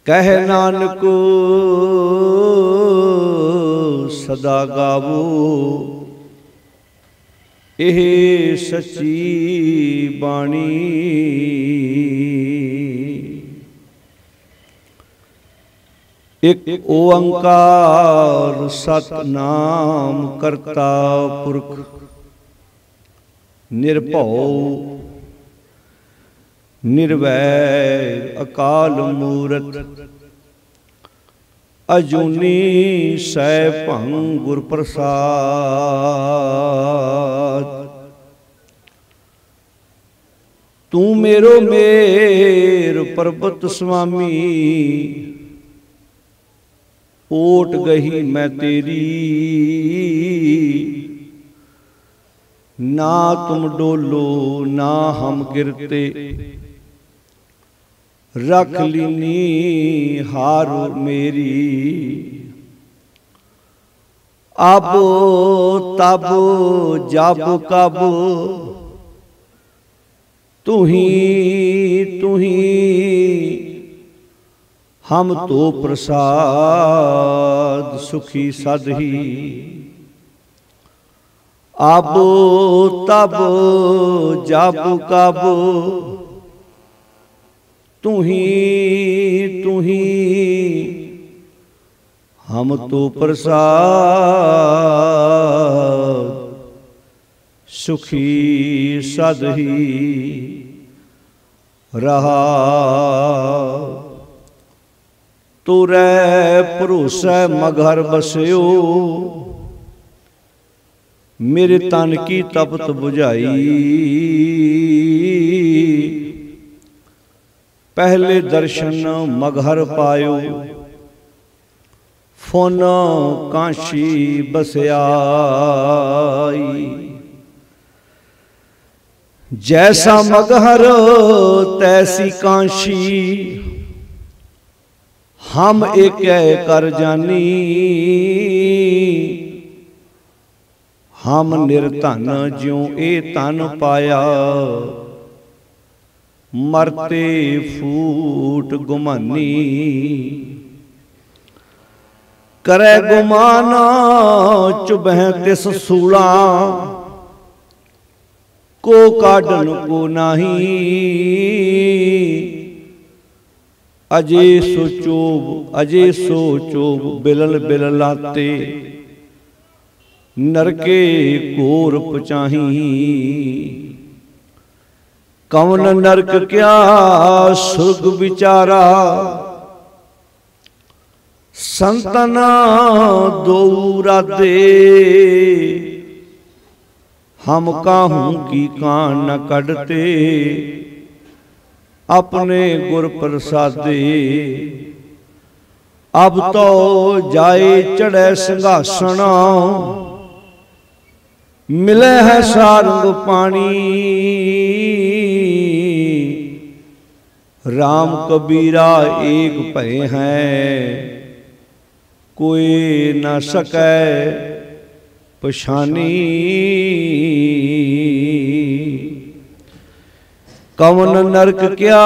कह नानक सदा गावो, एह सच्ची बाणी। एक ओंकार सतनाम करता पुरख, निर्भौ निर्वैर अकाल मूरत, अजूनी सैभं गुर प्रसाद। तू मेरो मेर पर्वत स्वामी, ओट गही मैं तेरी। ना तुम डोलो ना हम गिरते, रख लीनी हार मेरी। अब तब जब कब तू ही हम तो प्रसाद सुखी सद ही। अब तब जब कब तू ही हम तो प्रसाद सुखी सद ही रहा। तुरै भरोसै मघर बस्यो, मेरे तन की तपत बुझाई। पहले दर्शन मघर पायो, फुन काशी बस्याई। जैसा मगहर तैसी काशी, हम एक कर जानी। हम निर्धन ज्यों ए तन पाया, मरते फूट गुमानी। करे गुमान चुभह तिस सूला, को काढन को नाही। अजे सोचोब बिलल बिललाते, नरके घोर पचाही। कौन नरक क्या सुर्ग विचारा, संतना दो राधे। हम काहूं की कान न कढ़ते, अपने गुर प्रसादे। अब तो जाए चढ़े सिंहासन, मिले है सारंग पानी। राम कबीरा एक भय हैं, कोई न सकै पछानी। कवन नरक क्या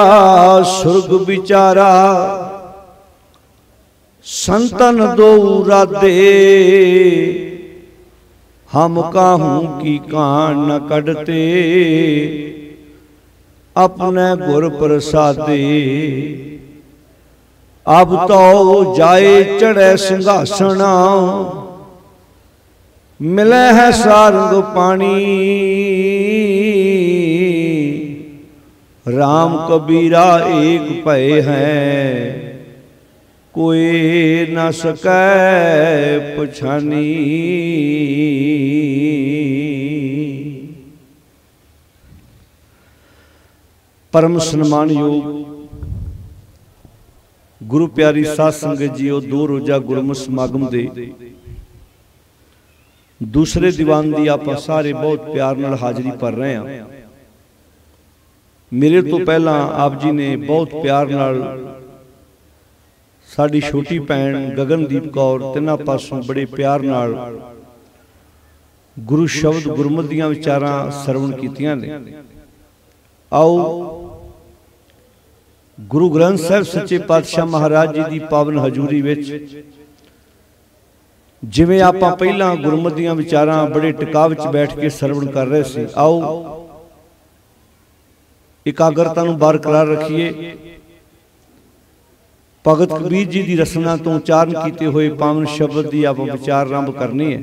सुर्ग विचारा, संतन दो राधे। हम काहूं की कान न कढ़ते, अपने गुर प्रसादे। अब तो जाए चढ़े सिंहासन, मिले है सारंग पानी। राम कबीरा एक भय हैं, कोई न सकै पछानी। परम सन्मान योग गुरु प्यारी साध संगत जीओ, दो रोजा गुरमुख समागम दे दूसरे दीवान दी आप सारे बहुत प्यार नाल हाजरी भर रहे हैं। मेरे तो पहला आप जी ने बहुत प्यार नाल साडी छोटी भैन गगनदीप कौर तिन्हां पासों बड़े प्यार नाल गुरु शब्द गुरमत दीआं विचारां सरवण कीतियां ने। आओ गुरु ग्रंथ साहिब सच्चे पातशाह महाराज जी की पावन हजूरी विच जिवें आपां पहलां गुरमत दीआं विचारां बड़े टिकाव विच बैठ के सरवण कर रहे सी, आओ एकाग्रता नूं बरकरार रखिए। भगत कबीर जी की रसना तो उच्चारण किए हुए पावन शब्द की आप विचार आरंभ करनी है।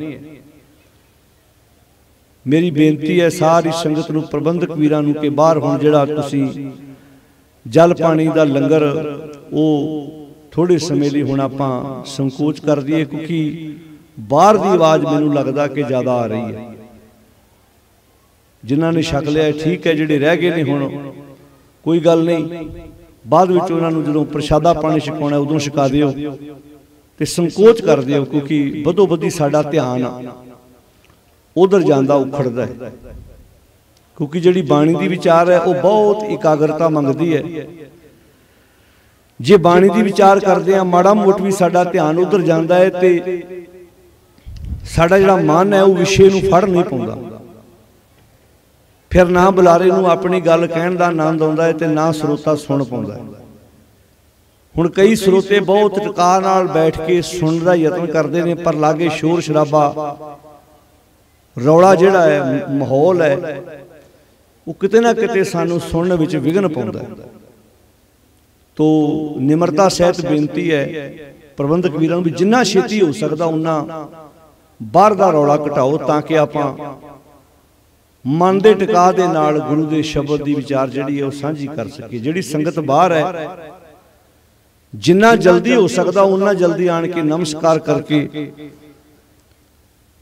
मेरी बेनती है सारी संगत नूं, प्रबंधक वीरां नूं कि बाहर हुण जिहड़ा तुसीं जल पानी का लंगर वो थोड़े समय लिए हुण आपां संकोच कर दईए, क्योंकि बाहर की आवाज़ मैनूं लगदा कि ज़्यादा आ रही है। जिन्हां ने छक लिया ठीक है, जिहड़े रह गए ने हुण कोई गल नहीं, बाद विच उन्हां नूं जदों प्रशादा पानी छकाउणा उदों छका दिओ ते संकोच कर दिओ, क्योंकि बदो बदी साडा ध्यान उधर जांदा उखड़दा है। क्योंकि जिहड़ी बाणी दी विचार है वह बहुत एकाग्रता मंगदी है। जे बाणी दी विचार करदे आ माड़ा मोट भी साडा ध्यान उधर जांदा है ते साडा जिहड़ा मन है वह विषय नूं फड़ नहीं पाउंदा, फिर ना बुलारे नूं अपनी गल कहण दा आनंद आउंदा है ते ना श्रोता सुण पाउंदा है। हुण कई श्रोते बहुत टिका नाल बैठ के सुणन दा यतन करदे ने, पर लागे शोर शराबा रौला जिहड़ा है माहौल है वो किते ना किते सानू सुनने विच विघन पाउंदा है। तो निमरता सहित बेनती है प्रबंधक वीरां नूं भी जिन्ना छेती हो सकदा उन्ना बाहर दा रौला घटाओ, ताकि आपां मन दे टिका दे नाल गुरु दे शब्द दी विचार जिहड़ी है वो साझी कर सकीए। जिहड़ी संगत बाहर है जिन्ना जल्दी हो सकदा उन्ना जल्दी आण के नमस्कार करके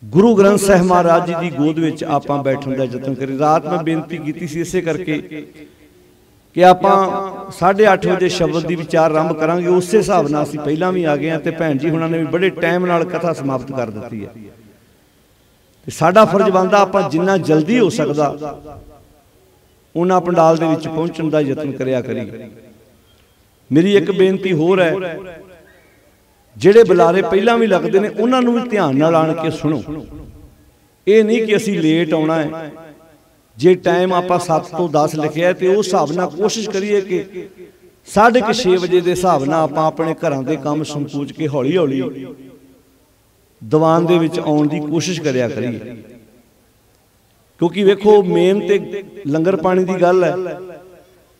गुरु ग्रंथ साहिब महाराज जी की गोद विच आपां बैठण दा यतन करें। रात में बेनती की सी इसे करके कि आपां 8:30 बजे शब्द की विचार आरंभ करांगे, उस हिसाब नाल असीं पहलां भी आ गए हैं ते भैण जी हुणां ने भी बड़े टाइम नाल कथा समाप्त कर दित्ती है। ते साडा फर्ज बनदा आपां जिन्ना जल्दी हो सकदा उन्हां पंडाल दे विच पहुंचण दा यतन करिया करिए। मेरी एक बेनती होर है, ਜਿਹੜੇ ਬੁਲਾਰੇ ਪਹਿਲਾਂ ਵੀ ਲੱਗਦੇ ਨੇ ਉਹਨਾਂ ਨੂੰ ਵੀ ਧਿਆਨ ਨਾਲ ਆਣ ਕੇ ਸੁਣੋ। ਇਹ ਨਹੀਂ ਕਿ ਅਸੀਂ ਲੇਟ ਆਉਣਾ ਹੈ। ਜੇ ਟਾਈਮ ਆਪਾਂ 7 ਤੋਂ 10 ਲਿਖਿਆ ਤੇ ਉਸ ਹਿਸਾਬ ਨਾਲ ਕੋਸ਼ਿਸ਼ ਕਰੀਏ ਕਿ 6:30 ਵਜੇ ਦੇ ਹਿਸਾਬ ਨਾਲ ਆਪਾਂ ਆਪਣੇ ਘਰਾਂ ਦੇ ਕੰਮ ਸੰਕੋਚ ਕੇ ਹੌਲੀ ਹੌਲੀ ਦੀਵਾਨ ਦੇ ਵਿੱਚ ਆਉਣ ਦੀ ਕੋਸ਼ਿਸ਼ ਕਰਿਆ ਕਰੀਏ। ਕਿਉਂਕਿ ਵੇਖੋ ਮੇਨ ਤੇ ਲੰਗਰ ਪਾਣੀ ਦੀ ਗੱਲ ਹੈ।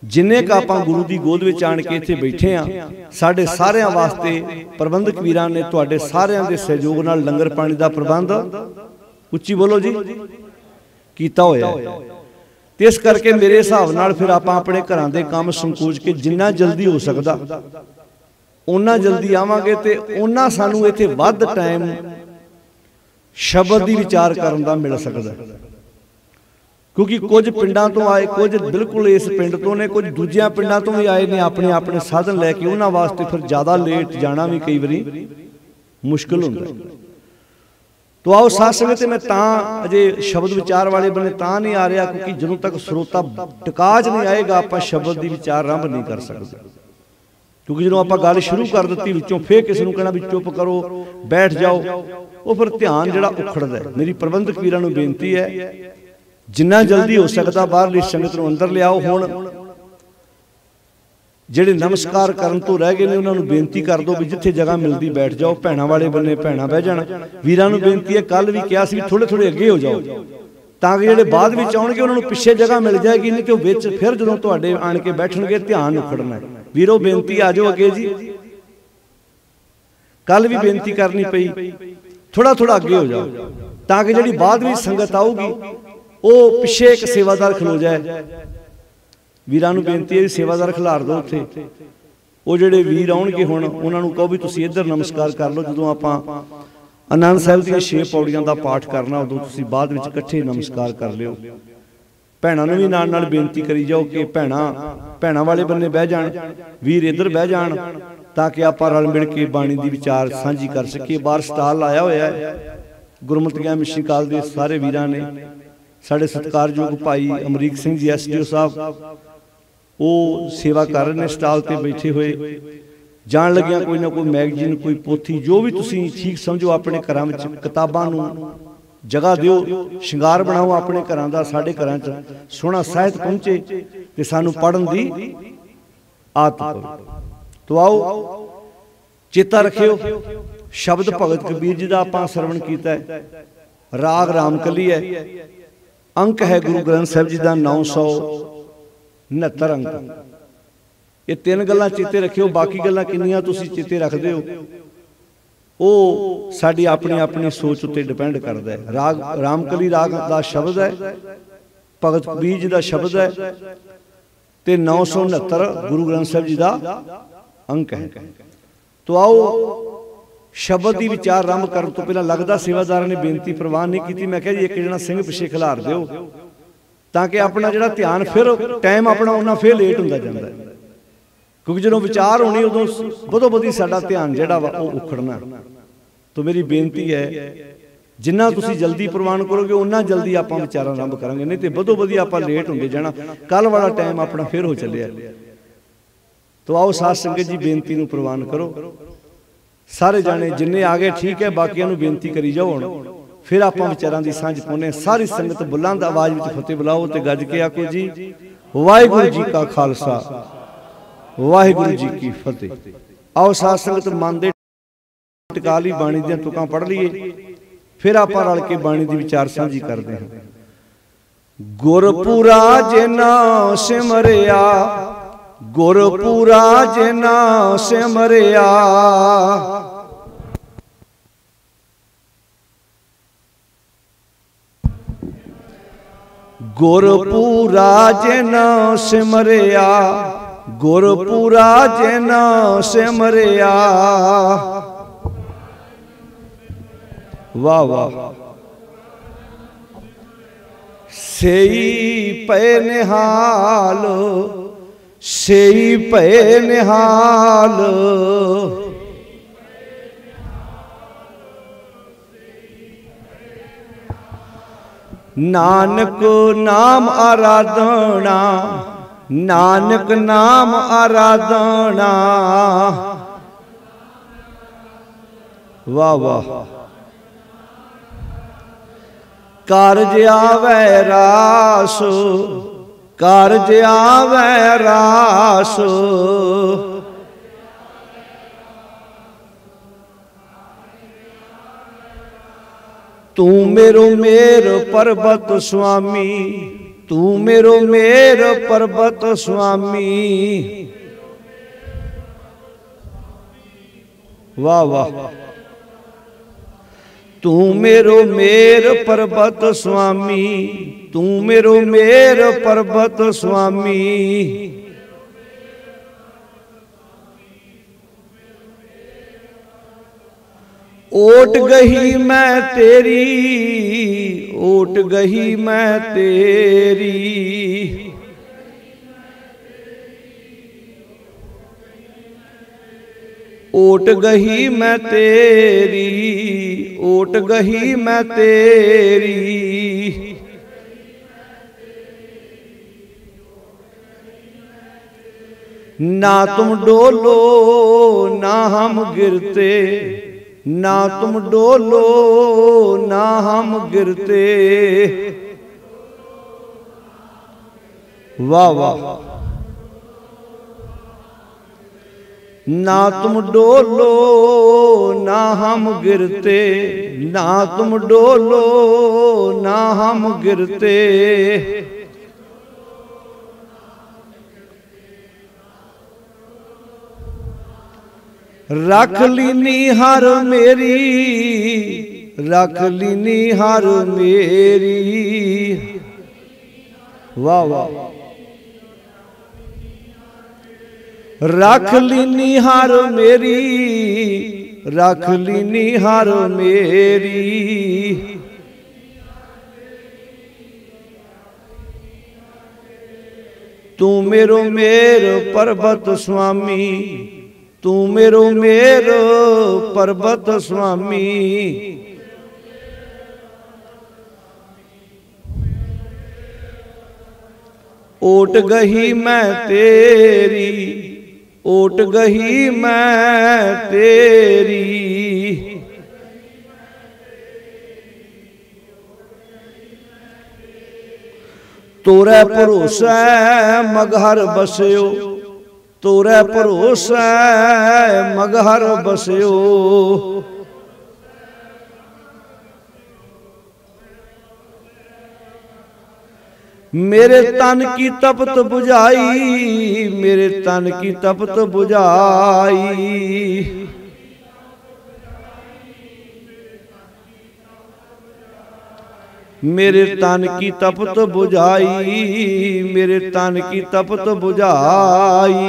जिन्ने का आपां गुरु की गोद में आण के इत्थे बैठे हाँ, साढ़े सारियां वास्ते प्रबंधक वीरां ने तुहाडे सारियां दे सहयोग नाल लंगर पानी का प्रबंध उच्ची बोलो जी कीता होया है। ते इस करके मेरे हिसाब नाल फिर आपां अपने घरां दे काम संकोच के जिन्ना जल्दी हो सकदा उन्ना जल्दी आवांगे ते उन्ना सानू इत्थे वध टाइम शब्द दी विचार करन दा मिल सकदा। क्योंकि कुछ पिंडां तो आए, कुछ बिल्कुल इस पिंड तो ने, कुछ दूजिया पिंडां तो भी आए ने अपने अपने साधन लैके, उन्हां वास्ते फिर ज़्यादा लेट जाना भी कई बारी मुश्किल हुंदा। तो आओ साथ संगत मैं तां अजे शब्द विचार वाले बने तां नहीं आ रहा, क्योंकि जदों तक श्रोता टिकाज नहीं आएगा आपां शब्द की विचार आरंभ नहीं कर सकते। क्योंकि जदों आपां गल शुरू कर दित्ती विचों फिर किसी नूं कहना भी चुप करो बैठ जाओ, वो फिर ध्यान जिहड़ा उखड़दा है। मेरी प्रबंधक वीरां नूं बेनती है जिन्ना जल्दी हो सकता बाहरली संगत नूं अंदर लियाओ। हुण जिहड़े नमस्कार करन तो रह गए ने उन्हां नूं बेनती कर दो भी जिथे जगह मिलती बैठ जाओ। भैणां वाले बन्ने भैणां बह जाण। वीरां नूं बेनती है कल भी कहा सी थोड़े थोड़े अगे हो जाओ तां कि जिहड़े बाद विच आउणगे उन्हां नूं पिछे जगह मिल जाएगी, नहीं तो विच फिर जदों तुहाडे आण के बैठणगे ध्यान उखड़ना है। वीरो बेनती आ जाओ अगे जी। कल भी बेनती करनी पई थोड़ा थोड़ा अगे हो जाओ तां कि जिहड़ी बाद विच संगत आऊगी वो पिछे एक सेवादार खलो जाए। वीरां नूं बेनती है सेवादार खिलार दो उत्थे। वो जिहड़े वीर आउणगे हुण उन्हां नूं कहो भी तुसीं इधर नमस्कार कर लो। जदों आपां आनंद साहिब दी 6 पौड़ियां दा पाठ करना उदों तुसीं बाद विच इकट्ठे नमस्कार कर लिओ। भैणां नूं भी नाल नाल बेनती करी जाओ कि भैणां वाले बन्ने बह जाण, वीर इधर बह जाण, ताकि आपां रल मिल के बाणी दी विचार साझी कर सकीए। बाहर स्टाल लाया होया है गुरमतिया मिशन काल दे सारे वीरां ने। साढ़े सत्कारयोग भाई अमरीक सिंह जी SDO साहब वो सेवा कर रहे हैं स्टाल ते बैठे हुए। जान लगिया कोई ना कोई मैगजीन कोई पोथी जो भी तुसीं ठीक समझो अपने घरां विच किताबां नूं जगह दिओ, शिंगार बनाओ अपने घरां दा। साडे घरां च सोहना साहित्य पहुंचे ते सानू पढ़न दी आत पवे। तो आओ चेता रखियो शब्द भगत कबीर जी का आपां सरवण कीता है। राग रामकली है, अंक है गुरु ग्रंथ साहिब जी का 969 अंक। ये तीन गल्लां चेते रखियो, बाकी गल्लां किन्नियां तुसीं चेते रखदे हो वो साडी अपनी अपनी सोच उत्ते डिपेंड करता है। राग रामकली राग का शब्द है, भगत कबीर जी का शब्द है, ते 969 गुरु ग्रंथ साहिब जी का अंक है। तो आओ शब्द की विचार आरंभ करने तो पहला लगता सेवादार ने बेनती प्रवान नहीं की। मैं कहा जी एक जना सिंह पिछे खिलार दो ताकि अपना जो ध्यान फिर टाइम अपना उन्ना फिर लेट होंदा जांदा है, क्योंकि जो विचार होनी उदों बदो बदी साडा ध्यान जिहड़ा वा वो उखड़ना। तो मेरी बेनती है जिन्ना तुसीं जल्दी प्रवान करोगे उन्ना जल्दी आपां विचार आरंभ करांगे, नहीं तो बदो बदी आपां लेट होंदे जाना, कल वाला टाइम अपना फिर हो चलिया। तो आओ साध संगत जी बेनती नूं प्रवान करो, सारे जाने जिन्ने आ गए ठीक है, बाकियां नूं बेनती करी जाओ। हुण फिर आपां विचारां दी सांझ पाउने। सारी संगत बुलंद आवाज विच फतेह बुलाओ ते गज के आखो जी वाहिगुरू जी का खालसा वाहिगुरू जी की फतेह। आओ साध संगत मन दे टिका ली बाणी दीआं तुकां पढ़ लईए, फिर आपां रल के बाणी दी विचार सांझी करदे हां। गुरपुरा जिना सिमरिया गुरपुरा जिना सिमरिया गुरपुरा जिना सिमरिया गुरपुरा जिना सिमरिया। वाह वाह सेई पे निहाल सेई पे निहाल नानक नाम आराधना नानक नाम आराधना। वाह वाह कारज आवे रास कारज आवे रास तू मेरो मेर पर्वत स्वामी तू मेरो मेर पर्वत स्वामी। वाह वाह तू मेरो मेर पर्वत स्वामी तू मेरो मेर पर्वत स्वामी। ओट गही मैं तेरी ओट गही मैं तेरी। ओट गही मैं तेरी ओट गही मैं तेरी। ना तुम डोलो ना हम गिरते ना तुम डोलो ना हम गिरते। वाह वाह ना तुम डोलो ना हम गिरते ना तुम डोलो ना हम गिरते। रख लीनी हर मेरी रख लीनी हर मेरी। वाह वाह रख लीनी हर मेरी रख लीनी हर मेरी। तू मेरो मेर पर्वत स्वामी तू मेरो मेर पर्वत स्वामी। ओट गही मैं तेरी ओट गही मैं तेरी। तोरे भरोसे मगहर बस्यो तोरे भरोसे मगहर बस्यो। मेरे तन की तपत बुझाई, मेरे तन की तपत बुझाई। मेरे तन की तपत बुझाई, मेरे तन की तपत बुझाई।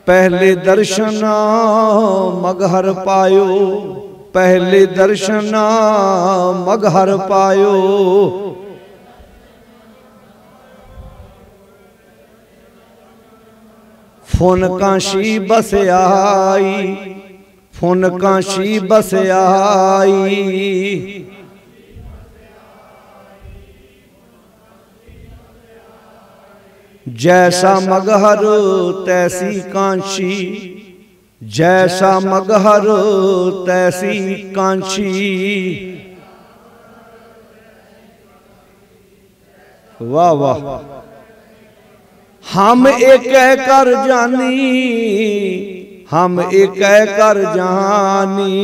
पहले दर्शन मगहर पायो, पहले दर्शन मगहर पायो। फुन काशी बस आई, फुन काशी बस आई। जैसा मगहर तैसी कांशी, जैसा मगहर तैसी कांची। वाह वाह। हम एक कर जानी, हम एक कर जानी।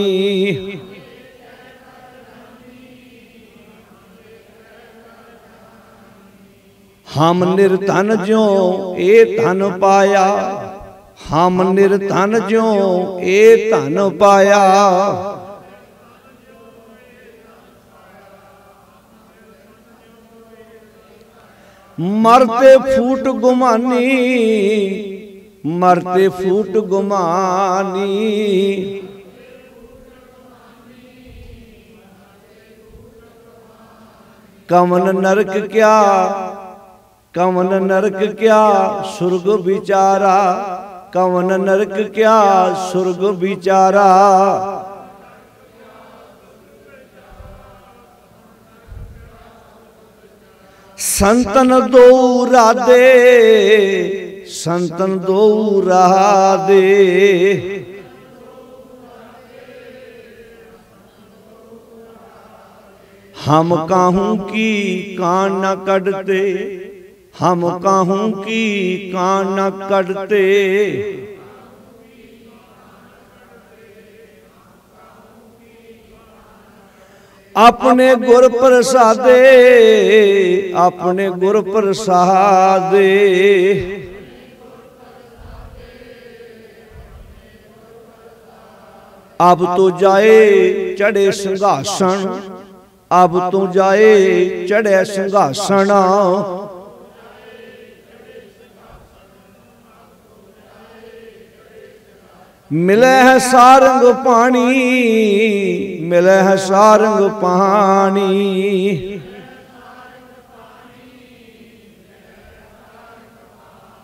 हम निर्धन ज्यों ए धन पाया, हम निर्धन ज्यों ए धन पाया। मरते फूट गुमानी, मरते फूट गुमानी। कवन नरक क्या, कवन नरक क्या सुर्ग बिचारा, कवन नरक क्या सुर्ग बिचारा। संतन दो राधे, संतन दो राधे। हम काहू की कान न कटते, हम काहू की कान न कटते। अपने गुर प्रसादे, अपने गुर प्रसादे। अब तो जाए चढ़े सिंहासन, अब तो जाए चढ़े सिंहासन। मिले है सारंग पानी, मिले है सारंग पानी।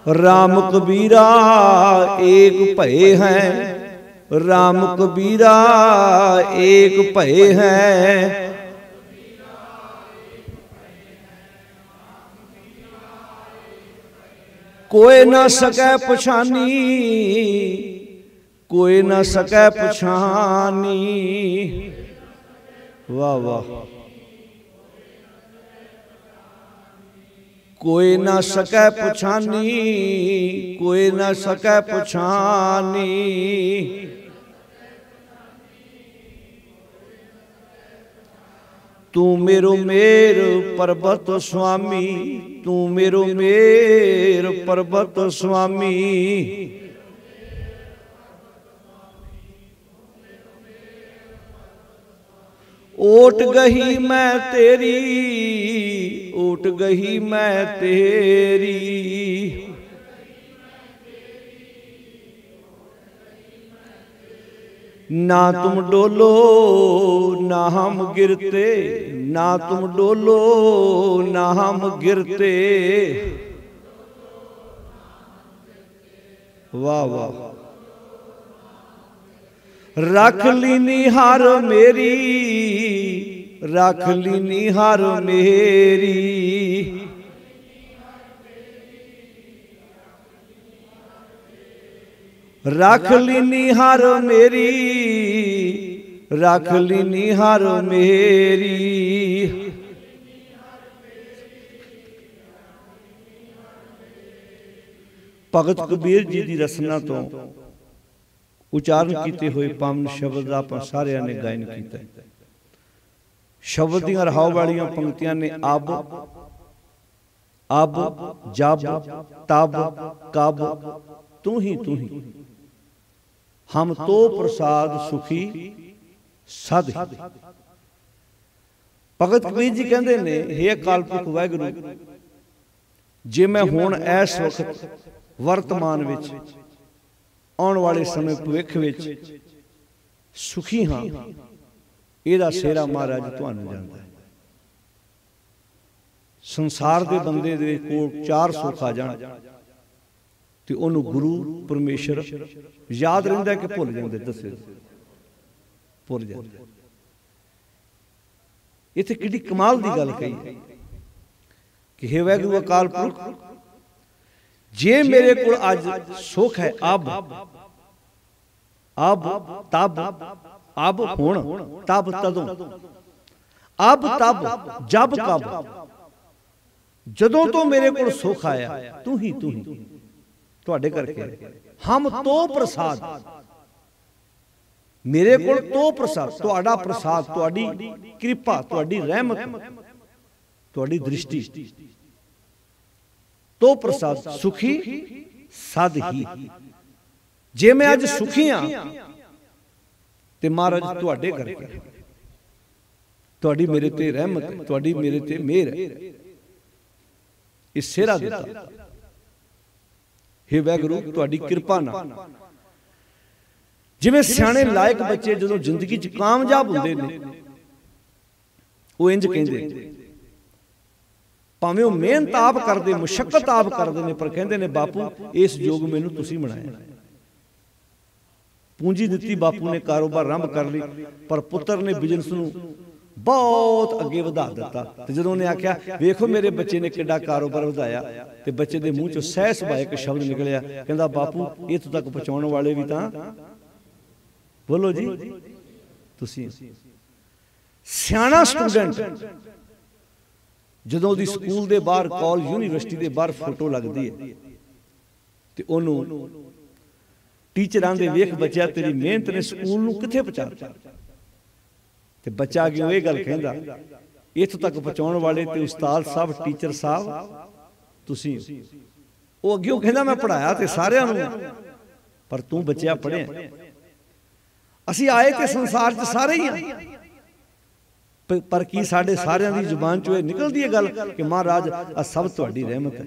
राम कबीरा एक भय हैं, राम कबीरा एक भय हैं। कोई न सके पछानी, कोई न सके पछानी। वाह वाह। कोई न सके पछानी, कोई न सके पछानी। तू मेरो मेर पर्वत स्वामी, तू मेरो मेर पर्वत स्वामी। ओट गही मैं तेरी, ओट गही मैं तेरी। ना तुम डोलो ना हम गिरते, ना तुम डोलो ना हम गिरते। वाह वाह। रख ली निहार मेरी, रख ली निहार मेरी। रख ली निहार मेरी, रख ली निहार मेरी। ਭਗਤ ਕਬੀਰ ਜੀ ਦੀ ਰਸਨਾ ਤੋਂ ਉਚਾਰਨ ਕੀਤੇ ਹੋਏ ਪਾਵਨ ਸ਼ਬਦ ਦਾ ਆਪਾਂ ਸਾਰਿਆਂ ਨੇ ਗਾਇਨ ਕੀਤਾ। ਸ਼ਬਦ ਦੀਆਂ ਰਹਾਉ ਵਾਲੀਆਂ ਪੰਕਤੀਆਂ ਨੇ ਅਬ ਜਬ ਤਬ ਕਬ ਤੂੰ ਹੀ ਹਮ ਤੋ ਪ੍ਰਸਾਦ ਸੁਖੀ ਸਦ। ਭਗਤ ਕਬੀਰ ਜੀ ਕਹਿੰਦੇ ਨੇ, ਹੇ ਅਕਾਲ ਪੁਰਖ ਵਾਹਿਗੁਰੂ, ਜੇ ਮੈਂ ਹੁਣ ਇਸ ਵਕਤ ਵਰਤਮਾਨ ਵਿੱਚ, ਆਉਣ ਵਾਲੇ ਸਮੇਂ ਭਵਿੱਖ ਵਿੱਚ ਸੁਖੀ ਹਾਂ, ਇਹਦਾ ਸਿਹਰਾ ਮਹਾਰਾਜ ਤੁਹਾਨੂੰ ਜਾਂਦਾ ਹੈ। ਸੰਸਾਰ ਦੇ ਬੰਦੇ ਦੇ ਕੋਲ ਚਾਰ ਸੁੱਖ ਆ ਜਾਣ ਤੇ ਉਹਨੂੰ ਗੁਰੂ ਪਰਮੇਸ਼ਰ ਯਾਦ ਰਹਿੰਦਾ ਕਿ ਭੁੱਲ ਜਾਂਦੇ, ਦੱਸੇ ਭੁੱਲ ਜਾਂਦੇ। ਇੱਥੇ ਕਿੰਨੀ ਕਮਾਲ ਦੀ ਗੱਲ ਕਹੀ ਕਿ ਹੇ ਵਾਹਿਗੁਰੂ ਅਕਾਲ ਪੁਰਖ, ਜੇ ਮੇਰੇ ਕੋਲ ਅੱਜ ਸੁੱਖ ਹੈ, ਅਬ ਤਬ, ਅਬ ਹੁਣ, ਤਬ ਤਦੋਂ, ਅਬ ਤਬ ਜਬ ਕਬ, ਜਦੋਂ ਤੋਂ ਮੇਰੇ ਕੋਲ ਸੁੱਖ ਆਇਆ, ਤੂੰ ਹੀ ਤੁਹਾਡੇ ਕਰਕੇ, ਹਮ ਤੋ ਪ੍ਰਸਾਦ, ਮੇਰੇ ਕੋਲ ਤੋ ਪ੍ਰਸਾਦ, ਤੁਹਾਡਾ ਪ੍ਰਸਾਦ, ਤੁਹਾਡੀ ਕਿਰਪਾ, ਤੁਹਾਡੀ ਰਹਿਮਤ, ਤੁਹਾਡੀ ਦ੍ਰਿਸ਼ਟੀ, ਤੋ ਪ੍ਰਸਾਦ ਸੁਖੀ ਸਦ ਹੀ। ਜੇ ਮੈਂ ਅੱਜ ਸੁਖੀ ਹਾਂ ਤੇ ਮਹਾਰਾਜ ਤੁਹਾਡੇ ਕਰਕੇ, ਤੁਹਾਡੀ ਮੇਰੇ ਤੇ ਰਹਿਮਤ ਹੈ, ਤੁਹਾਡੀ ਮੇਰੇ ਤੇ ਮਿਹਰ ਹੈ, ਇਹ ਸਿਹਰਾ ਦਿੱਤਾ। ਹੇ ਵਾਹਿਗੁਰੂ, ਤੁਹਾਡੀ ਕਿਰਪਾ ਨਾਲ, ਜਿਵੇਂ ਸਿਆਣੇ ਲਾਇਕ ਬੱਚੇ ਜਦੋਂ ਜ਼ਿੰਦਗੀ 'ਚ ਕਾਮਯਾਬ ਹੁੰਦੇ ਨੇ, ਉਹ ਇੰਜ ਕਹਿੰਦੇ, ਭਾਵੇਂ ਉਹ ਮਿਹਨਤ ਆਪ ਕਰਦੇ, ਮੁਸ਼ੱਕਤ ਆਪ ਕਰਦੇ ਨੇ, ਪਰ ਕਹਿੰਦੇ ਨੇ ਬਾਪੂ ਇਸ ਯੋਗ ਮੈਨੂੰ ਤੁਸੀਂ ਬਣਾਇਆ। ਪੂੰਜੀ ਦਿੱਤੀ ਬਾਪੂ ਨੇ, ਕਾਰੋਬਾਰ ਆਰੰਭ ਕਰ ਲਈ, ਪਰ ਪੁੱਤਰ ਨੇ ਬਿਜ਼ਨਸ ਨੂੰ ਬਹੁਤ ਅੱਗੇ ਵਧਾ ਦਿੱਤਾ। ਤੇ ਜਦੋਂ ਉਹਨੇ ਆਖਿਆ ਵੇਖੋ ਮੇਰੇ ਬੱਚੇ ਨੇ ਕਿੱਡਾ ਕਾਰੋਬਾਰ ਵਧਾਇਆ, ਤੇ ਬੱਚੇ ਦੇ ਮੂੰਹ ਚੋਂ ਸਹਿ ਸੁਭਾਅ ਇੱਕ ਸ਼ਬਦ ਨਿਕਲਿਆ, ਕਹਿੰਦਾ ਬਾਪੂ ਇੱਥੋਂ ਤੱਕ ਪਹੁੰਚਾਉਣ ਵਾਲੇ ਵੀ ਤਾਂ ਬੋਲੋ ਜੀ ਤੁਸੀਂ। ਸਿਆਣਾ ਸਟੂਡੈਂਟ ਜਦੋਂ ਉਹਦੀ ਸਕੂਲ ਦੇ ਬਾਹਰ, ਕਾਲਜ, ਯੂਨੀਵਰਸਿਟੀ ਦੇ ਬਾਹਰ ਫੋਟੋ ਲੱਗਦੀ ਹੈ ਤੇ ਉਹਨੂੰ ਟੀਚਰਾਂ ਦੇ ਵੇਖ ਬੱਚਿਆ ਤੇਰੀ ਮਿਹਨਤ ਨੇ ਸਕੂਲ ਨੂੰ ਕਿੱਥੇ ਪਹੁੰਚਾਇਆ, ਤੇ ਬੱਚਾ ਅੱਗੇ ਇਹ ਗੱਲ ਕਹਿੰਦਾ, ਇੱਥੋਂ ਤੱਕ ਪਹੁੰਚਾਉਣ ਵਾਲੇ ਤੇ ਉਸਤਾਦ ਸਾਹਿਬ, ਟੀਚਰ ਸਾਹਿਬ ਤੁਸੀਂ। ਉਹ ਅੱਗੇ ਕਹਿੰਦਾ ਮੈਂ ਪੜਾਇਆ ਤੇ ਸਾਰਿਆਂ ਨੂੰ, ਪਰ ਤੂੰ ਬੱਚਿਆ ਪੜ੍ਹਿਆ। ਅਸੀਂ ਆਏ ਤੇ ਸੰਸਾਰ 'ਚ ਸਾਰੇ ਹੀ ਆ, ਪਰ ਕੀ ਸਾਡੇ ਸਾਰਿਆਂ ਦੀ ਜ਼ੁਬਾਨ 'ਚੋਂ ਇਹ ਨਿਕਲਦੀ ਹੈ ਗੱਲ ਕਿ ਮਹਾਰਾਜ ਆ ਸਭ ਤੁਹਾਡੀ ਰਹਿਮਤ ਹੈ?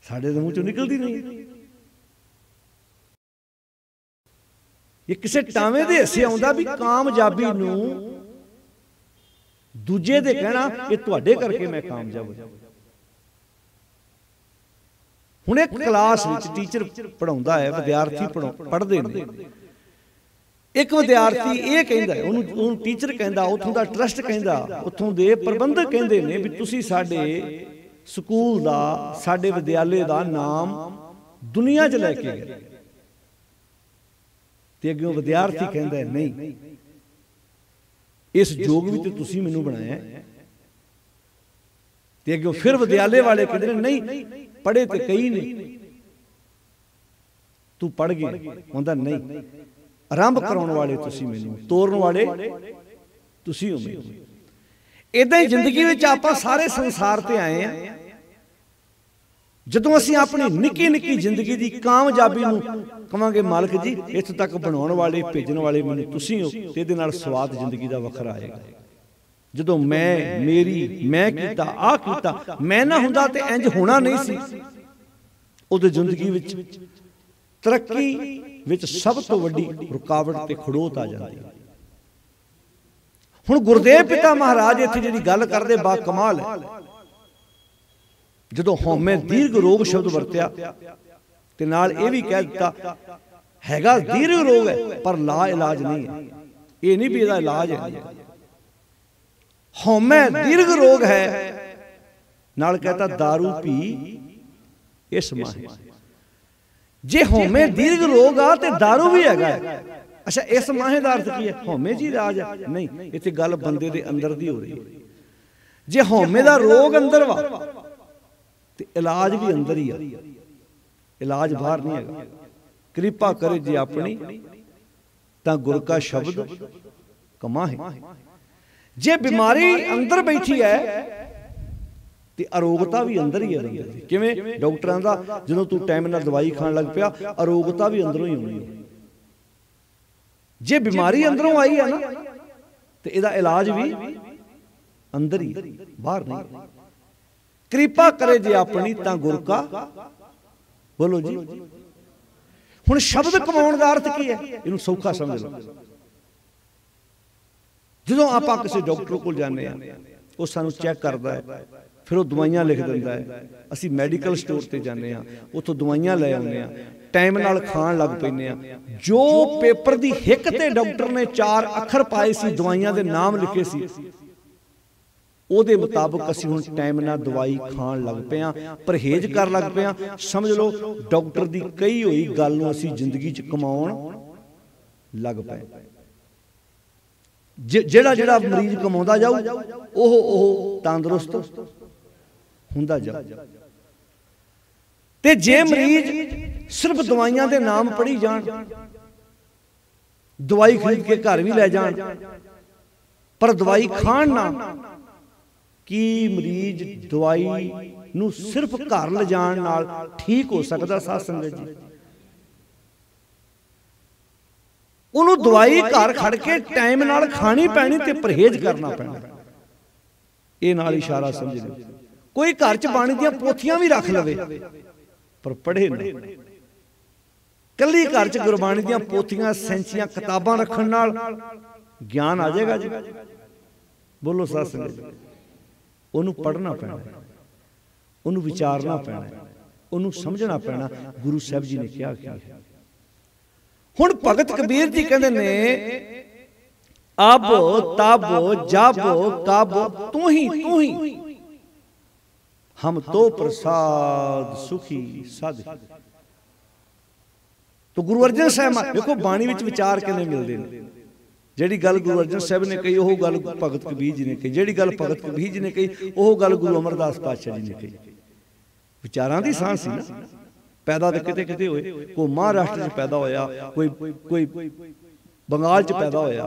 ਸਾਡੇ ਦੇ ਮੂੰਹ 'ਚੋਂ ਨਿਕਲਦੀ ਨਹੀਂ। ਇਹ ਕਿਸੇ ਟਾਵੇਂ ਦੇ ਹਿੱਸੇ ਆਉਂਦਾ ਵੀ ਕਾਮਯਾਬੀ ਨੂੰ ਦੂਜੇ ਦੇ ਕਹਿਣਾ ਇਹ ਤੁਹਾਡੇ ਕਰਕੇ ਮੈਂ ਕਾਮਯਾਬ ਹੋਇਆ। ਹੁਣ ਇੱਕ ਕਲਾਸ ਵਿੱਚ ਟੀਚਰ ਪੜਾਉਂਦਾ ਹੈ, ਵਿਦਿਆਰਥੀ ਪੜ੍ਹਦੇ ਨੇ। ਇੱਕ ਵਿਦਿਆਰਥੀ ਇਹ ਕਹਿੰਦਾ, ਉਹਨੂੰ ਟੀਚਰ ਕਹਿੰਦਾ, ਉੱਥੋਂ ਦਾ ਟਰਸਟ ਕਹਿੰਦਾ, ਉੱਥੋਂ ਦੇ ਪ੍ਰਬੰਧਕ ਕਹਿੰਦੇ ਨੇ ਵੀ ਤੁਸੀਂ ਸਾਡੇ ਸਕੂਲ ਦਾ, ਸਾਡੇ ਵਿਦਿਆਲੇ ਦਾ ਨਾਮ ਦੁਨੀਆ 'ਚ ਲੈ ਕੇ ਗਏ। ਤੇ ਅੱਗੇ ਵਿਦਿਆਰਥੀ ਕਹਿੰਦਾ ਨਹੀਂ, ਇਸ ਯੋਗ ਵੀ ਤੇ ਤੁਸੀਂ ਮੈਨੂੰ ਬਣਾਇਆ। ਤੇ ਅੱਗੇ ਫਿਰ ਵਿਦਿਆਲੇ ਵਾਲੇ ਕਹਿੰਦੇ ਨੇ ਨਹੀਂ, ਪੜ੍ਹੇ ਤੇ ਕਈ ਨੇ, ਤੂੰ ਪੜ੍ਹ ਗਿਆ। ਕਹਿੰਦਾ ਨਹੀਂ, ਆਰੰਭ ਕਰਾਉਣ ਵਾਲੇ ਤੁਸੀਂ ਮੈਨੂੰ, ਤੋਰਨ ਵਾਲੇ ਤੁਸੀਂ ਹੋ ਮੈਨੂੰ। ਏਦਾਂ ਹੀ ਜ਼ਿੰਦਗੀ ਵਿੱਚ ਆਪਾਂ ਸਾਰੇ ਸੰਸਾਰ ਤੇ ਆਏ ਆ। ਜਦੋਂ ਅਸੀਂ ਆਪਣੀ ਨਿੱਕੀ ਨਿੱਕੀ ਜ਼ਿੰਦਗੀ ਦੀ ਕਾਮਯਾਬੀ ਨੂੰ ਕਵਾਂਗੇ ਮਾਲਕ ਜੀ ਇੱਥੋਂ ਤੱਕ ਬਣਾਉਣ ਵਾਲੇ, ਭੇਜਣ ਵਾਲੇ ਮੈਨੂੰ ਤੁਸੀਂ ਹੋ, ਤੇ ਇਹਦੇ ਨਾਲ ਸਵਾਦ ਜ਼ਿੰਦਗੀ ਦਾ ਵੱਖਰਾ ਆਏਗਾ। ਜਦੋਂ ਮੈਂ, ਮੇਰੀ, ਮੈਂ ਕੀਤਾ, ਆਹ ਕੀਤਾ, ਮੈਂ ਨਾ ਹੁੰਦਾ ਤੇ ਇੰਜ ਹੋਣਾ ਨਹੀਂ ਸੀ, ਉਹਦੇ ਜ਼ਿੰਦਗੀ ਵਿੱਚ ਤਰੱਕੀ ਵਿੱਚ ਸਭ ਤੋਂ ਵੱਡੀ ਰੁਕਾਵਟ ਤੇ ਖੜੋਤ ਆ ਜਾਂਦੀ ਹੈ। ਹੁਣ ਗੁਰਦੇਵ ਪਿਤਾ ਮਹਾਰਾਜ ਇੱਥੇ ਜਿਹੜੀ ਗੱਲ ਕਰਦੇ ਬਾ ਕਮਾਲ ਹੈ। ਜਦੋਂ ਹਉਮੈ ਦੀਰਘ ਰੋਗ ਸ਼ਬਦ ਵਰਤਿਆ ਤੇ ਨਾਲ ਇਹ ਵੀ ਕਹਿ ਦਿੱਤਾ ਹੈਗਾ ਦੀਰਘ ਰੋਗ ਹੈ ਪਰ ਲਾ ਇਲਾਜ ਨਹੀਂ ਹੈ। ਇਹ ਨਹੀਂ ਵੀ ਇਹਦਾ ਇਲਾਜ ਹੈ। ਹਉਮੈ ਦੀਰਘ ਰੋਗ ਹੈ, ਨਾਲ ਕਹਤਾ दारू ਪੀ ਇਸ ਮਾਹੇ। ਜੇ ਹਉਮੈ ਦੀਰਘ ਰੋਗ ਆ ਤੇ दारू ਵੀ ਹੈਗਾ। ਅੱਛਾ, ਇਸ ਮਾਹੇ ਦਾ ਅਰਥ ਕੀ ਹੈ? ਹਉਮੈ ਜੀ ਇਲਾਜ ਹੈ? ਨਹੀਂ, ਇੱਥੇ ਗੱਲ ਬੰਦੇ ਦੇ ਅੰਦਰ ਦੀ ਹੋ ਰਹੀ ਹੈ। ਜੇ ਹਉਮੈ ਦਾ ਰੋਗ ਅੰਦਰ ਵਾ ਤੇ ਇਲਾਜ ਵੀ ਅੰਦਰ ਹੀ ਆ। इलाज बाहर नहीं है। कृपा करे जे अपनी तां गुर का शब्द कमाहे। जे बीमारी अंदर बैठी है तो अरोगता भी अंदर ही है। किवें डॉक्टरां दा जदों तू टाइम नाल दवाई खाण लग पिया अरोगता भी अंदरों ही होनी है। जे बीमारी अंदरों आई है ना तो इहदा इलाज भी अंदर ही, बाहर नहीं। कृपा करे जे अपनी तां गुर का, बोलो जी। हुण शब्द कमाउण दा अर्थ की है, इहनूं सौखा समझ लो। जदों आपां किसी डॉक्टर कोल जाने आ वो सानूं चैक करदा है, फिर वो दवाइयां लिख दिंदा है। असीं मैडिकल स्टोर ते जाने आ, उत्थों दवाइयां लै आउने आ, टाइम नाल खाण लग पैंदे आ। जो पेपर दी हिक ते डॉक्टर ने 4 अखर पाए सी, दवाइयां दे नाम लिखे सी, ਉਹਦੇ ਮੁਤਾਬਕ ਅਸੀਂ ਹੁਣ ਟਾਈਮ ਨਾਲ ਦਵਾਈ ਖਾਣ ਲੱਗ ਪਏ ਆ, ਪਰਹੇਜ਼ ਕਰ ਲੱਗ ਪਏ ਆ। ਸਮਝ ਲਓ ਡਾਕਟਰ ਦੀ ਕਹੀ ਹੋਈ ਗੱਲ ਨੂੰ ਅਸੀਂ ਜ਼ਿੰਦਗੀ 'ਚ ਕਮਾਉਣ ਲੱਗ ਪਏ। ਜਿਹੜਾ ਜਿਹੜਾ ਮਰੀਜ਼ ਕਮਾਉਂਦਾ ਜਾਊ ਉਹ ਤੰਦਰੁਸਤ ਹੁੰਦਾ ਜਾਊ। ਤੇ ਜੇ ਮਰੀਜ਼ ਸਿਰਫ ਦਵਾਈਆਂ ਦੇ ਨਾਮ ਪੜ੍ਹੀ ਜਾਣ, ਦਵਾਈ ਖਰੀਦ ਕੇ ਘਰ ਵੀ ਲੈ ਜਾਣ, ਪਰ ਦਵਾਈ ਖਾਣ ਨਾ, की मरीज दवाई नूं सिर्फ घर ले जाण नाल ठीक हो सकदा? साध संगत जी, उन्हों दवाई घर खड़ के टाइम नाल खानी पैनी ते परहेज करना पैना। ये नाल इशारा समझ लो। कोई घर च बाणी दियां पोथियां भी रख लवे पर पढ़े ना। कल्ली घर च गुरबाणी दियां पोथियां, सैंचियां, किताबां रखण नाल ज्ञान आ जाएगा जी? बोलो साध संगत जी। ਉਹਨੂੰ ਪੜ੍ਹਨਾ ਪੈਣਾ, ਉਹਨੂੰ ਵਿਚਾਰਨਾ ਪੈਣਾ, ਉਹਨੂੰ ਸਮਝਣਾ ਪੈਣਾ। ਗੁਰੂ ਸਾਹਿਬ ਜੀ ਨੇ ਕਿਹਾ ਕੀ ਹੈ। ਹੁਣ ਭਗਤ ਕਬੀਰ ਜੀ ਕਹਿੰਦੇ ਨੇ ਅਬ ਤਬ ਜਬ ਕਬ ਤੂੰ ਹੀ ਹਮ ਤੋ ਪ੍ਰਸਾਦ ਸੁਖੀ ਸਾਧ। तो गुरु अर्जन साहब देखो बाणी विच विचार किवें मिलदे ने। ਜਿਹੜੀ ਗੱਲ ਗੁਰੂ ਅਰਜਨ ਸਾਹਿਬ ਨੇ ਕਹੀ ਉਹ ਗੱਲ ਭਗਤ ਕਬੀਰ ਜੀ ਨੇ ਕਹੀ, ਜਿਹੜੀ ਗੱਲ ਭਗਤ ਕਬੀਰ ਜੀ ਨੇ ਕਹੀ ਉਹ ਗੱਲ ਗੁਰੂ ਅਮਰਦਾਸ ਪਾਤਸ਼ਾਹ ਜੀ ਨੇ ਕਹੀ। ਵਿਚਾਰਾਂ ਦੀ ਸਾਂਝ ਸੀ ਨਾ। ਪੈਦਾ ਤਾਂ ਕਿਤੇ ਕਿਤੇ ਹੋਏ, ਕੋਈ ਮਹਾਰਾਸ਼ਟਰ 'ਚ ਪੈਦਾ ਹੋਇਆ, ਕੋਈ ਬੰਗਾਲ 'ਚ ਪੈਦਾ ਹੋਇਆ,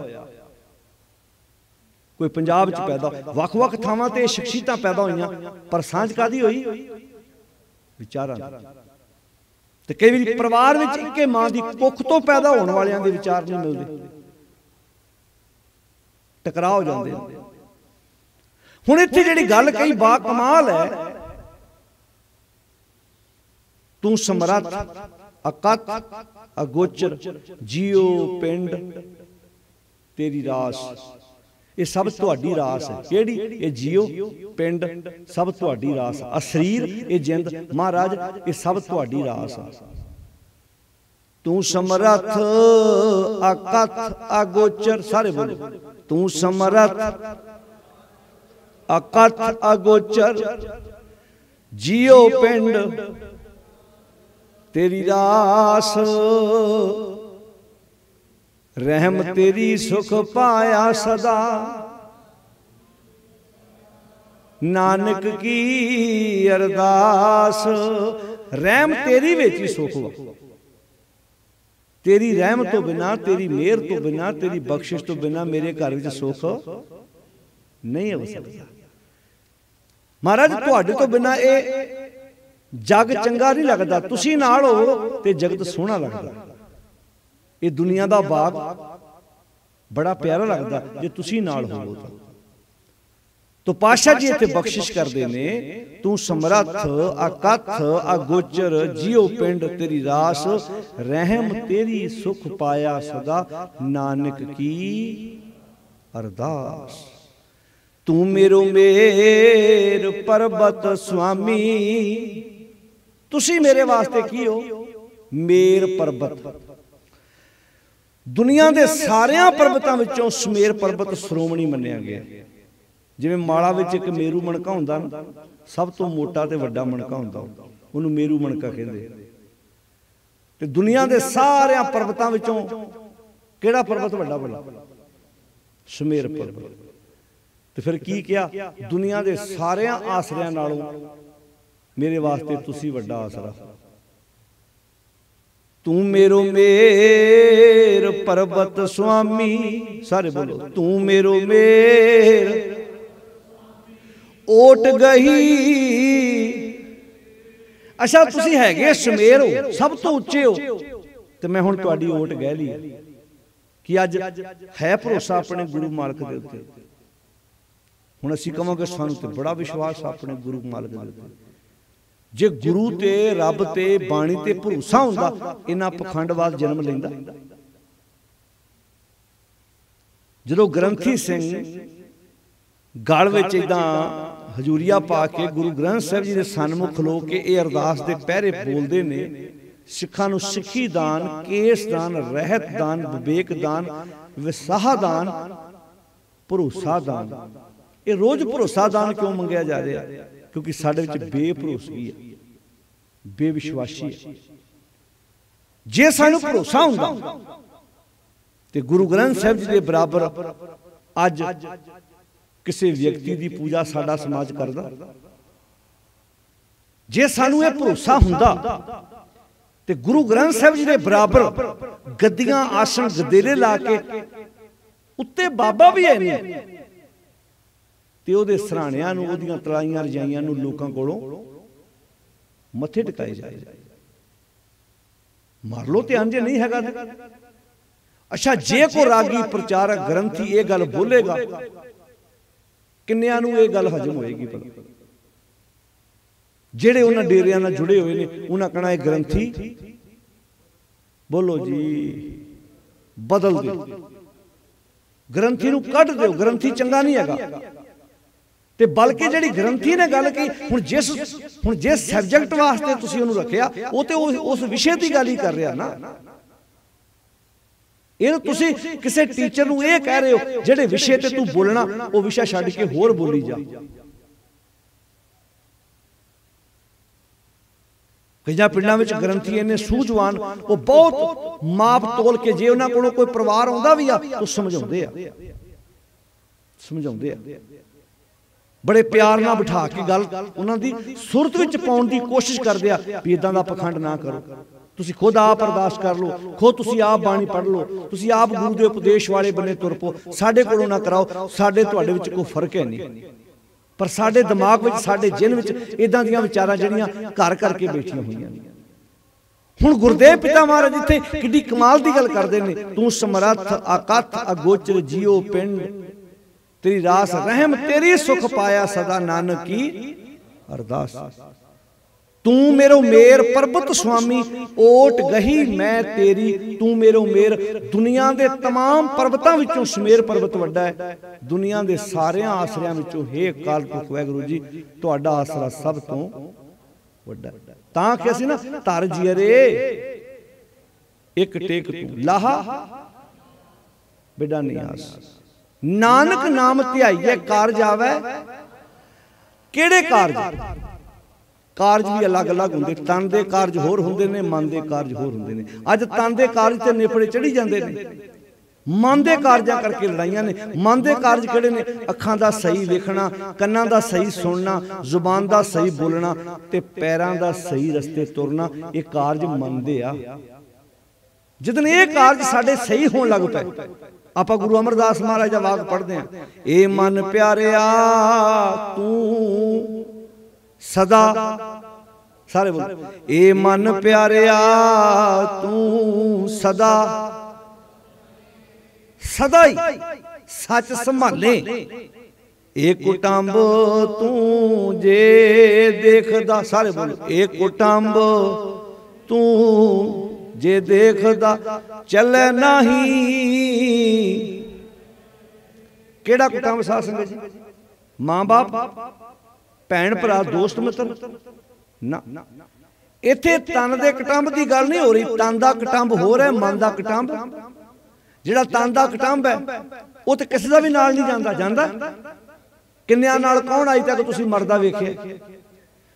ਕੋਈ ਪੰਜਾਬ 'ਚ ਪੈਦਾ, ਵੱਖ-ਵੱਖ ਥਾਵਾਂ ਤੇ ਸ਼ਖਸੀਅਤਾਂ ਪੈਦਾ ਹੋਈਆਂ, ਪਰ ਸਾਂਝ ਕਾਹਦੀ ਹੋਈ? ਵਿਚਾਰਾਂ ਦੀ। ਤੇ ਕਈ ਵਾਰੀ ਪਰਿਵਾਰ ਵਿੱਚ ਇੱਕੇ ਮਾਂ ਦੀ ਕੁੱਖ ਤੋਂ ਪੈਦਾ ਹੋਣ ਵਾਲਿਆਂ ਦੇ ਵਿਚਾਰ ਨਹੀਂ ਮਿਲਦੇ, टकरा हो जाते। हुण इत्थे जिहड़ी गल कही बा कमाल है। तू समरथ अकथ अगोचर जियो पिंड तेरी रास। ये सब तुहाडी रास है। किहड़ी? ये जियो पिंड सब तुहाडी रास। आ शरीर ये जिंद महाराज ये सब तुहाडी रास है। तू समरथ अकथ अगोचर, सारे बोलो तू समरथ अकथ अगोचर जियो पिंड तेरी रास। रहम तेरी सुख पाया सदा नानक की अरदास। रहम तेरी विच ही सुख वा। तेरी रहम तो बिना, तेरी मेहर तो बिना, तेरी बख्शिश तो बिना मेरे घर में सुख नहीं हो सकता। महाराज तुहाडे तो बिना ये जग चंगा नहीं लगता। तुसी नाल हो ते जगत सोहना लगता। ये दुनिया दा बाग बड़ा प्यारा लगता जे तुसी नाल हो। तो पातशाह जी इत्थे बख्शिश करते ने तू समरथ अकथ अगोचर जियो पिंड तेरी रास। रहम तेरी सुख पाया सदा नानक की अरदास। तू मेरो मेर पर्वत स्वामी। तुसी मेरे वास्ते की हो? मेर पर्वत। दुनिया के सारिया पर्वतों विचों सुमेर पर्वत श्रोमणी मन्निया गया। जिवें माला विच एक मेरू मणका हुंदा ना, सब तो मोटा ते वड्डा मणका हुंदा, उहनूं मेरू मणका कहंदे। ते दुनिया के सारिया पर्वतों विचों किहड़ा पर्वत वड्डा बड़ा? सुमेर पर्वत। तो फिर की किया? दुनिया के सारिया आसरियां नालों मेरे वास्ते तुसी वड्डा आसरा। तू मेरो मेर पर्वत स्वामी, सारे बोलो तू मेरो मेर ओट गही। अच्छा तुसी हैगे शमेर हो, सब तो उच्चे हो, तो मैं हुण तुहाडी ओट गह ली कि अज है भरोसा अपने गुरु मालक दे उत्ते। हुण असीं कहांगे सानूं ते बड़ा विश्वास अपने गुरु मालक दे उत्ते। जे गुरु ते रब ते बाणी ते भरोसा हुंदा इन्हां पखंडवाद जन्म लैंदा। जदों ग्रंथी सिंह गल विच इदां हजूरिया पा के गुरु ग्रंथ साहिब जी दे सन्मुख खलो के ये अरदास दे पहरे बोलदे ने, सिखां नूं सिੱਖੀ दान, केस दान, रहत दान, विवेक दान, विसाह दान, भरोसा दान। ये रोज भरोसा दान क्यों मंगिया जा रहा? क्योंकि साडे विच बेभरोसगी है, बेविश्वासी है। जे सानू भरोसा हुंदा ते गुरु ग्रंथ साहिब जी दे बराबर अज किसी व्यक्ति की पूजा साडा समाज करदा। जे सानू ये भरोसा हुंदा ते गुरु ग्रंथ साहिब जी दे बराबर गद्दियां आसन गदेरे ला के उत्ते बाबा भी है नहीं ते ओहदे सराणियां नूं, ओहदियां तलाइयां रजाइयां नूं लोकां कोलों मत्थे टिकाए जाए। मार लो ते अंजे नहीं हैगा। अच्छा जे को रागी प्रचारक ग्रंथी ये गल बोलेगा, किन्नियां नूं ये गल हजम होएगी? भला जेड़े उन्हां डेरियां नाल जुड़े हुए ने उन्हां कहना ये ग्रंथी बोलो जी बदल दो, ग्रंथी नूं कढ दो, ग्रंथी चंगा नहीं हैगा। ते बल्कि जिहड़ी ग्रंथी ने गल की हुण जिस सब्जैक्ट वास्ते तुसीं उहनूं रखिया वो ते उस विषय की गल ही कर रहा ना। ये तुसीं किसी टीचर नूं ये कह रहे हो जिहड़े विषय ते तू बोलना वो विषय छड्ड के होर बोली जा। कई पिंडां विच ग्रंथी इन्ने सूझवान वो बहुत माप तोल के जे उन्हां कोलों कोई परिवार आउंदा भी आ तो समझाउंदे आ, बड़े प्यार नाल बिठा के गल उन्हां दी सुरत विच पाउण दी कोशिश करदे आ भी इदां दा पखंड ना करो। तुसीं खुद आप अरदास कर लो, खुद तुसीं आप बाणी पढ़ लो, तुसीं आप गुरु दे उपदेश वाले बने तुर पो, साडे कोलों ना कराओ। साडे तुहाडे विच कोई फर्क है नहीं, पर साडे दिमाग विच साडे जिन विच इदां दीयां विचारां जिहड़ियां घर करके बैठियां होईयां ने। हुण गुरदेव पिता महाराज इत्थे किड्डी कमाल दी गल करदे ने, तू समर्थ अकथ अगोचर जियो पिंड, तेरी रास रहम तेरी सुख पाया सदा नानक की अरदास। तू मेरो मेर पर्वत स्वामी ओट गही मैं तेरी, तू मेरो मेर दुनिया दे तमाम पर्वतां विचों शमेर पर्वत वड्डा है, दुनिया दे सारियां आसरियां विचों हे अकाल पुरख वाहिगुरू जी तुहाडा आसरा सब तो वड्डा है। तां कि असीं ना धर जियरे एक टेक तू लाहा बेड़ा नहीं आस, नानक नाम ध्याइए कारज आवे। किहड़े कारज? कारज भी अलग अलग होंगे, तन के कारज होर होंगे ने, मन के कारज होर होंगे ने। अज तन के कारज ते नेपड़े चढ़ी जाते हैं, मन के कारजां करके लड़ाइयां ने। मन के कारज किहड़े ने? अखां दा सही वेखना, कन्नां दा सही सुनना, जुबान दा सही बोलना ते पैरां दा सही रस्ते तुरना, ये कारज मन दे आ। जिदन ये कारज साडे सही होण लग पए, आपां गुरु अमरदास महाराज दा वाक पढ़दे हां, ए मन प्यारिया तू सदा, सारे बोल, ए मन प्यारिया तू सदा सदा ही सच संभाले, एक कुटुंब तू जे देखदा, सारे बोल, एक कुटुंब तू जे देखदा चले नहीं। केड़ा कुटुंब साध संगत जी? मां बाप, भैन भरा, दोस्त मित्र ना। इत्थे तन दे कुटुंब की गल नहीं हो रही, तन दा कुटुंब हो रहा है, मन दा कुटुंब। जिहड़ा तन दा कुटुंब है वो तो किसी दा भी नाल नहीं जांदा, जांदा किन्नियां नाल कौन अज तक तुसीं मरदा वेखिआ?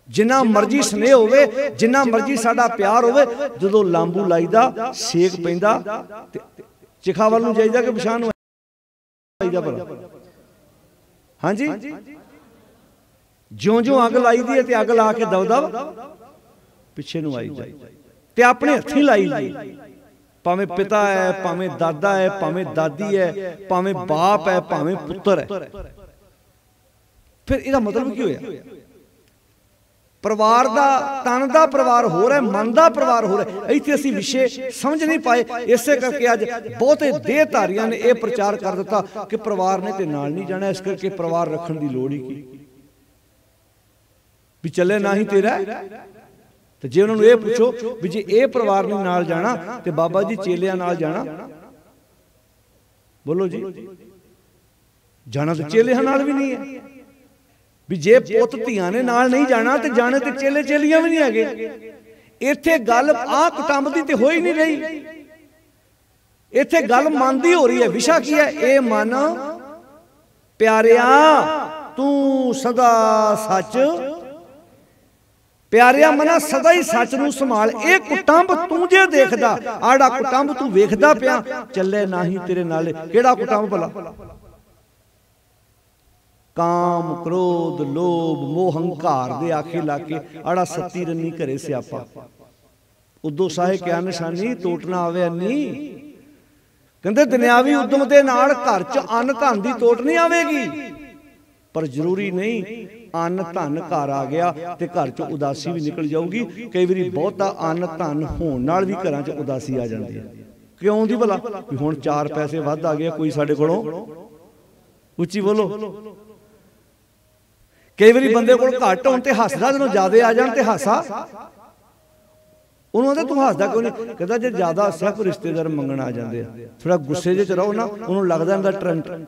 जिन्ना मर्जी स्नेह होवे, जिन्ना मर्जी साडा प्यार होवे, जदों लांबू लाईदा सेक पैंदा ते चिखा वल नूं जाईदा कि पछाण नूं आईदा भला? हाँ जी, ज्यों ज्यों अग लाई दी है ते अग ला के दब दब पिछे नूं आई जाए। ते अपने हथी लाई जी, भावें पिता है, भावें दादा है, भावें दादी है, भावें बाप है, भावें पुत्र है। फिर इसका मतलब की होया? परिवार दा तन दा परिवार हो रहा है, मन दा परिवार हो रहा है। इत्थे असीं विषय समझ नहीं पाए, इसे करके अज बहुते देहधारियां ने यह प्रचार कर दिता कि परिवार ने ते नाल नहीं जाना, इस करके परिवार रखण दी लोड़ ही की भी चले ना ही तेरा। तो जे उन्होंने ये पूछो भी जे ये परिवार ने नाल जाना तो बाबा जी चेलियां नाल जाना, बोलो जी जाना तो चेलियां नाल भी नहीं है। भी जे पुत धियां ने नाल नहीं जाना तो जाने तो चेले चेलियां भी नहीं है। इत्थे गल आ कुटुंब दी ते हो ही नहीं रही, इत्थे गल मन दी हो रही है। विशा की है? ए मन प्यारिया तू सदा सच, प्यारिया मना सदा ही सच नूं संभाल। ए कुटुंब तू जे देखदा, आड़ा कुटुंब तू वेखदा पिया, चले ना ही तेरे नाल। केड़ा कुटुंब भला? काम क्रोध लोभ मोह हंकार दे आखे लाके आड़ा सत्ती रन्नी घरे स्यापा। उदो साहे क्या निशानी टोटना आवे अन्नी। कहंदे दुनियावी उद्यम दे नाल घर च अन्न धन दी टोट नहीं आवेगी, पर जरूरी नहीं अन्न धन घर आ गया तो घर च उदासी भी निकल जाऊगी। कई बार बहुता अन्न धन होने नाल भी घरां च उदासी आ जाती है। क्यों दी भला? हुण 4 पैसे वध आ गए, कोई साडे कोलों उच्ची बोलो। कई बार बंदे कोल घट होण ते हसदा, जदों ज्यादा आ जाण ते हासा उन्होंने तू हसदा क्यों नहीं? कहता जे ज्यादा हस्या कोई रिश्तेदार मंगण आ जाते हैं, थोड़ा गुस्से च रहो ना, उन्होंने लगता इनका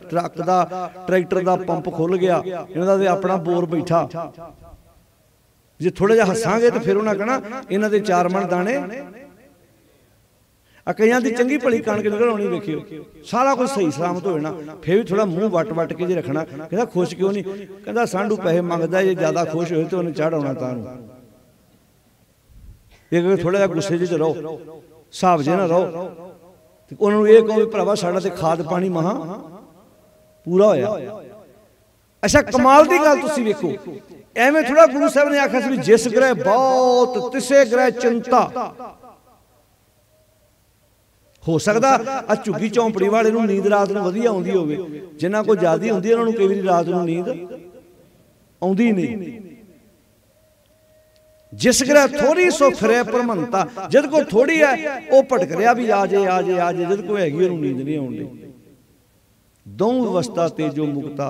ट्रक का ट्रैक्टर का पंप खुल गया, इन्हों का अपना बोर बैठा। जे थोड़ा जिहा हसांगे तो फिर उन्हें कहना इन्हों के 4 मन दाने। कईयां दी चंगी भली कणक निकल आनी, वेखियो सारा कुछ सही सलामत हो जाना, फिर भी थोड़ा मूँह वट वट के जे रखना। कहता खुश क्यों नहीं? कहता सांडू पैसे मंगदा, जे ज्यादा खुश होए तो उन्हें चढ़ आना तां। ये थोड़ा जिहा गुस्से च रहो, हिसाब जे ना रहो। उन्होंने ये कहो भरावा साडा ते खाद पानी महा पूरा होया। अच्छा कमाल दी गल तुसीं वेखो, एवें थोड़ा गुरु साहब ने आखिया सी भी जिस ग्रह बहुत तिसे ग्रह चिंता। हो सकता आ झुग्गी झोंपड़ी वाले नूं नींद रात नूं वधिया आउंदी होवे, जिन्हां कोल ज्यादा हुंदी उन्हां नूं कई वारी रात नूं नींद आउंदी नहीं। जिस ग्रह थोड़ी सो फिरे भरमंता, जद को थोड़ी है वह भटक रहा भी आ जाए आ जाए आ जाए, जद को हैगी उन्होंने नींद नहीं आउंदी। दों अवस्था तेजो मुक्ता,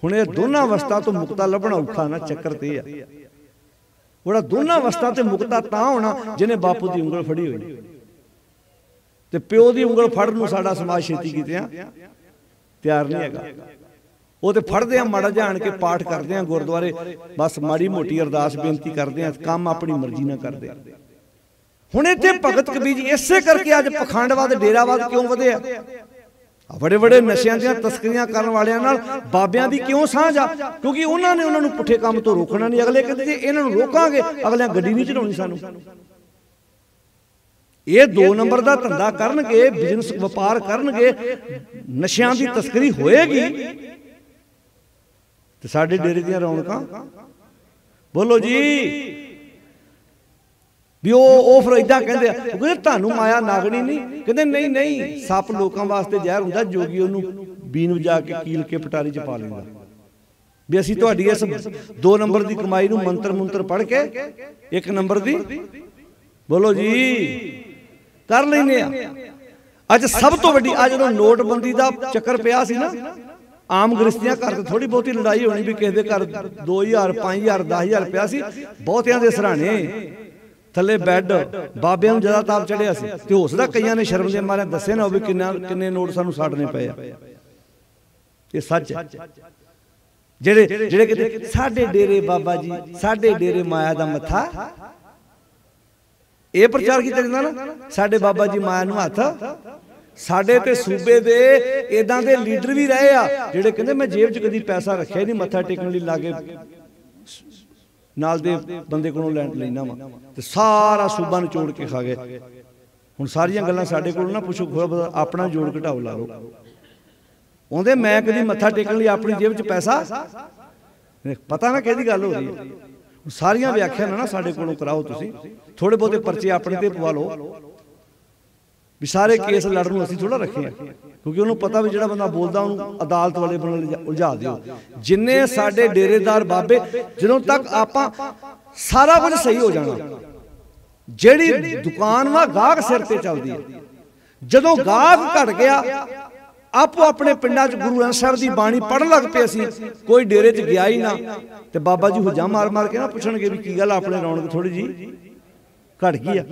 हुण ये दोनों अवस्था तो मुक्ता लभना औखा ना, चक्कर ते है। बड़ा दोनों अवस्था ते मुक्ता तां होना जिन्हें बापू की उंगल फड़ी हुई। ते प्यो की उंगल फड़न नूं साडा समाज छेती कीतियां तैयार नहीं हैगा। वो तो फड़ते हैं माड़ा जान के पाठ करते हैं गुरुद्वारे, बस माड़ी मोटी अरदास बेनती करते हैं, काम अपनी मर्जी ना करते। हुण इत्थे भगत कबीर जी इसे करके अज पखंडवाद डेरावाद क्यों वधिया? बड़े बड़े नशियां दी तस्करियां करन वालियां नाल बाबियां दी क्यों सांझ आ? क्योंकि उन्हां ने उन्हां नूं पुठे काम तो रोकना नहीं। अगले कहते जे इन्हां नूं रोकांगे अगले गड्डी नहीं चलाउणी सानूं। ये 2 नंबर का धंधा करनगे, बिजनेस व्यापार करनगे, नशियां दी तस्करी होएगी तो साडे डेरे दी रौनकां बोलो जी भी वो फिर इदां कहंदे आ, कहंदे तुहानूं माया नागणी नहीं? कहंदे नहीं नहीं, सप लोकां वास्ते जहर हुंदा, जोगी उहनूं बीन वजा के कील के पटारी च पा लैंदा। भी असीं तुहाडी इस 2 नंबर की कमाई नूं मंत्र मुंत्र पढ़ के 1 नंबर की बोलो जी कर लैंदे आ। अज सब तो वड्डी अज जदों नोटबंदी का चक्कर पिया सी ना, आम गृहस्थियां घर तो थोड़ी बहुती लड़ाई होनी भी किसी के घर 2000 5000 10,000 पिया सी, बहुतियां दे सराणे थले बैड बाबियां नूं ज़्यादा ताप चढ़िया सी। ते हो सकदा कईयां ने शर्म दे मारे दस्से ना होवे किन्ने नोट सानूं साड़ने पे। ये सच है। जेड़े जेड़े कहते साडे डेरे बाबा जी, साडे डेरे माया दा मत्था, ये प्रचार कीता जांदा ना, साडे बाबा जी माया नूं हत्थ। साडे ते सूबे दे इदां दे लीडर भी रहे आ जेड़े कहंदे मैं जेब च कदी पैसा रखिया नहीं, मत्था टेकण लई लागे नाल दे बंदे कोलों लैना वा ते सारा सूबा निचोड़ के खा गए। हुण सारियां गल्लां साडे कोल ना पुछो, अपना जोड़ घटाओ ला लो। आंदे मैं कदी मत्था टेकण लई अपनी जेब च पैसा, पता ना किहदी गल हो रही है। ਸਾਰੀਆਂ ਵਿਆਖਿਆ ਨਾ ਸਾਡੇ ਕੋਲੋਂ ਕਰਾਓ ਤੁਸੀਂ, ਥੋੜੇ ਬਹੁਤੇ ਪਰਚੇ ਆਪਣੇ ਤੇ ਪਵਾ ਲਓ ਵੀ ਸਾਰੇ ਕੇਸ ਲੜਨ ਨੂੰ ਅਸੀਂ ਥੋੜਾ ਰੱਖੇ ਆ, ਕਿਉਂਕਿ ਉਹਨੂੰ ਪਤਾ ਵੀ ਜਿਹੜਾ ਬੰਦਾ ਬੋਲਦਾ ਉਹਨੂੰ ਅਦਾਲਤ ਵਾਲੇ ਬੰਦੇ ਉਲਝਾ ਦਿਓ। ਜਿੰਨੇ ਸਾਡੇ ਡੇਰੇਦਾਰ ਬਾਬੇ, ਜਦੋਂ ਤੱਕ ਆਪਾਂ ਸਾਰਾ ਕੁਝ ਸਹੀ ਹੋ ਜਾਣਾ, ਜਿਹੜੀ ਦੁਕਾਨ ਵਾ ਗਾਹਕ ਸਿਰ ਤੇ ਚੱਲਦੀ ਹੈ, ਜਦੋਂ ਗਾਹਕ ਘਟ ਗਿਆ ਆਪੋ ਆਪਣੇ ਪਿੰਡਾਂ 'ਚ ਗੁਰੂ ਗ੍ਰੰਥ ਸਾਹਿਬ ਦੀ ਬਾਣੀ ਪੜ੍ਹਨ ਲੱਗ ਪਏ, ਅਸੀਂ ਕੋਈ ਡੇਰੇ 'ਚ ਗਿਆ ਹੀ ਨਾ, ਤੇ ਬਾਬਾ ਜੀ ਹੁਜਾ ਮਾਰ ਮਾਰ ਕੇ ਨਾ ਪੁੱਛਣਗੇ ਵੀ ਕੀ ਗੱਲ ਆਪਣੇ ਰੌਣਕ ਥੋੜੀ ਜੀ ਘਟ ਗਈ ਆ।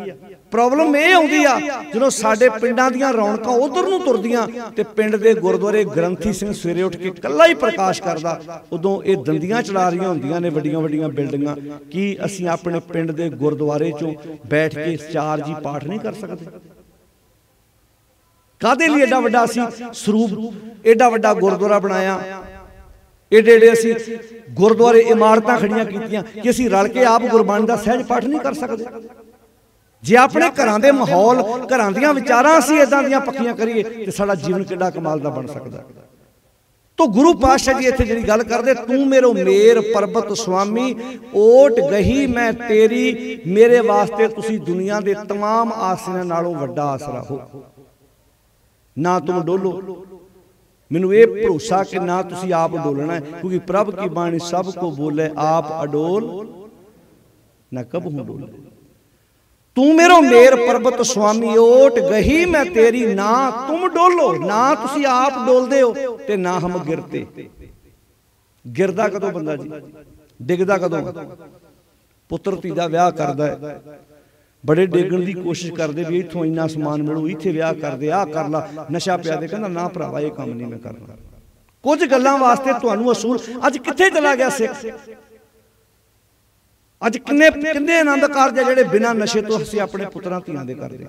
ਪ੍ਰੋਬਲਮ ਇਹ ਆਉਂਦੀ ਆ ਜਦੋਂ ਸਾਡੇ ਪਿੰਡਾਂ ਦੀਆਂ ਰੌਣਕਾਂ ਉਧਰ ਨੂੰ ਤੁਰਦੀਆਂ ਤੇ ਪਿੰਡ ਦੇ ਗੁਰਦੁਆਰੇ ਗ੍ਰੰਥੀ ਸਿੰਘ ਸਵੇਰੇ ਉੱਠ ਕੇ ਇਕੱਲਾ ਹੀ ਪ੍ਰਕਾਸ਼ ਕਰਦਾ, ਉਦੋਂ ਇਹ ਦੰਦੀਆਂ ਚੜਾ ਰਹੀਆਂ ਹੁੰਦੀਆਂ ਨੇ ਵੱਡੀਆਂ ਵੱਡੀਆਂ ਬਿਲਡਿੰਗਾਂ। ਕੀ ਅਸੀਂ ਆਪਣੇ ਪਿੰਡ ਦੇ ਗੁਰਦੁਆਰੇ 'ਚੋਂ ਬੈਠ ਕੇ 4 ਜੀ ਪਾਠ ਨਹੀਂ ਕਰ ਸਕਦੇ? ਕਾਹਦੇ ਲਈ ਏਡਾ ਵੱਡਾ ਅਸੀਂ ਸਰੂਪ, ਏਡਾ ਵੱਡਾ ਗੁਰਦੁਆਰਾ ਬਣਾਇਆ, ਏਡੇ ਏਡੇ ਅਸੀਂ ਗੁਰਦੁਆਰੇ ਇਮਾਰਤਾਂ ਖੜੀਆਂ ਕੀਤੀਆਂ ਕਿ ਅਸੀਂ ਰਲ ਕੇ ਆਪ ਗੁਰਬਾਣੀ ਦਾ ਸਹਿਜ ਪਾਠ ਨਹੀਂ ਕਰ ਸਕਦੇ? ਜੇ ਆਪਣੇ ਘਰਾਂ ਦੇ ਮਾਹੌਲ, ਘਰਾਂ ਦੀਆਂ ਵਿਚਾਰਾਂ ਅਸੀਂ ਇਦਾਂ ਦੀਆਂ ਪੱਕੀਆਂ ਕਰੀਏ ਤੇ ਸਾਡਾ ਜੀਵਨ ਕਿੱਡਾ ਕਮਾਲ ਦਾ ਬਣ ਸਕਦਾ। ਤੋ ਗੁਰੂ ਪਾਤਸ਼ਾਹ ਜੀ ਇੱਥੇ ਜਿਹੜੀ ਗੱਲ ਕਰਦੇ, ਤੂੰ ਮੇਰੋ ਮੇਰ ਪਰਬਤ ਸੁਆਮੀ, ਓਟ ਗਹੀ ਮੈਂ ਤੇਰੀ, ਮੇਰੇ ਵਾਸਤੇ ਤੁਸੀਂ ਦੁਨੀਆ ਦੇ तमाम ਆਸਰਿਆਂ ਨਾਲੋਂ ਵੱਡਾ ਆਸਰਾ ਹੋ। ਨਾ ਤੁਮ ਡੋਲੋ, ਮੈਨੂੰ ਇਹ ਭਰੋਸਾ ਕਿ ਨਾ ਤੁਸੀਂ ਆਪ ਡੋਲਣਾ ਹੈ, ਕਿਉਂਕਿ ਪ੍ਰਭ ਕੀ ਬਾਣੀ ਸਭ ਕੋ ਬੋਲੇ, ਆਪ ਅਡੋਲ ਨਾ ਕਬਹੂ ਡੋਲੇ। ਤੂੰ ਮੇਰੋ ਮੇਰ ਪਰਬਤ ਸੁਆਮੀ, ਓਟ ਗਹੀ ਮੈਂ ਤੇਰੀ, ਨਾ ਤੁਮ ਡੋਲੋ, ਨਾ ਤੁਸੀਂ ਆਪ ਡੋਲਦੇ ਹੋ ਤੇ ਨਾ ਹਮ ਗਿਰਤੇ। ਗਿਰਦਾ ਕਦੋਂ ਬੰਦਾ ਜੀ? ਡਿੱਗਦਾ ਕਦੋਂ? ਪੁੱਤਰ ਧੀ ਦਾ ਵਿਆਹ ਕਰਦਾ ਹੈ, ਬੜੇ ਡੇਗਣ ਦੀ ਕੋਸ਼ਿਸ਼ ਕਰਦੇ ਵੀ ਇੱਥੋਂ ਇੰਨਾ ਸਮਾਨ ਮਿਲੂ, ਇੱਥੇ ਵਿਆਹ ਕਰਦੇ, ਆਹ ਕਰ ਲਾ, ਨਸ਼ਾ ਪਿਆ ਦੇ, ਕਹਿੰਦਾ ਨਾ ਭਰਾਵਾ ਇਹ ਕੰਮ ਨਹੀਂ ਮੈਂ ਕਰਨਾ। ਕੁਝ ਗੱਲਾਂ ਵਾਸਤੇ ਤੁਹਾਨੂੰ ਅਸੂਲ, ਅੱਜ ਕਿੱਥੇ ਚਲਾ ਗਿਆ ਸਿੱਖ? ਅੱਜ ਕਿੰਨੇ ਆਨੰਦ ਕਾਰਜ ਜਿਹੜੇ ਬਿਨਾਂ ਨਸ਼ੇ ਤੋਂ ਅਸੀਂ ਆਪਣੇ ਪੁੱਤਰਾਂ ਧੀਆਂ ਦੇ ਕਰਦੇ,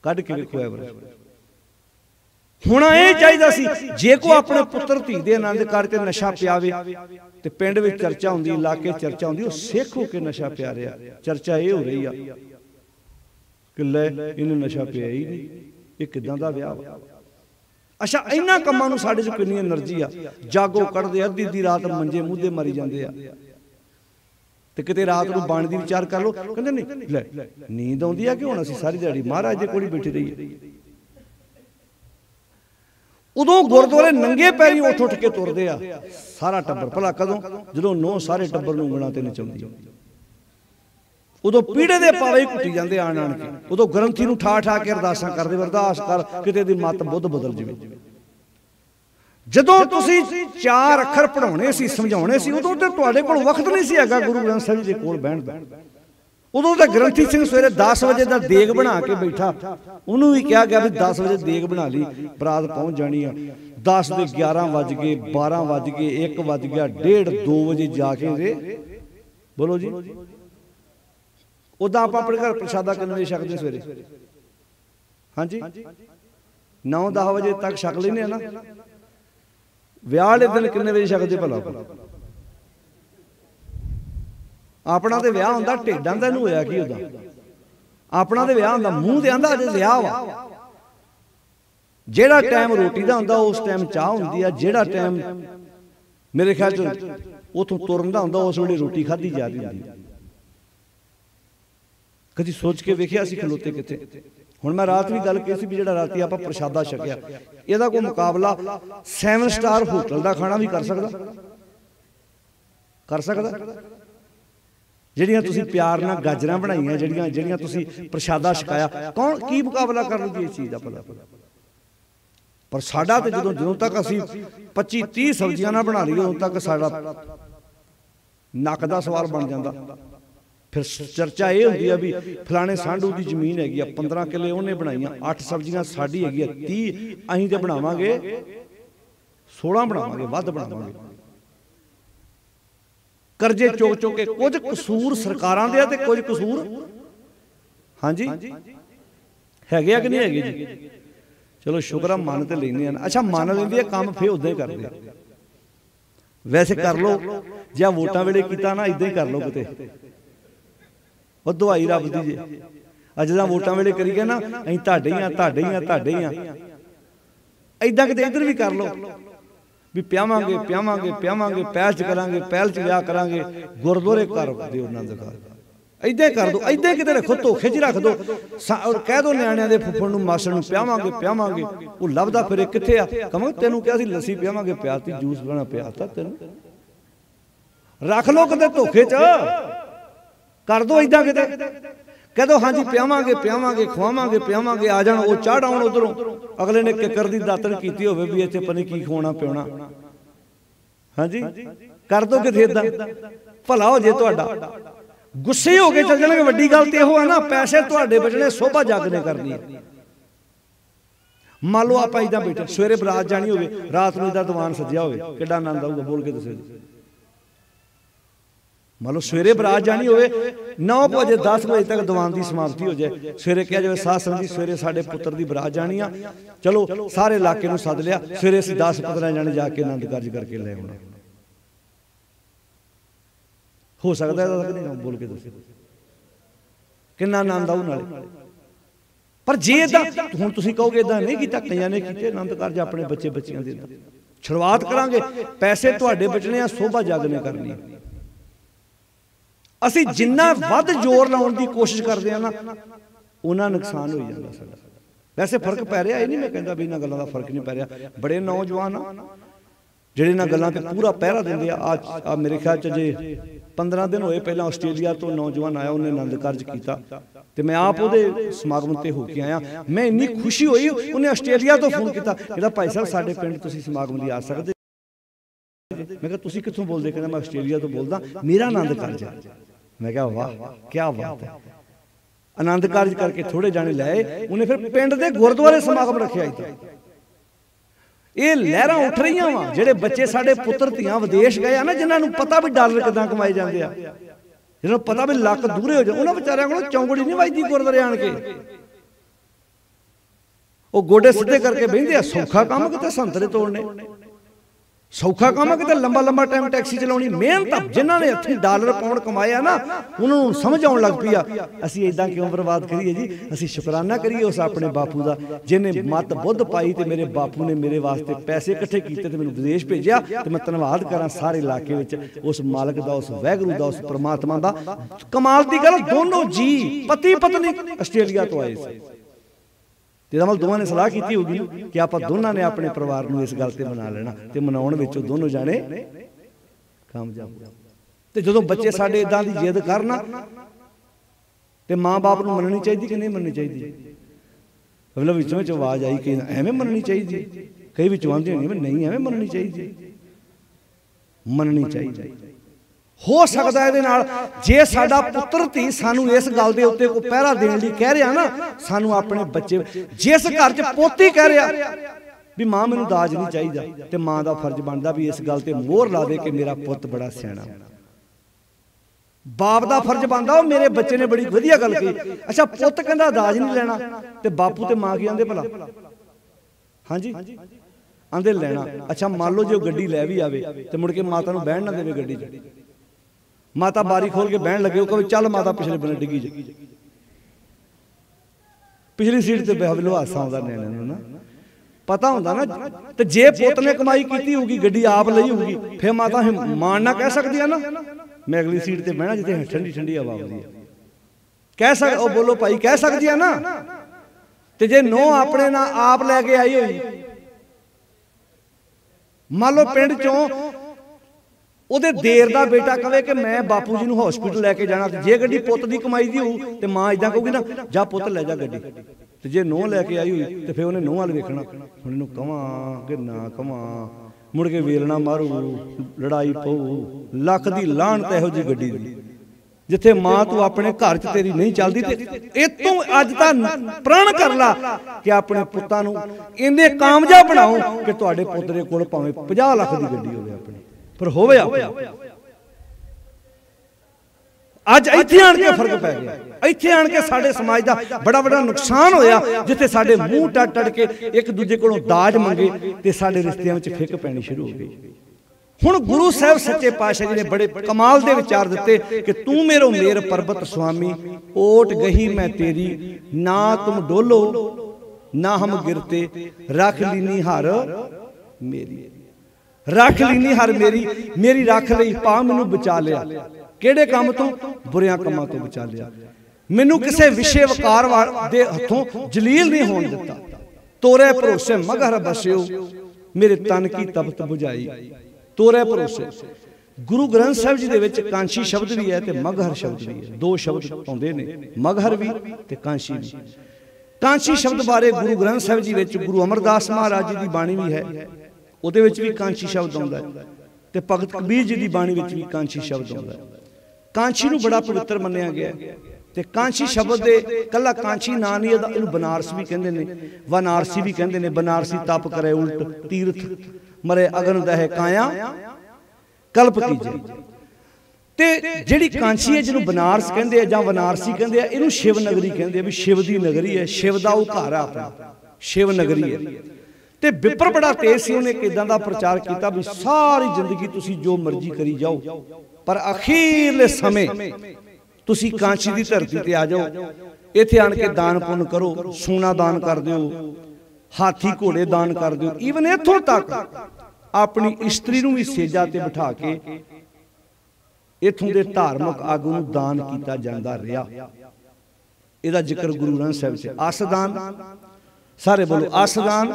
ਕੱਢ ਕੇ ਵੇਖੋ ਐਵਰੇਜ। ਹੁਣ ਇਹ ਚਾਹੀਦਾ ਸੀ ਜੇ ਕੋ ਆਪਣੇ ਪੁੱਤਰ ਧੀ ਦੇ ਆਨੰਦ ਕਾਰਜ ਤੇ ਨਸ਼ਾ ਪਿਆਵੇ ਤੇ ਪਿੰਡ ਵਿੱਚ ਚਰਚਾ ਹੁੰਦੀ, ਇਲਾਕੇ ਚਰਚਾ ਹੁੰਦੀ, ਉਹ ਸਿੱਖ ਹੋ ਕੇ ਨਸ਼ਾ ਪਿਆ ਰਿਹਾ। ਚਰਚਾ ਇਹ ਹੋ ਰਹੀ ਆ ਕਿ ਲੈ ਇਹਨੂੰ ਨਸ਼ਾ ਪਿਆ ਹੀ ਨਹੀਂ, ਇਹ ਕਿਦਾਂ ਦਾ ਵਿਆਹ ਵਾ। ਅੱਛਾ, ਇਹਨਾਂ ਕੰਮਾਂ ਨੂੰ ਸਾਡੇ 'ਚ ਕਿੰਨੀ એનર્ਜੀ ਆ। ਜਾਗੋ ਕੱਢਦੇ, ਅੱਧੀ ਅੱਧੀ ਰਾਤ ਮੰਜੇ ਮੂਧੇ ਮਰੀ ਜਾਂਦੇ ਆ, ਤੇ ਕਿਤੇ ਰਾਤ ਨੂੰ ਬਾਣੀ ਦੀ ਵਿਚਾਰ ਕਰ ਲੋ, ਕਹਿੰਦੇ ਨਹੀਂ ਲੈ ਨੀਂਦ ਆਉਂਦੀ ਆ ਕਿ ਹੁਣ ਅਸੀਂ ਸਾਰੀ ਦਿਹਾੜੀ ਮਹਾਰਾਜ ਦੇ ਕੋਲ ਹੀ ਬੈਠੇ ਰਹੀਏ। ਉਦੋਂ ਗੁਰਦੁਆਰੇ ਨੰਗੇ ਪੈਰੀ ਉੱਠ ਉੱਠ ਕੇ ਤੁਰਦੇ ਆ ਸਾਰਾ ਟੱਬਰ। ਭਲਾ ਕਦੋਂ? ਜਦੋਂ ਨੌ ਸਾਰੇ ਟੱਬਰ ਨੂੰ ਉਂਗਲਾਂ ਤੇ ਨਚਾਉਂਦੀ। ਉਦੋਂ ਪੀੜੇ ਦੇ ਪਾਵੇ ਘੁੱਟੀ ਜਾਂਦੇ ਆਣ ਆਣ ਕੇ। ਉਦੋਂ ਗ੍ਰੰਥੀ ਨੂੰ ਠਾ ਠਾ ਕੇ ਅਰਦਾਸਾਂ ਕਰਦੇ, ਅਰਦਾਸ ਕਰ ਕਿਤੇ ਦੀ ਮੱਤ ਬੁੱਧ ਬਦਲ ਜਾਵੇ। ਜਦੋਂ ਤੁਸੀਂ 4 ਅੱਖਰ ਪੜਾਉਣੇ ਸੀ, ਸਮਝਾਉਣੇ ਸੀ, ਉਦੋਂ ਤੇ ਤੁਹਾਡੇ ਕੋਲ ਵਕਤ ਨਹੀਂ ਸੀ ਹੈਗਾ ਗੁਰੂ ਗ੍ਰੰਥ ਸਾਹਿਬ ਜੀ ਦੇ ਕੋਲ ਬਹਿਣ ਦਾ। ਉਦੋਂ ਤਾਂ ਗ੍ਰੰਥੀ ਸਿੰਘ ਸਵੇਰੇ 10 ਵਜੇ ਦਾ ਦੇਗ ਬਣਾ ਕੇ ਬੈਠਾ, ਉਹਨੂੰ ਵੀ ਕਿਹਾ ਗਿਆ ਵੀ 10 ਵਜੇ ਦੇਗ ਬਣਾ ਲਈ, ਬਰਾਤ ਪਹੁੰਚ ਜਾਣੀ ਆ। 10 ਦੇ 11 ਵੱਜ ਗਏ, 12 ਵੱਜ ਗਏ, 1 ਵੱਜ ਗਿਆ, 1:30 2 ਵਜੇ ਜਾ ਕੇ ਬੋਲੋ ਜੀ। ਉਦਾਂ ਆਪਾਂ ਆਪਣੇ ਘਰ ਪ੍ਰਸ਼ਾਦਾ ਕਿੰਨੇ ਵਜੇ ਛਕਦੇ ਸਵੇਰੇ? ਹਾਂਜੀ 9-10 ਵਜੇ ਤੱਕ ਛਕ ਲੈਂਦੇ ਆ ਨਾ। ਵਿਆਹ ਵਾਲੇ ਦਿਨ ਕਿੰਨੇ ਵਜੇ ਛਕਦੇ ਭਲਾ? ਆਪਣਾ ਤੇ ਵਿਆਹ ਹੁੰਦਾ ਢੇਡਾਂ ਦਾ, ਇਹਨੂੰ ਹੋਇਆ ਕੀ ਉਹਦਾ? ਆਪਣਾ ਤੇ ਵਿਆਹ ਹੁੰਦਾ ਮੂੰਹ ਤੇ ਆਂਦਾ ਅਜੇ ਵਿਆਹ ਵਾ। ਜਿਹੜਾ ਟਾਈਮ ਰੋਟੀ ਦਾ ਹੁੰਦਾ ਉਸ ਟਾਈਮ ਚਾਹ ਹੁੰਦੀ ਆ, ਜਿਹੜਾ ਟਾਈਮ ਮੇਰੇ ਖਿਆਲ ਚ ਉਥੋਂ ਤੁਰਨ ਦਾ ਹੁੰਦਾ ਉਸ ਵੇਲੇ ਰੋਟੀ ਖਾਧੀ ਜਾ ਰਹੀ ਹੁੰਦੀ। ਕਦੀ ਸੋਚ ਕੇ ਵੇਖਿਆ ਅਸੀਂ ਖਲੋਤੇ ਕਿੱਥੇ? ਹੁਣ ਮੈਂ ਰਾਤ ਵੀ ਗੱਲ ਕੀਤੀ ਸੀ ਵੀ ਜਿਹੜਾ ਰਾਤੀ ਆਪਾਂ ਪ੍ਰਸ਼ਾਦਾ ਛਕਿਆ, ਇਹਦਾ ਕੋਈ ਮੁਕਾਬਲਾ 7 ਸਟਾਰ ਹੋਟਲ ਦਾ ਖਾਣਾ ਵੀ ਕਰ ਸਕਦਾ? ਕਰ ਸਕਦਾ? ਜਿਹੜੀਆਂ ਤੁਸੀਂ ਪਿਆਰ ਨਾਲ ਗਾਜਰਾਂ ਬਣਾਈਆਂ, ਜਿਹੜੀਆਂ ਤੁਸੀਂ ਪ੍ਰਸ਼ਾਦਾ ਛਕਾਇਆ, ਕੌਣ ਕੀ ਮੁਕਾਬਲਾ ਕਰ ਲੂਗੀ ਇਸ ਚੀਜ਼ ਦਾ? ਭਲਾ ਪਰ ਸਾਡਾ ਤੇ ਜਦੋਂ ਤੱਕ ਅਸੀਂ 25-30 ਸਬਜ਼ੀਆਂ ਨਾ ਬਣਾ ਲਈਏ ਉਦੋਂ ਤੱਕ ਸਾਡਾ ਨੱਕ ਦਾ ਸਵਾਲ ਬਣ ਜਾਂਦਾ। ਫਿਰ ਚਰਚਾ ਇਹ ਹੁੰਦੀ ਆ ਵੀ ਫਲਾਣੇ ਸਾਂਢੂ ਦੀ ਜ਼ਮੀਨ ਹੈਗੀ ਆ, 15 ਕਿੱਲੇ ਉਹਨੇ ਬਣਾਈਆਂ, 8 ਸਬਜ਼ੀਆਂ ਸਾਡੀ ਹੈਗੀ ਆ, 30 ਅਸੀਂ ਤੇ ਬਣਾਵਾਂਗੇ, 16 ਬਣਾਵਾਂਗੇ, ਵੱਧ ਬਣਾਵਾਂਗੇ। ਕਰਜ਼ੇ ਚੁੱਕ ਚੁੱਕ ਕੇ। ਕੁਝ ਕਸੂਰ ਸਰਕਾਰਾਂ ਦੇ ਆ ਤੇ ਕੁਝ ਕਸੂਰ ਹਾਂਜੀ ਹੈਗੇ ਆ ਕਿ ਨਹੀਂ ਹੈਗੇ ਜੀ? ਚਲੋ ਸ਼ੁਕਰ ਆ ਮੰਨ ਤੇ ਲੈਂਦੇ ਆ। ਅੱਛਾ ਮੰਨ ਲੈਂਦੇ ਆ, ਕੰਮ ਫੇਰ ਉਦਾਂ ਹੀ ਕਰਦੇ ਆ। ਵੈਸੇ ਕਰ ਲੋ, ਜੇ ਵੋਟਾਂ ਵੇਲੇ ਕੀਤਾ ਨਾ ਇਦਾਂ ਹੀ ਕਰ ਲੋ ਕਿਤੇ, ਉਹ ਦਵਾਈ ਰੱਬ ਦੀ ਜੇ। ਅੱਜ ਦਾ ਵੋਟਾਂ ਵੇਲੇ ਕਰੀ ਗਏ ਨਾ ਅਸੀਂ ਤੁਹਾਡੇ ਹੀ ਆ, ਤੁਹਾਡੇ ਹੀ ਆ, ਤੁਹਾਡੇ ਹੀ ਆ, ਏਦਾਂ ਕਿਤੇ ਇੱਧਰ ਵੀ ਕਰ ਲੋ। भी प्यावांगे प्यावांगे प्यावांगे, पैल च करांगे, पैल च विआह करांगे, गुरदुआरे कर दिओ आनंद कार। इदां कर दो, इदां किते रखो, धोखे च रख दो, कह दो निआणिਆਂ ਦੇ फुੱफड़ ਨੂੰ मासड़ ਨੂੰ प्यावांगे प्यावांगे। वो लभदा फिरे कित्थे आ, कहां तैनूं किहा सी लस्सी प्यावांगे, प्याती जूस बना प्याता तैनूं, रख लो किते धोखे च कर दो इदां किते, कह दो हाँ जी प्यावांगे प्यावांगे खवावांगे प्यावांगे, आ जाण वो चाढ़ आउण उधरों, अगले ने किकर दी दातन कीती होवे भी इत्थे पता नहीं की खवाउणा पिउणा। हाँ जी कर दो किते इदां, भला हो जे तुहाडा। गुस्से हो के चल जाणगे। वड्डी गल ते इहो है ना, पैसे तुहाडे बचने, शोभा जग ने करनी है। मान लो आपां इदां बैठे, सवेरे बरात जानी होवे, रात नूं इदां दीवान सजिया होवे, किड्डा आनंद आऊगा, बोल के दसो। मान लो सवेरे बरात जानी होवे, 9 बजे 10 बजे तक दीवान की समाप्ति हो जाए, सवेरे कहा जाए साध संगत जी सवेरे साडे पुत्र की बरात जानी आ, चलो सारे इलाके नूं सद लिया, सवेरे असीं 10-15 जाने जाके आनंद कारज करके ले आउणा। हो सकता है कि नहीं, बोल के दसो किन्ना आनंद आऊ नाले। पर जे इदां हुण तुसीं कहोगे इदां नहीं कीता, कईयां ने कीते आनंद कारज अपने बच्चे बच्चियां दे। शुरुआत करांगे, पैसे तुहाडे बचने आ, शोभा जग ने करनी है। असीं जिन्ना वध जोर लाउण दी कोशिश करदे आ ना, उन्ना नुकसान हो जांदा साडा। वैसे फर्क पै रिहा, ये नहीं मैं कहंदा भी इन्हां गल्लां दा फर्क नहीं पै रिहा। बड़े नौजवान आ ਜਿਹੜੇ ਇਹਨਾਂ ਗੱਲਾਂ ਤੇ ਪੂਰਾ ਪਹਿਰਾ ਦਿੰਦੇ ਆ। ਆ ਮੇਰੇ ਖਿਆਲ ਚ ਜੇ 15 ਦਿਨ ਹੋਏ ਪਹਿਲਾਂ ਆਸਟ੍ਰੇਲੀਆ ਤੋਂ ਨੌਜਵਾਨ ਆਇਆ, ਉਹਨੇ ਆਨੰਦ ਕਾਰਜ ਕੀਤਾ ਤੇ ਮੈਂ ਆਪ ਉਹਦੇ ਸਮਾਗਮ ਤੇ ਹੋ ਕੇ ਆਇਆ। ਮੈਂ ਇੰਨੀ ਖੁਸ਼ੀ ਹੋਈ, ਉਹਨੇ ਆਸਟ੍ਰੇਲੀਆ ਤੋਂ ਫੋਨ ਕੀਤਾ, ਕਹਿੰਦਾ ਭਾਈ ਸਾਹਿਬ ਸਾਡੇ ਪਿੰਡ ਤੁਸੀਂ ਸਮਾਗਮ ਲਈ ਆ ਸਕਦੇ। ਮੈਂ ਕਿਹਾ ਤੁਸੀਂ ਕਿੱਥੋਂ ਬੋਲਦੇ? ਕਹਿੰਦਾ ਮੈਂ ਆਸਟ੍ਰੇਲੀਆ ਤੋਂ ਬੋਲਦਾ, ਮੇਰਾ ਆਨੰਦ ਕਾਰਜ ਹੈ। ਮੈਂ ਕਿਹਾ ਵਾਹ ਕੀ ਬਾਤ ਹੈ। ਆਨੰਦ ਕਾਰਜ ਕਰਕੇ ਥੋੜੇ ਜਾਣੇ ਲਏ, ਉਹਨੇ ਫਿਰ ਪਿੰਡ ਦੇ ਗੁਰਦੁਆਰੇ ਸਮਾਗਮ ਰੱਖਿਆ। ਇੱਥੇ ਇਹ ਲਹਿਰਾਂ ਉੱਠ ਰਹੀਆਂ ਵਾ, ਜਿਹੜੇ ਬੱਚੇ ਸਾਡੇ ਪੁੱਤਰ ਧੀਆਂ ਵਿਦੇਸ਼ ਗਏ ਆ ਨਾ, ਜਿਨ੍ਹਾਂ ਨੂੰ ਪਤਾ ਵੀ ਡਾਲਰ ਕਿੱਦਾਂ ਕਮਾਏ ਜਾਂਦੇ ਆ, ਜਿਹਨਾਂ ਨੂੰ ਪਤਾ ਵੀ ਲੱਕ ਦੂਰੇ ਹੋ ਜਾ, ਉਹਨਾਂ ਵਿਚਾਰਿਆਂ ਕੋਲ ਚੌਂਕੜੀ ਨਹੀਂ ਵੱਜਦੀ ਗੁਰਦੁਆਰੇ ਆਣ ਕੇ। ਉਹ ਗੋਡੇ ਸਿੱਧੇ ਕਰਕੇ ਬਹਿੰਦੇ ਆ। ਸੌਖਾ ਕੰਮ ਕਿਤੇ ਸੰਤਰੇ ਤੋੜਨੇ, ਸੌਖਾ ਕੰਮ ਕਿਤੇ ਲੰਬਾ ਲੰਬਾ ਟਾਈਮ ਟੈਕਸੀ ਚਲਾਉਣੀ। ਮਿਹਨਤ ਜਿਨ੍ਹਾਂ ਨੇ ਇੱਥੇ ਡਾਲਰ ਪਾਉਂਡ ਕਮਾਏ ਆ ਨਾ, ਉਹਨਾਂ ਨੂੰ ਸਮਝ ਆਉਣ ਲੱਗ ਪਈ ਆ ਅਸੀਂ ਇਦਾਂ ਕਿਉਂ ਬਰਬਾਦ ਕਰੀਏ ਜੀ। ਅਸੀਂ ਸ਼ੁਕਰਾਨਾ ਕਰੀਏ ਉਸ ਆਪਣੇ ਬਾਪੂ ਦਾ, ਜਿਹਨੇ ਮੱਤ ਬੁੱਧ ਪਾਈ ਤੇ ਮੇਰੇ ਬਾਪੂ ਨੇ ਮੇਰੇ ਵਾਸਤੇ ਪੈਸੇ ਇਕੱਠੇ ਕੀਤੇ ਤੇ ਮੈਨੂੰ ਵਿਦੇਸ਼ ਭੇਜਿਆ। ਤੇ ਮੈਂ ਧੰਨਵਾਦ ਕਰਾਂ ਸਾਰੇ ਇਲਾਕੇ ਵਿੱਚ ਉਸ ਮਾਲਕ ਦਾ, ਉਸ ਵਾਹਿਗੁਰੂ ਦਾ, ਉਸ ਪਰਮਾਤਮਾ ਦਾ। ਕਮਾਲ ਦੀ ਗੱਲ, ਦੋਨੋਂ ਜੀ ਪਤੀ ਪਤਨੀ ਆਸਟ੍ਰੇਲੀਆ ਤੋਂ ਆਏ ਸੀ। मतलब दोवां ने सलाह की होगी कि आप दोनों ने अपने परिवार को इस गल से मना लेना, तो मनाउण विच दोनों जाने कामयाब। तो जो बच्चे साडे इदां दी जिद करन तो माँ बाप नूं मननी चाहिए कि नहीं मननी चाहिए? मतलब विच विच आवाज़ आई कि एवें मननी चाहिए, कई विच आंदे नहीं एवें मननी चाहिए। मननी चाहिए। हो सकता है जे साडा पुत्र धी सानू इस गल दे उत्ते कोई पहरा देने लई कह रहा ना, सानू अपने बच्चे जिस घर च पोती कह रहा भी मां मैनू दाज नहीं चाहिए, तो मां का फर्ज बनता भी इस गल ते मोहर ला दे कि मेरा पुत बड़ा सियाणा। बाप का फर्ज बनता मेरे बच्चे ने बड़ी वधिया गल कही। अच्छा पुत कहंदा दाज नहीं लेना, तो बापू ते मां की आंदे भला? हाँ जी आंदे लेना। अच्छा मान लो जो गड्डी लै भी आवे तो मुड़ के माता नूं बहन ना देवे गड्डी च, माता बारी खोल के बहन लगे, कहे चल माता पिछले बने डिग्गी ज, पिछली सीट से बह लो हासा आता नियाणिਆਂ ना पता होंदा ना। तो जे पुत ने कमाई की होगी, गड्डी आप ली होगी, फिर माता मान ना कह सकती है ना मैं अगली सीट से बहना जिथे ठंडी ठंडी हवा आती है, कह सक ओ बोलो भाई कह सकती है ना। तो जे नो अपने ना आप लैके आई हुई, मान लो पिंड चों ਉਹਦੇ ਦੇਰ ਦਾ ਬੇਟਾ ਕਹੇ ਕਿ ਮੈਂ ਬਾਪੂ ਜੀ ਨੂੰ ਹਸਪੀਟਲ ਲੈ ਕੇ ਜਾਣਾ, ਤੇ ਜੇ ਗੱਡੀ ਪੁੱਤ ਦੀ ਕਮਾਈ ਦੀ ਹੋਊ ਤੇ ਮਾਂ ਇਦਾਂ ਕਹੂਗੀ ਨਾ ਜਾ ਪੁੱਤ ਲੈ ਜਾ ਗੱਡੀ। ਤੇ ਜੇ ਨੋਹ ਲੈ ਕੇ ਆਈ ਹੋਈ ਤੇ ਫਿਰ ਉਹਨੇ ਨੋਹ ਵਾਲ ਵੇਖਣਾ, ਹੁਣ ਇਹਨੂੰ ਕਵਾਂ ਕਿ ਨਾ ਕਵਾਂ, ਮੁੜ ਕੇ ਵੇਲਣਾ ਮਾਰੂ, ਲੜਾਈ ਪਊ, ਲੱਖ ਦੀ ਲਾਹਨਤ ਇਹੋ ਜਿਹੀ ਗੱਡੀ ਦੀ ਜਿੱਥੇ ਮਾਂ ਤੂੰ ਆਪਣੇ ਘਰ 'ਚ ਤੇਰੀ ਨਹੀਂ ਚੱਲਦੀ। ਤੇ ਇਤੋਂ ਅੱਜ ਤਾਂ ਪ੍ਰਣ ਕਰ ਲਾ ਕਿ ਆਪਣੇ ਪੁੱਤਾਂ ਨੂੰ ਇੰਨੇ ਕਾਮਯਾਬ ਬਣਾਓ ਕਿ ਤੁਹਾਡੇ ਪੁੱਤ ਦੇ ਕੋਲ ਭਾਵੇਂ 50 ਲੱਖ ਦੀ ਗੱਡੀ ਹੋਵੇ ਆਪਣੀ, पर होवे अज इत्थे आण के फर्क पै गया। इत्थे आण के साडे समाज दा बड़ा बड़ा नुकसान होया, जिथे साडे मूंह टड़ टड़ के एक दूजे कोलों दाज मंगे ते साडे रिश्तियां विच फिक पैनी शुरू हो गई। हुण गुरु साहब सच्चे पातशाह जी ने बड़े कमाल दे विचार दिते कि तू मेरो मेर पर्बत स्वामी, ओट गही मैं तेरी, ना तुम डोलो ना हम गिरते, रख लीनी हार मेरी। रख लीनी हर मेरी, मेरी रख लई पा मैनू बचा लिया, किहड़े काम तो? बुरियां कामां तो बचा लिया। मैनू किसी विषय वकार दे हथों जलील नहीं होने दिता, तोरे भरोसे मगहर बसियो, मेरे तन की तपत बुझाई। तोरे भरोसे गुरु ग्रंथ साहिब जी दे विच कांशी शब्द भी है ते मगहर शब्द भी है, दो शब्द आउंदे ने, मगहर भी ते कांशी भी। कांशी शब्द बारे गुरु ग्रंथ साहिब जी विच गुरु अमरदास महाराज जी की बाणी भी है, उहदे विच भी कांशी शब्द आउंदा है, ते भगत कबीर जी की बाणी विच भी कांशी शब्द आउंदा है। कांशी नूं बड़ा पवित्र मन्निया गया ते कांशी शब्द दे कला कांशी ना नहीं, इहनूं बनारस भी कहंदे ने, वानारसी भी कहंदे ने। बनारसी तप करे उल्ट तीर्थ मरे अगन दहे काया कल्प कीजे। ते जिहड़ी कांशी है जिन्होंने बनारस कहंदे आ जां वानारसी कहंदे आ, इहनूं शिव नगरी कहंदे आ, भी शिव दी नगरी है, शिव दा वो घर है अपना, शिव नगरी है। ते विपर बड़ा तेज सी, उन्हें इदां दा प्रचार किया भी सारी जिंदगी तुसी जो मर्जी करी जाओ, पर अखीरले समय तुसी कांशी दी धरती ते आ जाओ, इत्थे आण के दान पुण्य करो, सोना दान कर दिओ, हाथी घोड़े दान कर दिओ, ईवन इत्थों तक अपनी स्त्री नूं भी सेजा ते बिठा के इत्थों दे धार्मिक आगू नूं दान कीता जांदा रहा। इहदा जिक्र गुरु ग्रंथ साहिब से। आसदान, सारे बोलो आसदान,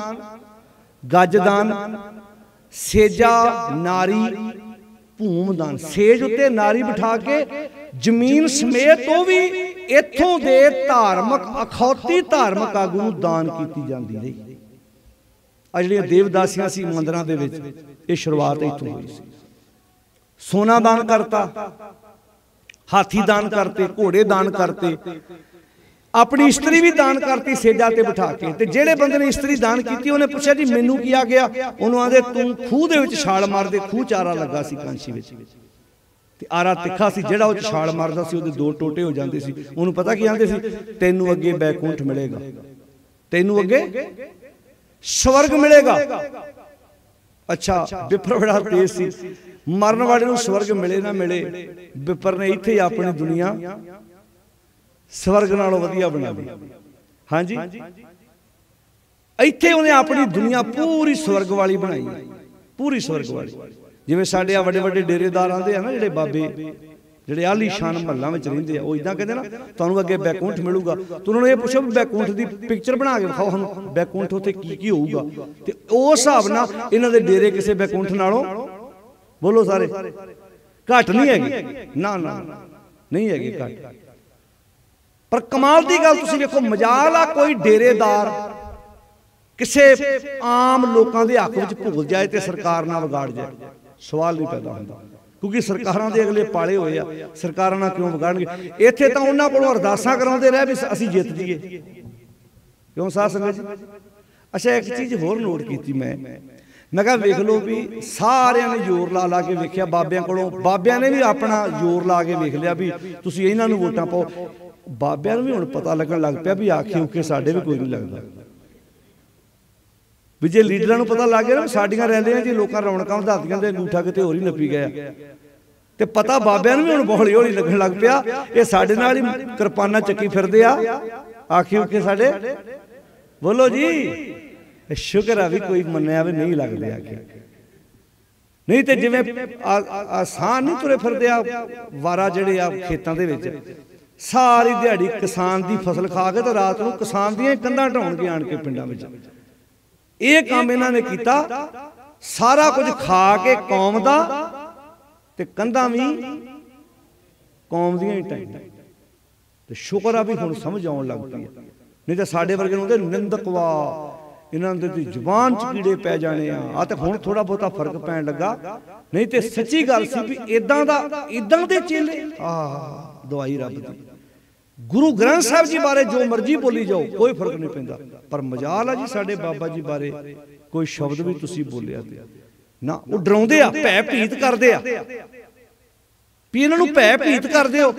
गजदान, सेजा नारी भूमदान, सेज उत्ते नारी बिठा के जमीन समेत तो भी इत्थों दे धार्मिक अखौती धार्मिक आगू नूं दान कीती जांदी रही। आ जिहड़ियां देवदासियां सी मंदिरां दे विच, इह शुरुआत इत्थों होई सी। सोना दान करता, हाथी दान करते, घोड़े दान करते, अपनी स्त्री भी दान करती सेजा ते बिठा के। ते जेड़े बंदे ने स्त्री दान की, उन्हें पूछा जी मैनू की आ गया? उन्होंने आंदे तू खूह दे विच छाल मार दे, खूह चारा लगा सी कांशी विच, ते आरा तिखा सी, जेड़ा उह छाल मारदा सी उहदे दो टोटे हो जांदे सी। उहनूं पता की आंदे सी? तैनू अगे बैकुंठ मिलेगा, तैनू अगे स्वर्ग मिलेगा। अच्छा, विपर बड़ा तेज सी, मरण वाले नूं स्वर्ग मिले ना मिले, विपर ने इत्थे अपनी दुनिया स्वर्ग नालों वधिया बना दी। हाँ जी, इत्थे उन्हें अपनी दुनिया पूरी स्वर्ग वाली बनाई, पूरी स्वर्ग वाली। जिवें साडे आ वड्डे वड्डे डेरेदार आंदे आ ना, जिहड़े बाबे जिहड़े आलीशान महलां विच रहिंदे आ, ओह इदां कहंदे ना तुहानूं अगे बैकुंठ मिलूगा। तो उन्होंने ये पुछो बैकुंठ दी पिक्चर बना के विखाओ सानूं, बैकुंठ उत्थे की होऊगा। ते उस हिसाब नाल इन्हां दे डेरे किसे बैकुंठ नालों, बोलो सारे, घट नहीं हैगी, ना ना नहीं हैगी घट। पर कमाल की गल तुसीं वेखो, मजाल आ कोई डेरेदार किसे आम लोगों के हक में भुगत जाए तो सरकार ना विगाड़ जाए, सवाल नहीं पैदा होता। क्योंकि सरकारां दे अगले पाले होए आ, सरकारां ना क्यों विगाड़नगे? इत्थे तां उन्हां कोलों अरदासां कराउंदे रहे भी असीं जित जाइए, क्यों साध संगत जी? अच्छा, एक चीज़ होर नोट की मैं कहा वेख लो भी सारिਆਂ ने जोर ला ला के वेख्या, बाबियां कोलों, बाबियां ने भी अपना जोर ला के वेख लिया भी तुसीं इन्हां नूं वोटां पाओ। बाबियां नूं भी हुण पता लगन लग पिया भी आखे उखे साडे भी कोई नहीं लगदा, भी जे लीडरां नूं पता लग गया ना साडीआं रैलियां जी लोकां रौनकां वधातीआं ते अंगूठा किते होर ही नप्पी गया, ते पता बाबियां नूं भी हुण हौली हौली लगन लग पिया ये साडे नाल ही किरपानां चक्की फिरदे आ, आखे उखे साडे। बोलो जी, शुक्र है भी कोई मन्निया भी नहीं लगते आके, नहीं तो जिवें आसान नहीं तुरे फिरदे आ वारा जिहड़े आ खेतां दे विच, सारी दिहाड़ी किसान दी फसल खा के तो रात नूं किसान दीआं कंधां ढाउणगे आण के पिंडां विच। ये काम इन्हां ने कीता, सारा कुछ खा के कौम दा ते कंधां भी कौम दीआं ही ढाईआं। ते शुक्र आ भी हुण समझ आउण लग पई, नहीं तो साडे वर्गे नूं निंदकवा इन्हां दी जुबान च कीड़े पै जाने आ। ते हुण थोड़ा बहुता फर्क पैण लगा, नहीं तो सच्ची गल सी भी इदां दे चेले दवाई रब दी। गुरु ग्रंथ साहिब जी बारे जो मर्जी बोली जाओ कोई फर्क नहीं पैंदा, पर मजाल आ जी साडे बाबा जी बारे कोई शब्द भी तुसीं बोलिया ना, वो डराउंदे आ, भै भीत करदे आ भी इन्हां नूं भै भीत करदे हो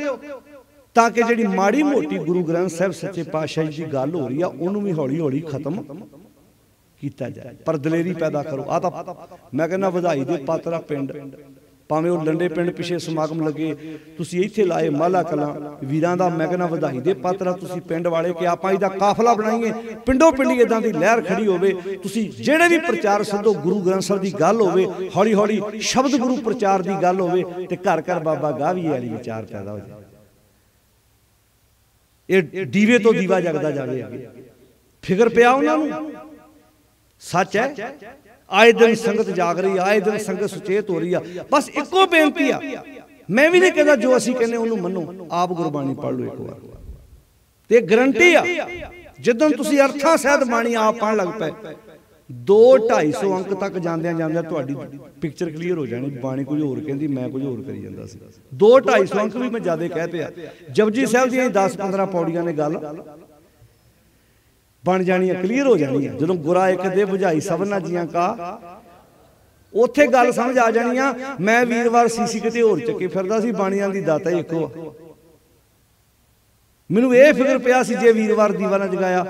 ताकि जिहड़ी माड़ी मोटी गुरु ग्रंथ साहिब सच्चे पातशाह जी की गल हो रही आ उहनूं भी हौली हौली खत्म कीता जाए, पर दलेरी पैदा करो। आ तां मैं कहना वधाई दे पात्रा पिंड ਭਾਵੇਂ ਉਹ ਲੰਡੇ ਪਿੰਡ ਪਿਛੇ ਸਮਾਗਮ ਲੱਗੇ, ਤੁਸੀਂ ਇੱਥੇ ਲਾਏ ਮਾਲਾ ਕਲਾਂ ਵੀਰਾਂ ਦਾ ਮੈਂ ਕਹਿੰਦਾ ਵਧਾਈ ਦੇ ਪਾਤਰ ਤੁਸੀਂ ਪਿੰਡ ਵਾਲੇ ਕਿ ਆਪਾਂ ਇਹਦਾ ਕਾਫਲਾ ਬਣਾਈਏ, ਪਿੰਡੋਂ ਪਿੰਡੀ ਇਦਾਂ ਦੀ ਲਹਿਰ ਖੜੀ ਹੋਵੇ। ਤੁਸੀਂ ਜਿਹੜੇ ਵੀ ਪ੍ਰਚਾਰ ਸੱਦੋ, ਗੁਰੂ ਗ੍ਰੰਥ ਸਾਹਿਬ ਦੀ ਗੱਲ ਹੋਵੇ, ਹੌਲੀ ਹੌਲੀ ਸ਼ਬਦ ਗੁਰੂ ਪ੍ਰਚਾਰ ਦੀ ਗੱਲ ਹੋਵੇ ਤੇ ਘਰ ਘਰ ਬਾਬਾ ਗਾਵੀਏ ਵਾਲੀ ਵਿਚਾਰ ਪੈਦਾ ਹੋ ਜਾਏ। ਇਹ ਦੀਵੇ ਤੋਂ ਦੀਵਾ ਜਗਦਾ ਜਾਵੇ। ਫਿਕਰ ਪਿਆ ਉਹਨਾਂ ਨੂੰ, ਸੱਚ ਹੈ आए दिन संगत जाग रही, आए दिन संगत सुचेत हो रही है। बस एको बेनती आ, मैं भी नहीं कहता जो असी कहने उन्होंने मनो, आप गुरबाणी पढ़ लो एक बार, ते गारंटी आ जिदन तुसी अर्थां सहित बाणी आप पढ़न लग पे 200-250 अंक तक जांदे जांदे तुहाडी पिक्चर क्लीयर हो जानी। बाणी कुछ होर कहंदी, मैं कुछ होर करी जांदा सी। 200-250 अंक भी मैं ज्यादा कह पिया। जपजी साहिब दी 10-15 पौड़ियां ने गल बन जानी, क्लीयर हो जानी है। जो गुरा एक दे बुझाई सबना जियां का, उत्थे गल समझ आ जानी आ। मैं वीरवार सीसी किते होर चक्के फिरदा सी, बाणियां दी दाता ही इको। मैनूं ये फिक्र पिया सी जे वीरवार दीवा ना जगाया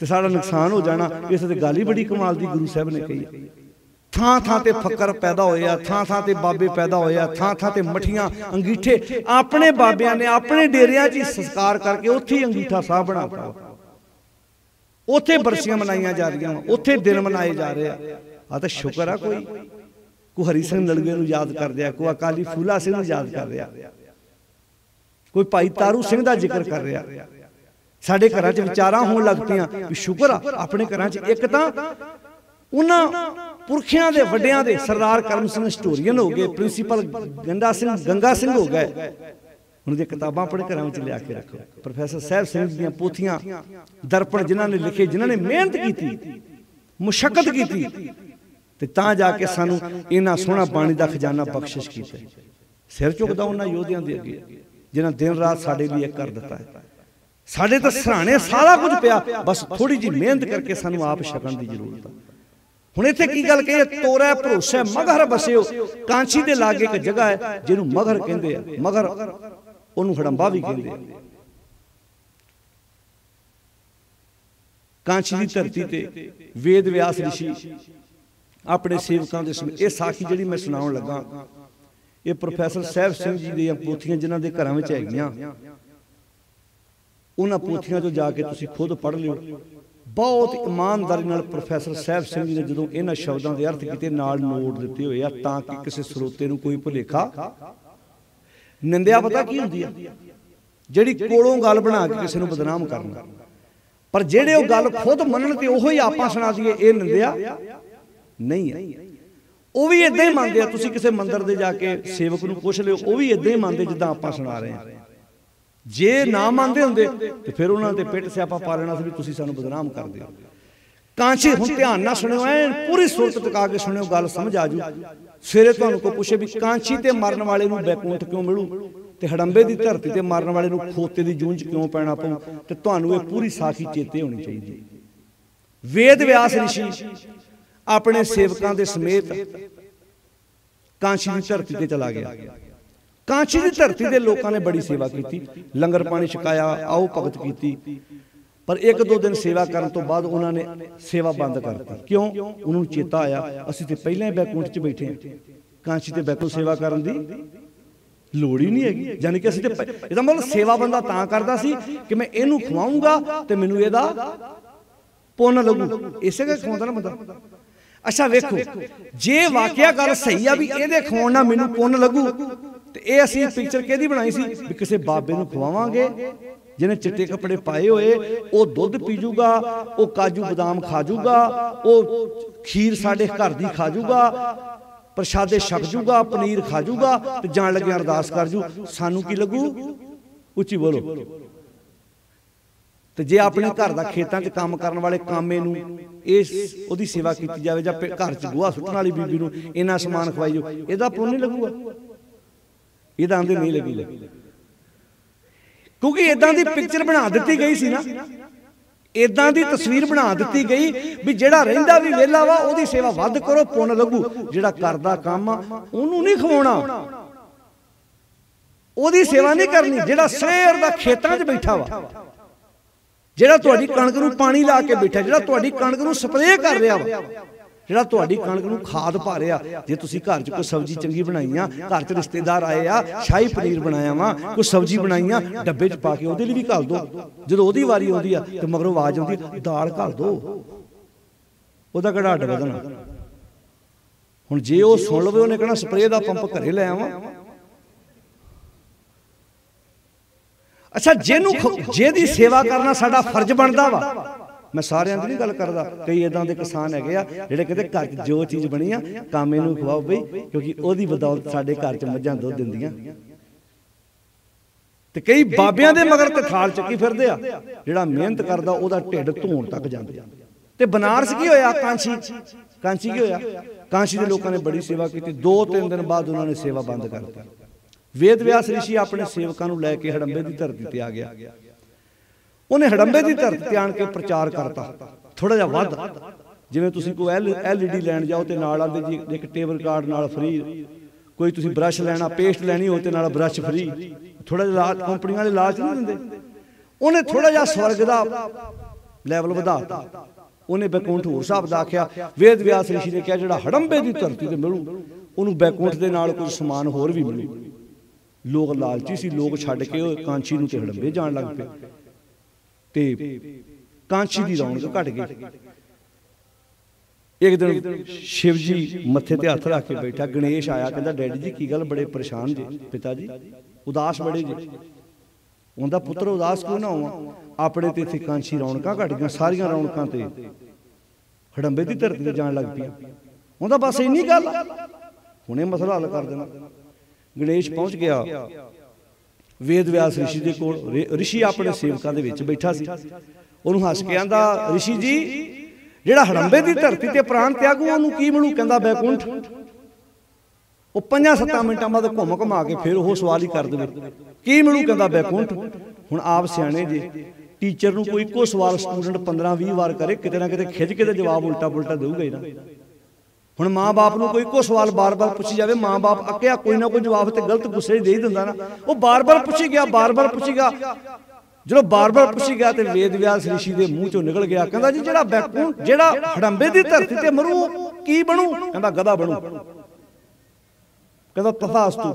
ते साडा नुकसान हो जाना। इस ते गल ही बड़ी कमाल दी गुरु साहब ने कही। थां थां ते फकर पैदा होया, थां थां ते बाबे पैदा होया, थां थां ते मठियां अंगीठे अपने बाबियां ने अपने डेरियां च संस्कार करके उत्थे अंगीठा साह बनाता, उत्थे बरसियां मनाइया जा रही, उत्थे दिन मनाए जा रहे हैं। आ तो शुक्र है कोई हरी सिंह नलवे नूं याद कर रहा, कोई अकाली फूला सिंह नूं याद कर रहा, कोई भाई तारू सिंह दा जिक्र कर रहा। साडे घरां च विचारां होण लग पईआं भी शुक्र आ अपने घरां च एक तां उन्हां पुरखियां दे वड्डियां दे सरदार करम सिंह हिस्टोरीअन हो गए, प्रिंसीपल गंगा सिंह हो गए। उन्होंने किताबां अपने घरों में लिया के रखो। प्रोफैसर साहब सिंह दी पोथियां दर्पण जिन्होंने लिखे, जिन्होंने मेहनत की, मुशक्कत की, ते तां जाके सानू इन्ना सोहना बाणी दा खजाना बख्शिश कीता। सिर झुकदा उन्हां योधियां दे अगे जिन्हां दिन रात साडे लिए कर दिता है। साडे तां सराहने सारा कुछ पिया, बस थोड़ी जी मेहनत करके सानू आप छकण दी जरूरत है। हुण इत्थे की गल कही, तोरा भरोसा मगहर बसिओ। कांची दे लागे एक जगह है जिहनूं मगहर कहंदे आ, मगहर ਉਹਨੂੰ ਹੜੰਬਾ भी कहते हैं। कांची की धरती ते वेद व्यास ऋषि अपने सेवकों के समय ये साखी जी मैं सुनाउण लगा, ये प्रोफैसर साहब सिंह जी दी पोथियां जिन्हां दे घरां विच हैगियां, उन्हां पोथियां चों जाके तुसीं खुद पढ़ लिओ। बहुत ईमानदारी नाल प्रोफैसर साहब सिंह जी ने जदों इन्हां शब्दां दे अर्थ कीते नाल नोट दिते होए आ, तां कि किसी स्रोते नूं कोई भुलेखा। निंदिया पता की होंदी है, जिहड़ी कोलों गल बना के किसी नूं बदनाम करना, पर जेड़े वो गल खुद मनन ते ओहो ही आपां सुणा दईए, ये निंदिया नहीं है। वो भी इदां ही मनदे आ। तुसीं किसी मंदिर दे जाके सेवक नूं पुछ लिओ, वो भी इदां ही मनदे जिद्दां आपां सुणा रहे हैं। जे ना मनदे हुंदे ते फिर उन्हां ते पिट सियापा पा लेना सी भी तुसीं सानूं बदनाम करदे हो। कांची हुण ध्यान नाल सुणिओ, पूरी सुरत टका के सुणिओ, गल समझ आ जू। सवेरे तुहानूं कोई पुछे भी कांची ते मरन वाले नूं बैकुंठ क्यों मिलू ते हड़ंबे दी धरती ते मरन वाले नूं खोते दी जूंझ क्यों पैना पऊ, ते तुहानूं ये पूरी साखी चेते होनी चाहिए। वेद व्यास ऋषि अपने सेवकां दे समेत कांची दी धरती ते चला गया। कांची दी धरती दे लोकां ने बड़ी सेवा की, लंगर पानी छकाया, आओ भगत की, पर एक दो दिन सेवा करने तो बाद उन्होंने सेवा बंद कर दी। क्यों? उन्होंने चेता आया असीं ते पहले ही बैकुंठ च बैठे हैं, कांची ते बैकुंठ सेवा करन दी लोड़ ही नहीं हैगी। यानी कि असीं ते इहदा मतलब सेवा बंदा तां करदा सी कि मैं इहनूं खवाऊंगा ते मैनूं इहदा पुन्न लगू, इसे के खवाउंदा ना बंदा। अच्छा वेखो, जे वाकया गल सही आ भी इहदे खवाउण नाल मैनूं पुन्न लगू, ते इह असीं पिक्चर किहदी बनाई सी भी किसी बाबे नूं खवावांगे जिन्हें चिट्टे कपड़े पाए हुए, वो दुध पीजूगा, वो काजू बदाम खाजूगा, वो खीर साडे घर दी खाजूगा, प्रशादे छकजूगा, पनीर खाजूगा, ते जान लगे अरदास करजू। सानू की लगू? उच्ची बोलो। तो जे अपने घर का खेतों च काम करने वाले कामे नूं इस ओदी सेवा की जाए, जां घर च गोहा सुट्टण वाली बीबी नूं इन्ना समान खवाई जाओ, इहदा पुन्न नहीं लगूगा? इहदा आंदे नहीं लगी, क्योंकि इदां दी पिक्चर बना दी गई सी ना, इदां दी तस्वीर बना दी गई भी जिहड़ा रहिंदा भी वेला वा ओदी सेवा वध करो पुन्न लगू, जिहड़ा करदा काम आ ओनू नहीं खवाउणा, ओदी सेवा नहीं करनी। जिहड़ा सवेर दा खेतां 'च बैठा वा, जिहड़ा तुहाडी कणक नूं पानी ला के बैठा, जिहड़ा तुहाडी कणक नूं स्प्रे कर रहा वा, ਜਿਹੜਾ ਤੁਹਾਡੀ ਕਣਕ ਨੂੰ ਖਾਦ ਪਾ ਰਿਹਾ। ਜੇ ਤੁਸੀਂ ਘਰ 'ਚ ਕੋਈ ਸਬਜ਼ੀ ਚੰਗੀ ਬਣਾਈ ਆ, ਘਰ 'ਚ ਰਿਸ਼ਤੇਦਾਰ ਆਏ ਆ, ਸ਼ਾਹੀ ਪਨੀਰ ਬਣਾਇਆ ਵਾ, ਕੋਈ ਸਬਜ਼ੀ ਬਣਾਈ ਆ, ਡੱਬੇ 'ਚ ਪਾ ਕੇ ਉਹਦੇ ਲਈ ਵੀ ਘੱਲ ਦੋ। ਜਦੋਂ ਉਹਦੀ ਵਾਰੀ ਆਉਂਦੀ ਆ ਤੇ ਮਗਰੋਂ ਆਵਾਜ਼ ਆਉਂਦੀ ਦਾਲ ਘੱਲ ਦੋ, ਉਹਦਾ ਕਿਹੜਾ ਅੱਡ ਵਧਣਾ। ਹੁਣ ਜੇ ਉਹ ਸੁਣ ਲਵੇ ਉਹਨੇ ਕਹਿਣਾ ਸਪਰੇਅ ਦਾ ਪੰਪ ਘਰੇ ਲੈ ਆਵਾਂ। ਅੱਛਾ, ਜਿਹਦੀ ਸੇਵਾ ਕਰਨਾ ਸਾਡਾ ਫਰਜ਼ ਬਣਦਾ ਵਾ, मैं सारियां दी नहीं गल करदा, कई इदां दे किसान हैगे आ जिहड़े कहंदे घर च जो चीज़ बनी आ कामे नूं खवाओ बई, क्योंकि ओहदी बदौलत साडे घर च मझां दुध दिंदियां। ते कई बाबियां दे मगर ते थाल चक्की फिरदे आ, जिहड़ा मेहनत करदा ओहदा ढिड धोण तक जांदे। ते बनारस की होया, कांची की होया, कांची दे लोकां ने बड़ी सेवा की। 2-3 दिन बाद उन्होंने सेवा बंद कर दी। वेद व्यास ऋषि अपने सेवकां नूं लैके हड़ंबे दी धरती ते आ गया। उन्हें हड़ंबे की धरती ते आण के प्रचार करता थोड़ा जिहा वध, जिवें तुसीं कोई LED लैण जाओ तो नाल आंदे जी एक टेबल कार्ड नाल फ्री, कोई तुसीं ब्रश लैना पेस्ट लैनी हो तो नाल ब्रश फ्री। थोड़ा जिहा कंपनियां वाले लालच नहीं दिंदे। उन्हें थोड़ा जिहा स्वर्ग दा लैवल वधाता। उन्हें बैकुंठ होर हिसाब दा आख्या। वेद व्यास ऋषि ने कहा जिहड़ा हड़ंबे की धरती ते मिलू उहनूं बैकुंठ दे नाल कुछ समान होर भी मिलू। लोग लालची सी, लोग छड्ड के कांची नूं ते हड़ंबे जाण लग पे ते कांची की रौनक घट गई। एक दिन शिव जी मत्थे ते हथ रख के बैठा, गणेश आया, कहता डैडी जी की गल बड़े परेशान जे, पिता जी उदास बड़े जे। उनका पुत्र उदास क्यों ना होवां, अपने ते इत्थे कांची रौनक घट गई, सारियां रौनकां ते हड़ंबे की धरती ते जाण लग पई। उनका बस इन्नी गल, हुणे मसला हल कर देना। गणेश पहुंच गया वेद व्यास ऋषि दे कोल। ऋषि अपने सेवकां दे विच बैठा सी। उहनूं हस के आंदा, ऋषि जी जिहड़ा हड़ंबे की धरती ते प्राण त्यागू उहनूं की मिलू? कहंदा बैकुंठ। वो 5-7 मिनटां बाद घुम घुमा के फिर वो सवाल ही कर देवे की मिलू? कहंदा बैकुंठ। हुण आप सियाणे जे, टीचर नूं कोई इक्को सवाल स्टूडेंट 15-20 बार करे, किते ना किते खिज के जवाब उल्टा पुल्टा देऊगा ही ना। हुण माँ बाप नूं कोई इक्को सवाल बार बार पुछी जाए, माँ बाप अक्या कोई ना कोई जवाब तो गलत गुस्से दे ही दिंदा ना। वो बार बार पुछी गया, बार बार पुछी गया। जो बार बार पुछी गया तो वेद व्यास ऋषि के मूँह चों निकल गया, कहंदा जी जिहड़ा बैकुंठ जिहड़ा हड़ंबे की धरती ते मरू की बनू? कहंदा गधा बनू। कहंदा तथास्तु।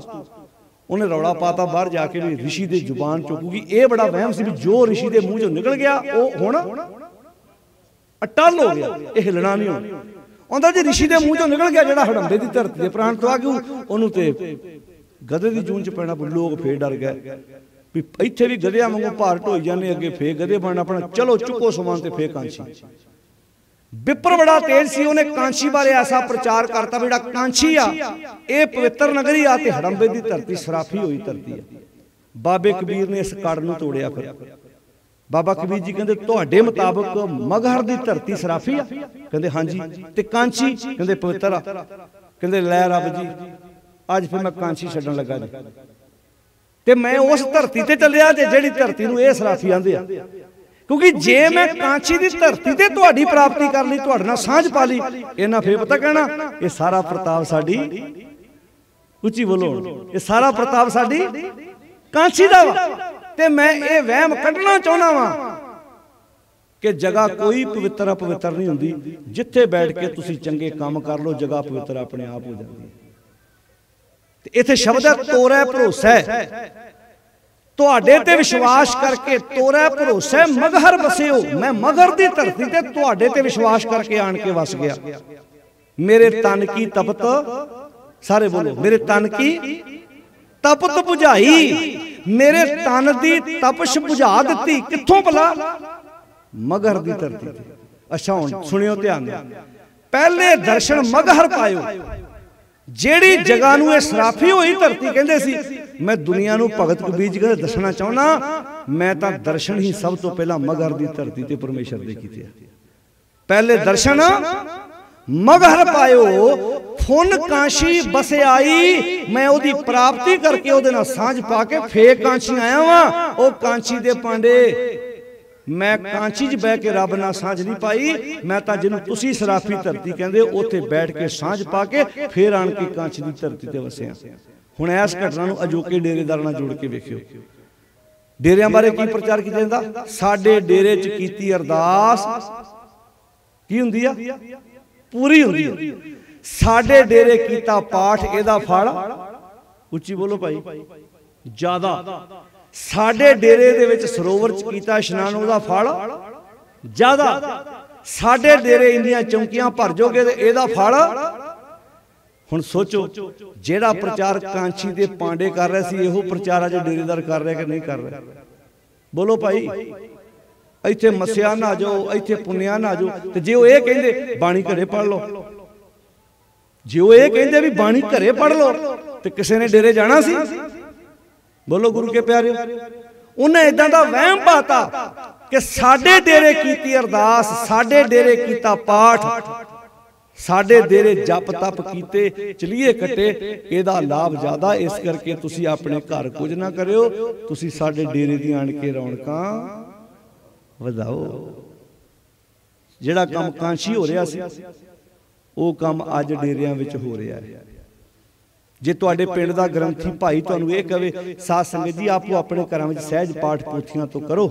उन्हें रौला पाता बाहर जाके भी ऋषि की जुबान चो, क्योंकि यह बड़ा वहम सी भी जो ऋषि के मूँह चों निकल गया वो हुण अटल हो गया, यह हिलना नहीं होना। आंदा जी ऋषि के मूँह चों निकल गया जिहड़ा हड़ंबे की धरती के प्राण त्यागू, उहनूं ते गधे की जून च पैना। लोग फिर डर गए भी इत्थे भी गधिया वांगू भार ढोई जाने, अगे फिर गधे बनना अपना, चलो चुको समान ते फिर कांची। विप्र बड़ा तेज सी, उन्हें कांची बारे ऐसा प्रचार करता भी जिहड़ा कांची आ ये पवित्र नगरी आ ते हड़ंबे की धरती सराफी हुई धरती है। बाबे कबीर ने इस कड़ नूं तोड़िया। फिर बाबा कबीर जी कहते तुहाडे मुताबिक मगहर की धरती सराफी आ? कहते हाँ जी। ते कांची? कहते पवित्र आ। कहते लै रब जी अज फिर मैं कांची छड्डण लगा जी, ते मैं उस धरती ते चलिया जे जिहड़ी धरती नूं इह सराफी आंदे आ। क्योंकि जे मैं कांची की धरती ते तुहाडी प्राप्ति कर ली, तुहाडे नाल सांझ पा ली, इन्हां फिर पता कहना ये सारा प्रताप साडी, उच्ची बोलो, ये सारा प्रताप साडी कांची दा वा। ते मैं ये वहम कढना चाहुंदा वां कि जगह कोई पवित्र अपवित्र नहीं हुंदी। जिथे बैठ के तुसीं चंगे काम कर लो, जगह पवित्र अपने आप हो जाती है। इत्थे शब्द है तोरै भरोसा, तुहाडे ते विश्वास करके तोरै भरोसा मगहर बसिओ। मैं मगहर दी धरती ते तुहाडे ते विश्वास करके आण के वस गया। मेरे तन की तपत, सारे बोलो, मेरे तन की तपत बुझाई, मेरे तन की तपश बुझा दी। कित्थों भला? मगहर दी धरती ते। अच्छा हुण सुनियो ध्यान नाल, पहले दर्शन मगहर पायो। जेड़ी जगह नूं सराफी हुई धरती कहंदे सी, मैं दुनिया नूं भगत कबीर जी कहंदे दसना चाहुंदा, मैं तां दर्शन ही सब तो पहला मगहर दी धरती ते परमेश्वर दे कीते। पहले दर्शन मगहर पायो, फुन कांशी बस आई, मैं ओदी प्राप्ति करके ओदे नाल सांझ पा के फेर कांची आया वां। ओ कांची दे पांडे, मैं कांची च बह के रब नाल सांझ नहीं पाई, मैं तां जिन्नूं तुसीं सराफी धरती कहंदे उत्थे बैठ के सांझ पा के फिर आण के कांची दी धरती ते वसिया। हुण इस घटना नूं अजोके डेरेदारां नाल जोड़ के वेखिओ। डेरियां बारे की प्रचार कीता जांदा? साडे डेरे च कीती अरदास की हुंदी आ? पूरी होंदी है। साडे डेरे कीता पाठ इहदा फल उच्ची बोलो भाई ज्यादा। साडे डेरे दे विच सरोवर च कीता इशनान उहदा फल ज्यादा। साडे डेरे इंदियां चौंकियां भर जोगे ते इहदा फल। हुण सोचो जेड़ा प्रचार कांची दे पांडे कर रहे सी इहो प्रचार अज डेरेदार कर रहे कि नहीं कर रहे? बोलो भाई। इत्थे मसिया ना जाओ, इत्थे पुनिया ना जाओ। ते जे वो ये कहंदे बाणी घरे पढ़ लो, जे वो ये कहंदे भी बाणी घरे पढ़ लो ते किसी ने डेरे जाना सी? बोलो गुरु के प्यारे। उन्हें इदां दा वहम पाता कि साडे डेरे कीती अरदास, साडे डेरे कीता पाठ, साडे डेरे जप तप कीते, चलिए कट्टे, इहदा लाभ ज्यादा। इस करके तुसी अपने घर कुछ ना करियो, तुसी साडे डेरे दी आण के रौनकां वधाओ। जिहड़ा काम कांशी हो रहा सी वो काम अज डेरियां विच हो रहा है। जे तुहाडे पिंड दा ग्रंथी भाई तुहानूं इह कहे साध संगत जी आपो अपने घरां विच सहज पाठ पोथियां तो करो,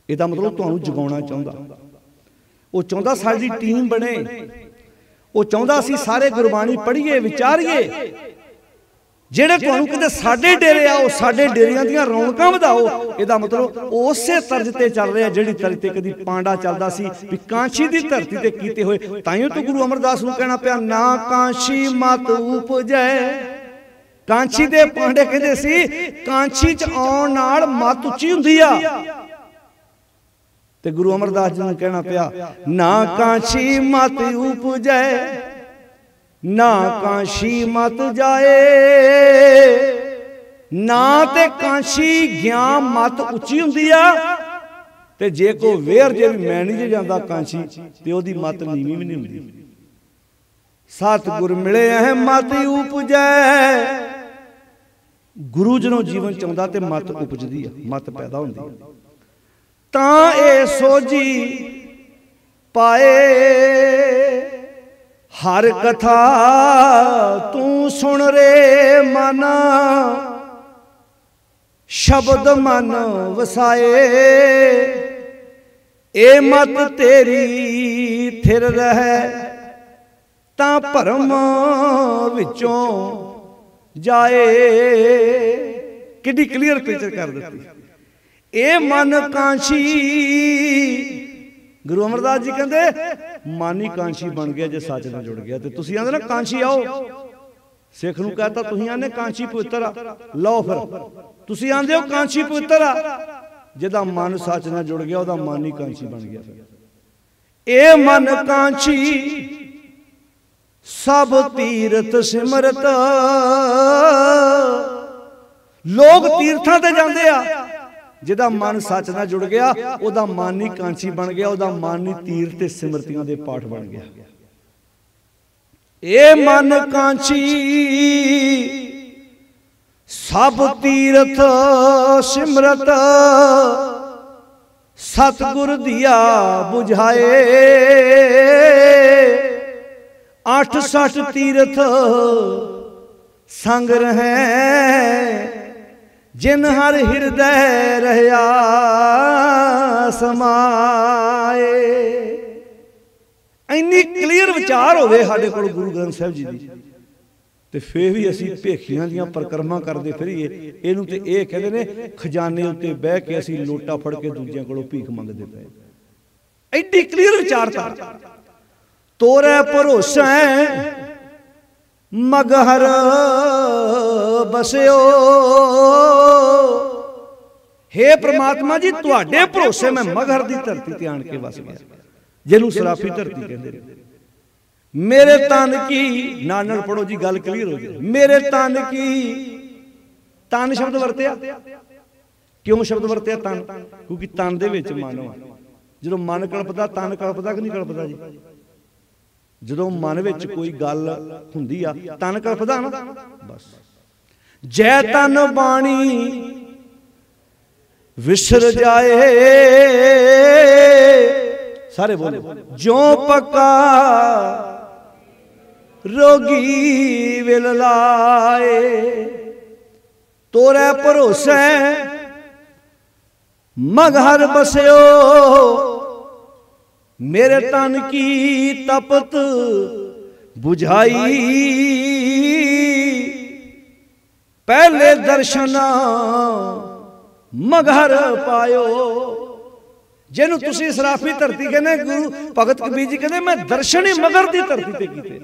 इहदा मतलब तुहानूं जगाउणा चाहुंदा। वो चाहुंदा साडी टीम बने, वो चाहुंदा असीं सारे गुरबाणी पढ़ीए विचारीए। ਜਿਹੜੇ ਤੁਹਾਨੂੰ ਕਹਿੰਦੇ ਸਾਡੇ ਡੇਰੇ ਆਓ, ਸਾਡੇ ਡੇਰਿਆਂ ਦੀਆਂ ਰੌਣਕਾਂ ਵਧਾਓ, ਇਹਦਾ ਮਤਲਬ ਉਸੇ ਤਰਜ਼ ਤੇ ਚੱਲ ਰਿਹਾ ਜਿਹੜੀ ਤਰਜ਼ ਤੇ ਕਦੀ ਪਾਂਡਾ ਚੱਲਦਾ ਸੀ ਵੀ ਕਾਂਸ਼ੀ ਦੀ ਧਰਤੀ ਤੇ ਕੀਤੇ ਹੋਏ। ਤਾਈਓ ਤਾਂ ਗੁਰੂ ਅਮਰਦਾਸ ਨੂੰ ਕਹਿਣਾ ਪਿਆ ਨਾ ਕਾਂਸ਼ੀ ਮਤ ਉਪਜੈ। ਕਾਂਸ਼ੀ ਦੇ ਪਾਂਡੇ ਕਹਿੰਦੇ ਸੀ ਕਾਂਸ਼ੀ ਚ ਆਉਣ ਨਾਲ ਮਤ ਉੱਚੀ ਹੁੰਦੀ ਆ, ਤੇ ਗੁਰੂ ਅਮਰਦਾਸ ਜੀ ਨੂੰ ਕਹਿਣਾ ਪਿਆ ਨਾ ਕਾਂਸ਼ੀ ਮਤ ਉਪਜੈ ना कांशी मत जाए, ना ते कांशी ज्ञान मत उच्ची हुंदी आ, ते जे को वेर जे भी मैं नहीं जांदा कांशी ते ओदी मत नीवी भी नहीं हुंदी। सतगुर मिले है मत उपजै। गुरु जदों जीवन चाहुंदा ते मत उपजदी है, मत पैदा हुंदी है। तां ए सोजी पाए हर कथा तू सुन रे मन, शब्द मन वसाए। ए मत तेरी थिर रहे तां भरम विचों जाए। कितनी क्लियर पिक्चर कर देती। ए मन कांशी, गुरु अमरदास जी कहते मन ही कांशी बन गया जे सच नाल जुड़ गया। तो तुसीं आंदे ना कांशी आओ, सिख नूं कहता तुसीं आंदे कांशी पवित्र आ, लो फिर तुसीं आंदे हो कांशी पवित्र आ। जिहदा मन सच नाल जुड़ गया ओहदा मन ही कांशी बन गया। ए मन कांशी सब तीरथ सिमरत। लोग तीर्थां ते जांदे आ, जिहदा मन सच नाल जुड़ गया ओहदा मन ही कांशी बन गया, ओहदा मन ही तीर्थ ते सिमरतियां दे पाठ बन गया। ए मन कांशी सब तीर्थ सिमरत, सतगुर दिया बुझाए। 68 तीर्थ संग रहे जिन हर हृदय रहया समाए। इन्नी क्लीयर विचार होवे साडे कोल गुरु ग्रंथ साहिब जी दी, ते फिर भी असीं भेखियां दियां परिक्रमा करदे फिरीए। इहनूं ते इह कहंदे ने खजाने उत्ते बह के असीं लोटा फड़ के दूजियां कोलों भीख मंगदे पए। एडी क्लीयर विचारता। तोरे भरोसे मगहर बसियो। हे परमात्मा जी तुहाडे भरोसे मैं मगहर दी धरती ते आण के बस गया, जिहनूं सराफी धरती कहंदे ने। मेरे तन की नाल नाल पढ़ो जी, गल क्लीयर हो जाए। मेरे तन की, तन शब्द वरतिया क्यों? शब्द वरतिया तन क्योंकि तन दे विच मन हो। जदों मन कल्पदा तन कल्पदा कि नहीं कल्पदा जी? जदों मन विच कोई गल हुंदी आ तन कल्पदा ना बस। जै तन बाणी विसर जाए, सारे बोलो जो पक्का रोगी विल लाए। तोरे भरोसे मगहर बसियो मेरे तन की तपत बुझाई, पहले दर्शना मगर पायो। जिन्हों तुसी इसराफी धरती कहने, गुरु भगत कबीर जी कहने मैं दर्शन ही मगर दी धरती ते कीते।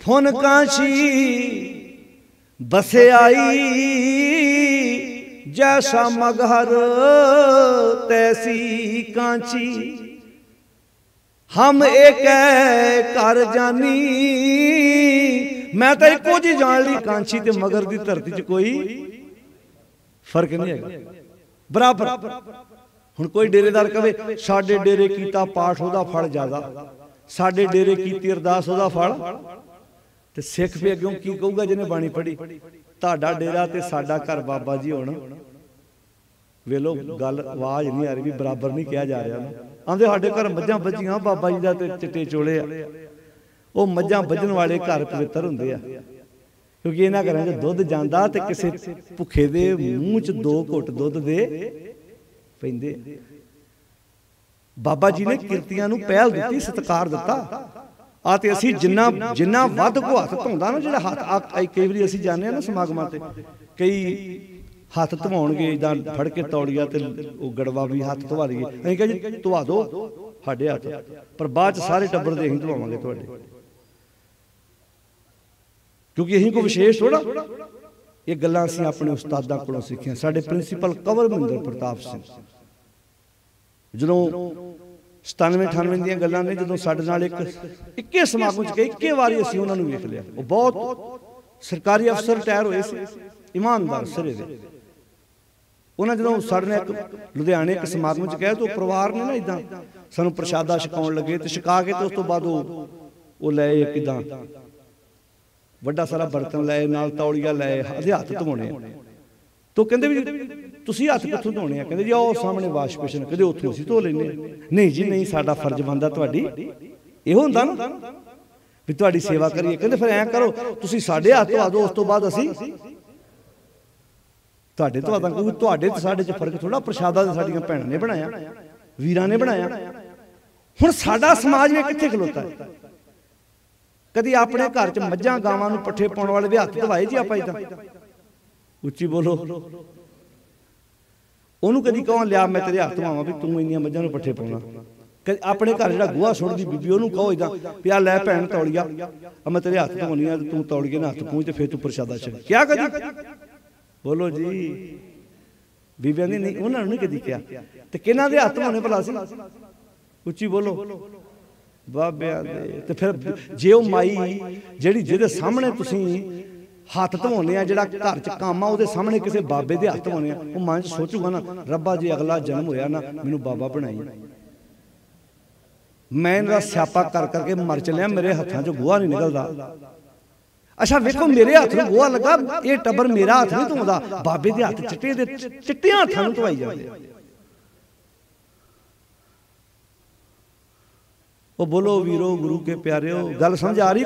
फुन कांची बसे आई, जैसा मगहर तैसी कांची। हम एक घर जानी, मैं तो एको जी जान ली, कांची ते मगर दी धरती च कोई फर्क नहीं है, बराबर। हुण कोई डेरेदार कहे साडे डेरे कीता पाठ ओहदा फल ज्यादा, साडे डेरे कीती अरदास ओहदा फल, ते सिख भी अग्यों की कहूगा जिन्हें बाणी पढ़ी, तुहाडा डेरा ते साडा घर बाबा जी होण। वेलो गल आवाज नहीं आ रही, भी बराबर नहीं कहा जा रहा। आंदे साडे घर मझां बजीआं बाबा जी दा ते चिट्टे चोले आ। ਉਹ ਮੱਝਾਂ ਵੱਜਣ ਵਾਲੇ ਘਰ ਪਵਿੱਤਰ ਹੁੰਦੇ ਆ, ਕਿਉਂਕਿ ਇਹਨਾਂ ਘਰਾਂ 'ਚ ਦੁੱਧ ਜਾਂਦਾ ਤੇ ਕਿਸੇ ਭੁੱਖੇ ਦੇ ਮੂੰਹ 'ਚ 2 ਘੁੱਟ ਦੁੱਧ ਦੇ ਪੈਂਦੇ। ਬਾਬਾ ਜੀ ਨੇ ਕਿਰਤੀਆਂ ਨੂੰ ਪਹਿਲ ਦਿੱਤੀ, ਸਤਿਕਾਰ ਦਿੱਤਾ। ਆ ਤੇ ਅਸੀਂ ਜਿੰਨਾ ਵੱਧ ਕੋ ਹੱਥ ਧੋਂਦਾ ਨਾ, ਜਿਹੜਾ ਹੱਥ ਕਈ ਵਾਰੀ ਅਸੀਂ ਜਾਂਦੇ ਆ ਨਾ ਸਮਾਗਮਾਂ ਤੇ, ਕਈ ਹੱਥ ਧਵਾਉਣਗੇ ਇਦਾਂ ਫੜ ਕੇ ਤੌਲੀਆ ਤੇ ਉਹ ਗੜਵਾ ਵੀ ਹੱਥ ਧਵਾ ਲਈਏ, ਅਸੀਂ ਕਹਾਂ ਜੀ ਧਵਾ ਦਿਓ ਸਾਡੇ ਹੱਥ, ਪਰ ਬਾਅਦ 'ਚ ਸਾਰੇ ਟੱਬਰ ਦੇ ਅਸੀਂ ਧਵਾਵਾਂਗੇ ਤੁਹਾਡੇ, ਕਿਉਂਕਿ ਅਸੀਂ ਕੋਈ ਵਿਸ਼ੇਸ਼ ਥੋੜਾ। ਇਹ ਗੱਲਾਂ ਅਸੀਂ ਆਪਣੇ ਉਸਤਾਦਾਂ ਕੋਲੋਂ ਸਿੱਖੀਆਂ। ਸਾਡੇ ਪ੍ਰਿੰਸੀਪਲ ਕੰਵਰ ਮਹਿੰਦਰ ਪ੍ਰਤਾਪ ਸਿੰਘ ਜਦੋਂ 97-98 ਦੀਆਂ ਗੱਲਾਂ ਨੇ, ਜਦੋਂ ਸਾਡੇ ਨਾਲ ਇੱਕੇ ਸਮਾਗਮ 'ਚ ਗਏ, ਇੱਕੇ ਵਾਰੀ ਅਸੀਂ ਉਹਨਾਂ ਨੂੰ ਵੇਖ ਲਿਆ। ਉਹ ਬਹੁਤ ਸਰਕਾਰੀ ਅਫਸਰ ਰਿਟਾਇਰ ਹੋਏ ਸੀ, ਇਮਾਨਦਾਰ ਸਿਰੇ ਦੇ। ਉਹਨਾਂ ਜਦੋਂ ਸਾਡੇ ਨਾਲ ਇੱਕ ਲੁਧਿਆਣੇ ਇੱਕ ਸਮਾਗਮ 'ਚ ਗਏ, ਤਾਂ ਉਹ ਪਰਿਵਾਰ ਨੇ ਨਾ ਇਦਾਂ ਸਾਨੂੰ ਪ੍ਰਸ਼ਾਦਾ ਛਕਾਉਣ ਲੱਗੇ, ਤੇ ਛਕਾ ਕੇ ਤੇ ਉਸ ਤੋਂ ਬਾਅਦ ਉਹ ਲਏ ਇੱਕ ਇਦਾਂ ਵੱਡਾ ਸਾਰਾ ਬਰਤਨ ਲਏ, ਨਾਲ ਤੌਲੀਆ ਲਏ, ਉਹਦੇ ਹੱਥ ਧੋਣੇ। ਤੋ ਕਹਿੰਦੇ ਵੀ ਤੁਸੀਂ ਹੱਥ ਕਿੱਥੋਂ ਧੋਣੇ ਆ? ਕਹਿੰਦੇ ਜੀ ਉਹ ਸਾਹਮਣੇ ਵਾਸ਼ ਬੇਸ਼ਨ, ਕਹਿੰਦੇ ਉੱਥੋਂ ਅਸੀਂ ਧੋ ਲੈਂਦੇ। ਨਹੀਂ ਜੀ ਨਹੀਂ, ਸਾਡਾ ਫਰਜ਼ ਬਣਦਾ ਤੁਹਾਡੀ ਇਹੋ ਹੁੰਦਾ ਨਾ ਵੀ ਤੁਹਾਡੀ ਸੇਵਾ ਕਰੀਏ। ਕਹਿੰਦੇ ਫਿਰ ਐਂ ਕਰੋ, ਤੁਸੀਂ ਸਾਡੇ ਹੱਥ ਧਵਾ ਦਿਓ, ਉਸ ਤੋਂ ਬਾਅਦ ਅਸੀਂ ਤੁਹਾਡੇ ਧਵਾ ਦਾਂਗੇ। ਕਿਉਂਕਿ ਤੁਹਾਡੇ ਤੇ ਸਾਡੇ 'ਚ ਫਰਕ ਥੋੜਾ, ਪ੍ਰਸ਼ਾਦਾ ਤੇ ਸਾਡੀਆਂ ਭੈਣਾਂ ਨੇ ਬਣਾਇਆ, ਵੀਰਾਂ ਨੇ ਬਣਾਇਆ। ਹੁਣ ਸਾਡਾ ਸਮਾਜ ਵੀ ਕਿੱਥੇ ਖਲੋਤਾ ਹੈ? ਕਦੀ ਆਪਣੇ ਘਰ 'ਚ ਮੱਝਾਂ ਗਾਵਾਂ ਨੂੰ ਪੱਠੇ ਪਾਉਣ ਵਾਲੇ ਦੇ ਹੱਥ ਧਵਾਏ ਜੀ ਆਪਾਂ ਇਦਾਂ? ਉੱਚੀ ਬੋਲੋ। ਉਹਨੂੰ ਕਦੀ ਕਹੋ ਲਿਆ ਮੈਂ ਤੇਰੇ ਹੱਥ ਧਵਾਵਾਂ ਵੀ ਤੂੰ ਇੰਨੀਆਂ ਮੱਝਾਂ ਨੂੰ ਪੱਠੇ ਪਾਉਣਾ? ਕਦੀ ਆਪਣੇ ਘਰ ਜਿਹੜਾ ਗੋਹਾ ਸੁੱਟਦੀ ਬੀਬੀ, ਉਹਨੂੰ ਕਹੋ ਇਦਾਂ ਵੀ ਆ ਲੈ ਭੈਣ ਤੌਲੀਆ, ਮੈਂ ਤੇਰੇ ਹੱਥ ਧਵਾਉਣੀ ਆ, ਤੂੰ ਤੌਲੀਏ ਨਾਲ ਹੱਥ ਪੂੰਝ ਤੇ ਫਿਰ ਤੂੰ ਪ੍ਰਸ਼ਾਦਾ ਛਕ। ਕਿਆ ਕਦੀ? ਬੋਲੋ ਜੀ। ਬੀਬੀਆਂ ਦੀ ਨਹੀਂ, ਉਹਨਾਂ ਨੂੰ ਨਹੀਂ ਕਦੀ ਕਿਹਾ। ਤੇ ਕਿਹਨਾਂ ਦੇ ਹੱਥ ਧਵਾਉਣੇ ਭਲਾ ਸੀ? ਉੱਚੀ ਬੋਲੋ। ਬਾਬਿਆਂ ਦੇ। ਤੇ ਫਿਰ ਜੇ ਉਹ ਮਾਈ ਜਿਹੜੀ ਜਿਹਦੇ ਸਾਹਮਣੇ ਤੁਸੀਂ ਹੱਥ ਧਵਾਉਂਦੇ ਆ, ਜਿਹੜਾ ਘਰ 'ਚ ਕੰਮ ਆ, ਉਹਦੇ ਸਾਹਮਣੇ ਕਿਸੇ ਬਾਬੇ ਦੇ ਹੱਥ ਧਵਾਉਂਦੇ ਆ, ਉਹ ਮਨ 'ਚ ਸੋਚੂਗਾ ਨਾ, ਰੱਬਾ ਜੇ ਅਗਲਾ ਜਨਮ ਹੋਇਆ ਨਾ, ਮੈਨੂੰ ਬਾਬਾ ਬਣਾਈ। ਮੈਂ ਇਹਦਾ ਸਿਆਪਾ ਕਰ ਕਰਕੇ ਮਰ ਚੱਲਿਆ, ਮੇਰੇ ਹੱਥਾਂ 'ਚੋਂ ਗੋਹਾ ਨਹੀਂ ਨਿਕਲਦਾ। ਅੱਛਾ ਵੇਖੋ, ਮੇਰੇ ਹੱਥ ਨੂੰ ਗੋਹਾ ਲੱਗਾ, ਇਹ ਟੱਬਰ ਮੇਰਾ ਹੱਥ ਨਹੀਂ ਧੋਂਦਾ, ਬਾਬੇ ਦੇ ਹੱਥ ਚਿੱਟਿਆਂ ਹੱਥਾਂ ਨੂੰ ਧਵਾਈ ਜਾਂਦੇ ਆ। ਉਹ ਬੋਲੋ ਵੀਰੋ, ਗੁਰੂ ਕੇ ਪਿਆਰਿਓ, ਗੱਲ ਸਮਝ ਆ ਰਹੀ?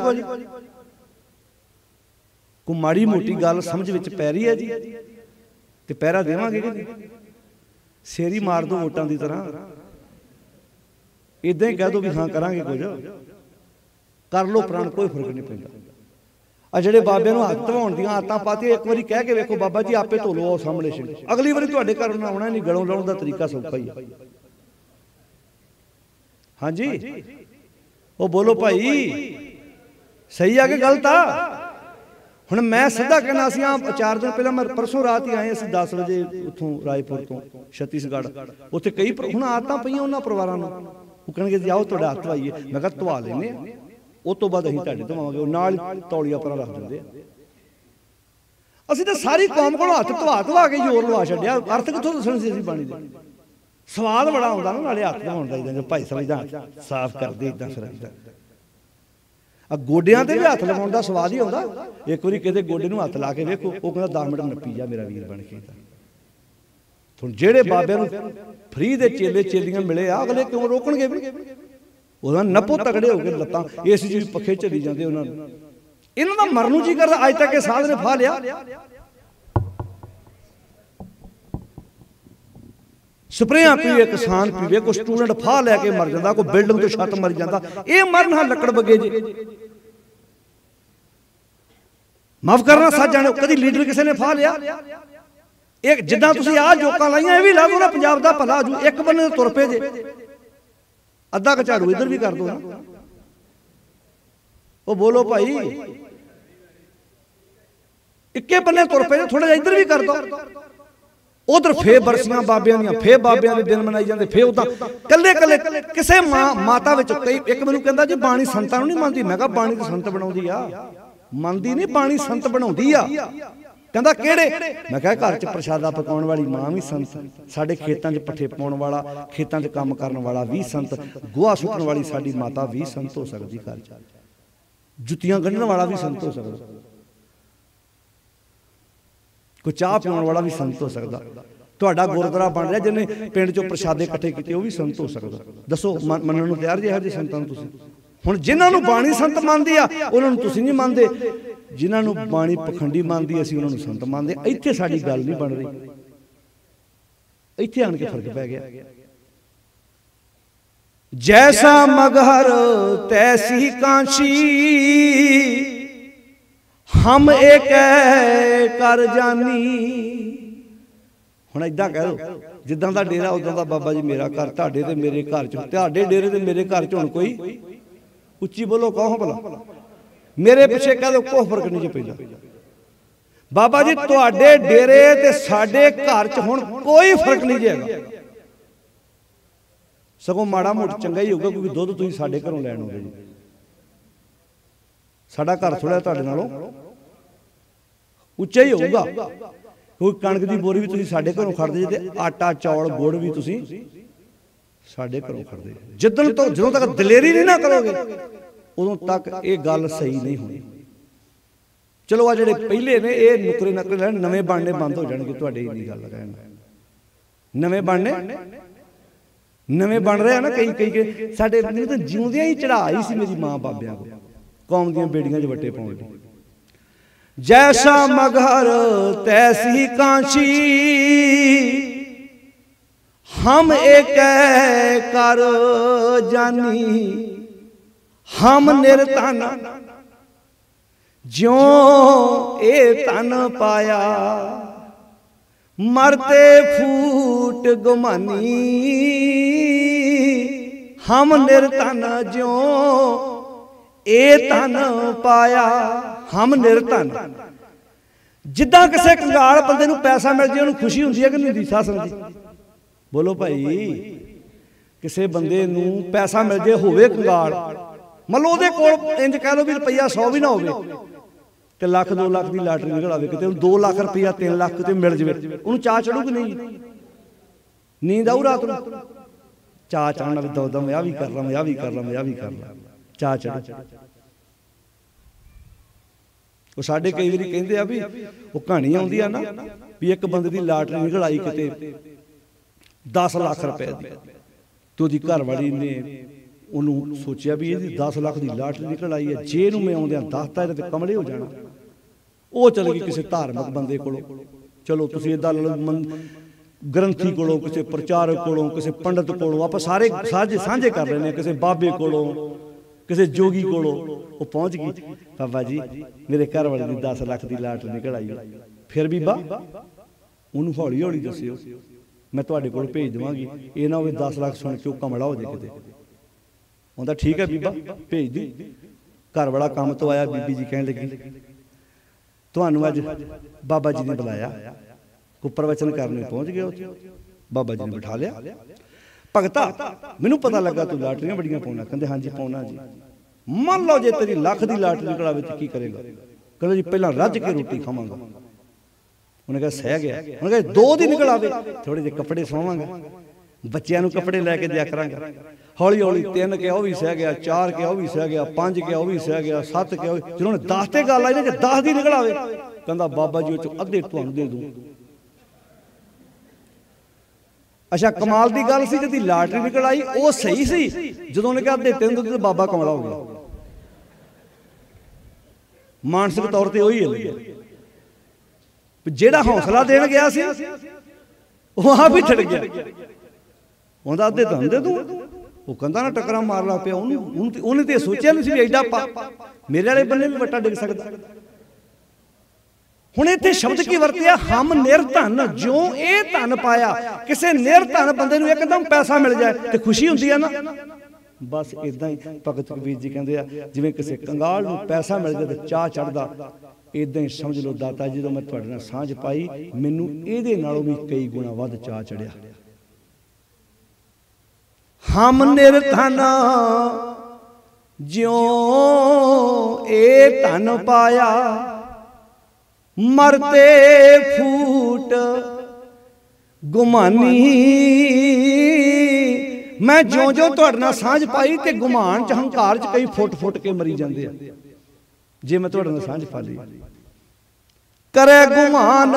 ਕੋਈ ਮਾੜੀ ਮੋਟੀ ਗੱਲ ਸਮਝ ਵਿੱਚ ਪੈ ਰਹੀ ਹੈ ਜੀ? ਤੇ ਪਹਿਰਾ ਦੇਵਾਂਗੇ ਕਿ ਨਹੀਂ? ਸੇਰੀ ਮਾਰ ਦੋ ਵੋਟਾਂ ਦੀ ਤਰ੍ਹਾਂ, ਇਦਾਂ ਹੀ ਕਹਿ ਦੋ ਵੀ ਹਾਂ ਕਰਾਂਗੇ, ਕੁਝ ਕਰ ਲੋ ਪ੍ਰਾਣ, ਕੋਈ ਫਰਕ ਨਹੀਂ ਪੈਂਦਾ। ਆ ਜਿਹੜੇ ਬਾਬਿਆਂ ਨੂੰ ਹੱਥ ਧਵਾਉਣ ਦੀਆਂ ਆਦਤਾਂ ਪਾਤੀਆਂ, ਇੱਕ ਵਾਰੀ ਕਹਿ ਕੇ ਵੇਖੋ ਬਾਬਾ ਜੀ ਆਪੇ ਧੋ ਲਓ ਸਾਹਮਣੇ ਸਿੰਘ, ਅਗਲੀ ਵਾਰੀ ਤੁਹਾਡੇ ਘਰ ਉਹਨਾਂ ਆਉਣਾ ਨਹੀਂ। ਗਲੋਂ ਲਾਉਣ ਦਾ ਤਰੀਕਾ ਸੌਖਾ ਹੀ ਹੈ। ਹਾਂਜੀ ਉਹ ਬੋਲੋ ਭਾਈ, ਸਹੀ ਆ ਕਿ ਗਲਤ ਆ? ਹੁਣ ਮੈਂ ਸਿੱਧਾ ਕਹਿਣਾ, ਅਸੀਂ 4 ਦਿਨ ਪਹਿਲਾਂ, ਮੈਂ ਪਰਸੋਂ ਰਾਤ ਹੀ ਆਏ, ਅਸੀਂ 10 ਵਜੇ ਉੱਥੋਂ ਰਾਏਪੁਰ ਤੋਂ ਛੱਤੀਸਗੜ੍ਹ। ਉੱਥੇ ਕਈ ਹੁਣ ਆਦਤਾਂ ਪਈਆਂ ਉਹਨਾਂ ਪਰਿਵਾਰਾਂ ਨੂੰ, ਉਹ ਕਹਿਣਗੇ ਜੀ ਆਓ ਤੁਹਾਡਾ ਹੱਥ ਧਵਾਈਏ। ਮੈਂ ਕਿਹਾ ਧਵਾ ਲੈਂਦੇ ਆ, ਉਹ ਤੋਂ ਬਾਅਦ ਅਸੀਂ ਤੁਹਾਡੇ ਧਵਾਵਾਂਗੇ। ਉਹ ਨਾਲ ਤੌਲੀਆ ਪਰਾਂ ਰੱਖ ਦਿੰਦੇ ਆ। ਅਸੀਂ ਤਾਂ ਸਾਰੀ ਕੌਮ ਕੋਲੋਂ ਹੱਥ ਧਵਾ ਕੇ ਜ਼ੋਰ ਲਵਾ ਛੱਡਿਆ। ਅਰਥ ਕਿੱਥੋਂ ਦੱਸਣ ਸੀ ਅਸੀਂ ਬਾਣੀ ਦੇ? ਸਵਾਦ ਬੜਾ ਆਉਂਦਾ ਨਾ ਨਾਲੇ ਹੱਥ ਧਵਾਉਣ ਦਾ, ਇਦਾਂ ਭਾਈ ਸਾਹਿਬ ਇਦਾਂ ਸਾਫ਼ ਕਰਦੇ, ਇਦਾਂ ਫਿਰ ਇਦਾਂ ਆ ਗੋਡਿਆਂ ਤੇ ਵੀ ਹੱਥ ਲਗਾਉਣ ਦਾ ਸਵਾਦ ਹੀ ਆਉਂਦਾ। ਇੱਕ ਵਾਰੀ ਕਿਤੇ ਗੋਡੇ ਨੂੰ ਹੱਥ ਲਾ ਕੇ ਵੇਖੋ, ਉਹ ਕਹਿੰਦਾ 10 ਮਿੰਟ ਨੱਪੀ ਜਾ ਮੇਰਾ ਵੀਰ ਬਣ ਕੇ। ਹੁਣ ਜਿਹੜੇ ਬਾਬਿਆਂ ਨੂੰ ਫਰੀ ਦੇ ਚੇਲੇ ਚੇਲੀਆਂ ਮਿਲੇ ਆ, ਅਗਲੇ ਕਿਉਂ ਰੋਕਣਗੇ ਵੀ? ਉਹਦਾ ਨੱਪੋ ਤਗੜੇ ਹੋ ਕੇ ਲੱਤਾਂ ਇਸ ਜੀ ਪੱਖੇ ਚੱਲੀ ਜਾਂਦੇ ਉਹਨਾਂ ਨੂੰ। ਇਹਨਾਂ ਦਾ ਮਰਨ ਨੂੰ ਜੀ ਕਰਦਾ। ਅੱਜ ਤੱਕ ਇਹ ਸਾਧ ਨੇ ਫਾਹ ਲਿਆ। स्प्रेयां पीवे, किसान पीवे, कोई स्टूडेंट फाह लैके मर जाता, कोई बिल्डिंग तो छत मर जाता। ये मरन हा लकड़ बगे जी। माफ करना सच जाने, कभी लीडर किसी ने फाह लिया? एक जिदा तुसीं आ जोकां लाइयां, ये भी ला दो ना, पंजाब दा भला जू। एक बन्ने तुर पे जे, अद्धा क झाड़ू इधर भी कर दो ना। वो बोलो भाई, इक्के बन्ने तुर पे, थोड़ा जिहा इधर भी कर दो। उधर फे बरसियां बाबियां दियां, फे बाबियां दे दिन मनाई जाते, फे उदां कल्ले कल्ले किसे माता विच कई। एक मैनूं कहंदा जी बाणी संतां नूं नहीं मनदी। मैं कहा बाणी तो संत बनाउंदी आ, मनदी नहीं, बाणी संत बनाउंदी आ। कहंदा किहड़े? मैं कहा घर च प्रशादा पकाउण वाली मां भी संत, साडे खेतां च पट्ठे पाउण वाला, खेतां च काम करन वाला भी संत, गोहा सुੱਟਣ वाली साडी माता भी संत हो सकदी, घर च जुत्तियां गंढण वाला भी संत हो सकदा, कोई चाह पीने वाला भी संत हो सकता। तुहाडा गुरुद्वारा बन रहा जिन्हें पिंड चों प्रसादे इकट्ठे किए, वो भी संत हो सकता। दसो मनण नूं तैयार जे? हजे संतां नूं तुसीं हुण जिन्हां नूं बाणी संत मनदी आ, उन्हां नूं तुसीं नहीं मनदे। जिन्हां नूं बाणी पखंडी मनदी, असीं उन्हां नूं संत मनदे। इत्थे साडी गल नहीं बन रही, इत्थे आण के फर्क पै गया। जैसा मगहर तैसी कांशी, हम एक कर जानी। हुण इदां कह दो, जिद्दां दा डेरा उदां दा बाबा जी मेरा घर, तुहाडे ते मेरे घर च, तुहाडे डेरे ते मेरे घर च हुण कोई उच्ची बोलो, कहो भला। मेरे पिछे कह दो, कोई फर्क नहीं पैंदा। बाबा जी तुहाडे डेरे ते साडे घर च हुण कोई फर्क नहीं जेगा। सगों माड़ा मोटा चंगा ही होगा, क्योंकि दुध तुसीं साडे घरों लैण आउंदे जी। साडा घर थोड़ा तुहाडे नालों उच्चा ही होगा, क्योंकि कणक की बोरी भी तुसीं साडे घरों खड़दे जे, ते आटा चौल गुड़ भी तुसीं साडे घरों खड़दे। जिद्दण तो ਜਦੋਂ तक दलेरी नहीं ना करोगे, उदों तक ये गल सही नहीं होनी। चलो आ जिहड़े पहले ने ये नुकरे नकरे नवें बनने बंद हो जाणगे। तुहाडे इन्नी गल कहण, नवें बनने नवें बन रहे हैं ना कई कई। साडे तो जिउंदियां ही चढ़ाई सी मेरी मां बाबियां को, कौम दियां बेड़ियां च वट्टे पाउण लई। जैसा मगहर तैसी कांशी, हम एक कर जानी। हम निर्धन ज्यों ए तन पाया, मरते फूट गुमानी। हम निर्धन ज्यों ए तन पाया, हम निर्धन। जिद्दां किसी कंगाल बंदे नूं पैसा मिल जाए, उन्हें खुशी हुंदी है कि नहीं हुंदी? साथ समझी बोलो भाई, किसी बंदे नूं पैसा मिल जाए, होवे कंगाल, मतलब ਉਹਦੇ ਕੋਲ इंज कह लो भी रुपया 100 भी ना होवे, ते लाख 2 लाख की लाटरी निकल आवे, किते 2 लाख रुपया 3 लाख ते मिल जाए, उन्होंने चाह चढ़ू कि नहीं? नींद आऊ रात नूं? चाह चढ़ना भी दो मैं भी कर ला, मैं भी कर ला, मैं भी कर ला, चाह चढ़। वो साडे कई बारी कहंदे आ भी वो कहानी आउंदी आ ना भी एक बंदे दी लाटरी निकल आई किते 10 लाख रुपए दी, ते ओदी घर वाली ने ਉਹਨੂੰ सोचा भी ये 10 लाख की लाटरी निकल आई है, जे मैं आउंदियां दसता ये तो कमले हो जाना। वो चल गई किसी धार्मिक बंदे कोलों, चलो तुसीं इदां ग्रंथी कोलों, किसी प्रचारक कोलों, किसी पंडित कोलों, आप सारे साझे कर रहे हैं, किसी बाबे कोलों, किसी जोगी कोलों। वो पहुँच गई, बाबा जी मेरे घर वाले की 10 लाख की लाटरी निकल आई। फिर बीबा उन्होंने हौली हौली दस्सिओ, मैं तुहाडे कोल भेज देवांगी, ये ना होवे 10 लाख सुन के कमला हो जाए किते। उन्हें ठीक है बीबा भेज दी। घर वाला काम तो आया, बीबी जी कह लगी तुहानू अज बाबा जी ने बुलाया, को प्रवचन करने पहुंच गए। बाबा जी ने बिठा लिया, भगता मैनू पता लगा तू लाटरियां बड़ियां पाउना। कहंदे हाँ जी पाउना जी। मान लो जे तेरी लाख की लाटरी निकलावे तो की करेगा? कहंदे जी पहला रज के रोटी खावांगा। उन्हें कहा सह गया। उन्हें कहा 2 दिन निकल आवे, थोड़े जे कपड़े सवावांगा, बच्चों को कपड़े लैके दिया करांगा। हौली हौली 3 के वह भी सह गया, 4 के वह भी सह गया, 5 के वह भी सह गया, 7 के जिन्होंने 10 ते गल आई ना कि 10 दी निकल आवे, कहंदा बाबा जी उस अद्धे तुहानू दे दूं। अच्छा कमाल की गल सी, जी लाटरी निकल आई वो सही सी, जो उन्हें कहा अद्धे तेन दूं तो बाबा कमला हो गया। मानसिक तौर पर उही है, जेड़ा हौसला देन गया सी वो आप ही छिड़ गया। ਉਹਦਾ ਅੱਧੇ ਧਨ ਦੇ ਦੂੰ। ਉਹ ਕਹਿੰਦਾ ਨਾ ਟੱਕਰਾਂ ਮਾਰ ਲਾ ਪਿਆ ਉਹਨੇ ਤੇ ਸੋਚਿਆ ਨਹੀਂ ਸੀ ਵੀ ਐਡਾ ਮੇਰੇ ਵਾਲੇ ਬੰਨੇ ਵੀ ਵੱਟਾ ਡਿੱਗ ਸਕਦਾ। ਹੁਣ ਇੱਥੇ ਸ਼ਬਦ ਕੀ ਵਰਤਿਆ, ਹਮ ਨਿਰਧਨ, ਜਿਉਂ ਇਹ ਧਨ ਪਾਇਆ। ਕਿਸੇ ਨਿਰਧਨ ਬੰਦੇ ਨੂੰ ਇੱਕਦਮ ਪੈਸਾ ਮਿਲ ਜਾਏ ਤੇ ਖੁਸ਼ੀ ਹੁੰਦੀ ਹੈ ਨਾ। ਬਸ ਇਦਾਂ ਹੀ ਭਗਤ ਕਬੀਰ ਜੀ ਕਹਿੰਦੇ ਆ, ਜਿਵੇਂ ਕਿਸੇ ਕੰਗਾਲ ਨੂੰ ਪੈਸਾ ਮਿਲ ਜਾਏ ਤੇ ਚਾਹ ਚੜ੍ਹਦਾ, ਇਦਾਂ ਹੀ ਸਮਝ ਲਓ ਦਾਤਾ ਜਦੋਂ ਮੈਂ ਤੁਹਾਡੇ ਨਾਲ ਸਾਂਝ ਪਾਈ, ਮੈਨੂੰ ਇਹਦੇ ਨਾਲੋਂ ਵੀ ਕਈ ਗੁਣਾ ਵੱਧ ਚਾਹ ਚੜਿਆ। ਹਮ ਨਿਰਧਨ, ਜਿਉਂ ਇਹ ਧਨ ਪਾਇਆ। ਮਰਤੇ ਫੂਟ ਗੁਮਾਨੀ, ਮੈਂ ਜਿਉਂ ਤੁਹਾਡੇ ਨਾਲ ਸਾਂਝ ਪਾਈ ਤੇ ਗੁਮਾਨ ਚ ਹੰਕਾਰ ਚ ਕਈ ਫੁੱਟ ਕੇ ਮਰੀ ਜਾਂਦੇ ਆ ਜੇ ਮੈਂ ਤੁਹਾਡੇ ਨਾਲ ਸਾਂਝ ਪਾ ਲਈ। ਕਰੇ ਗੁਮਾਨ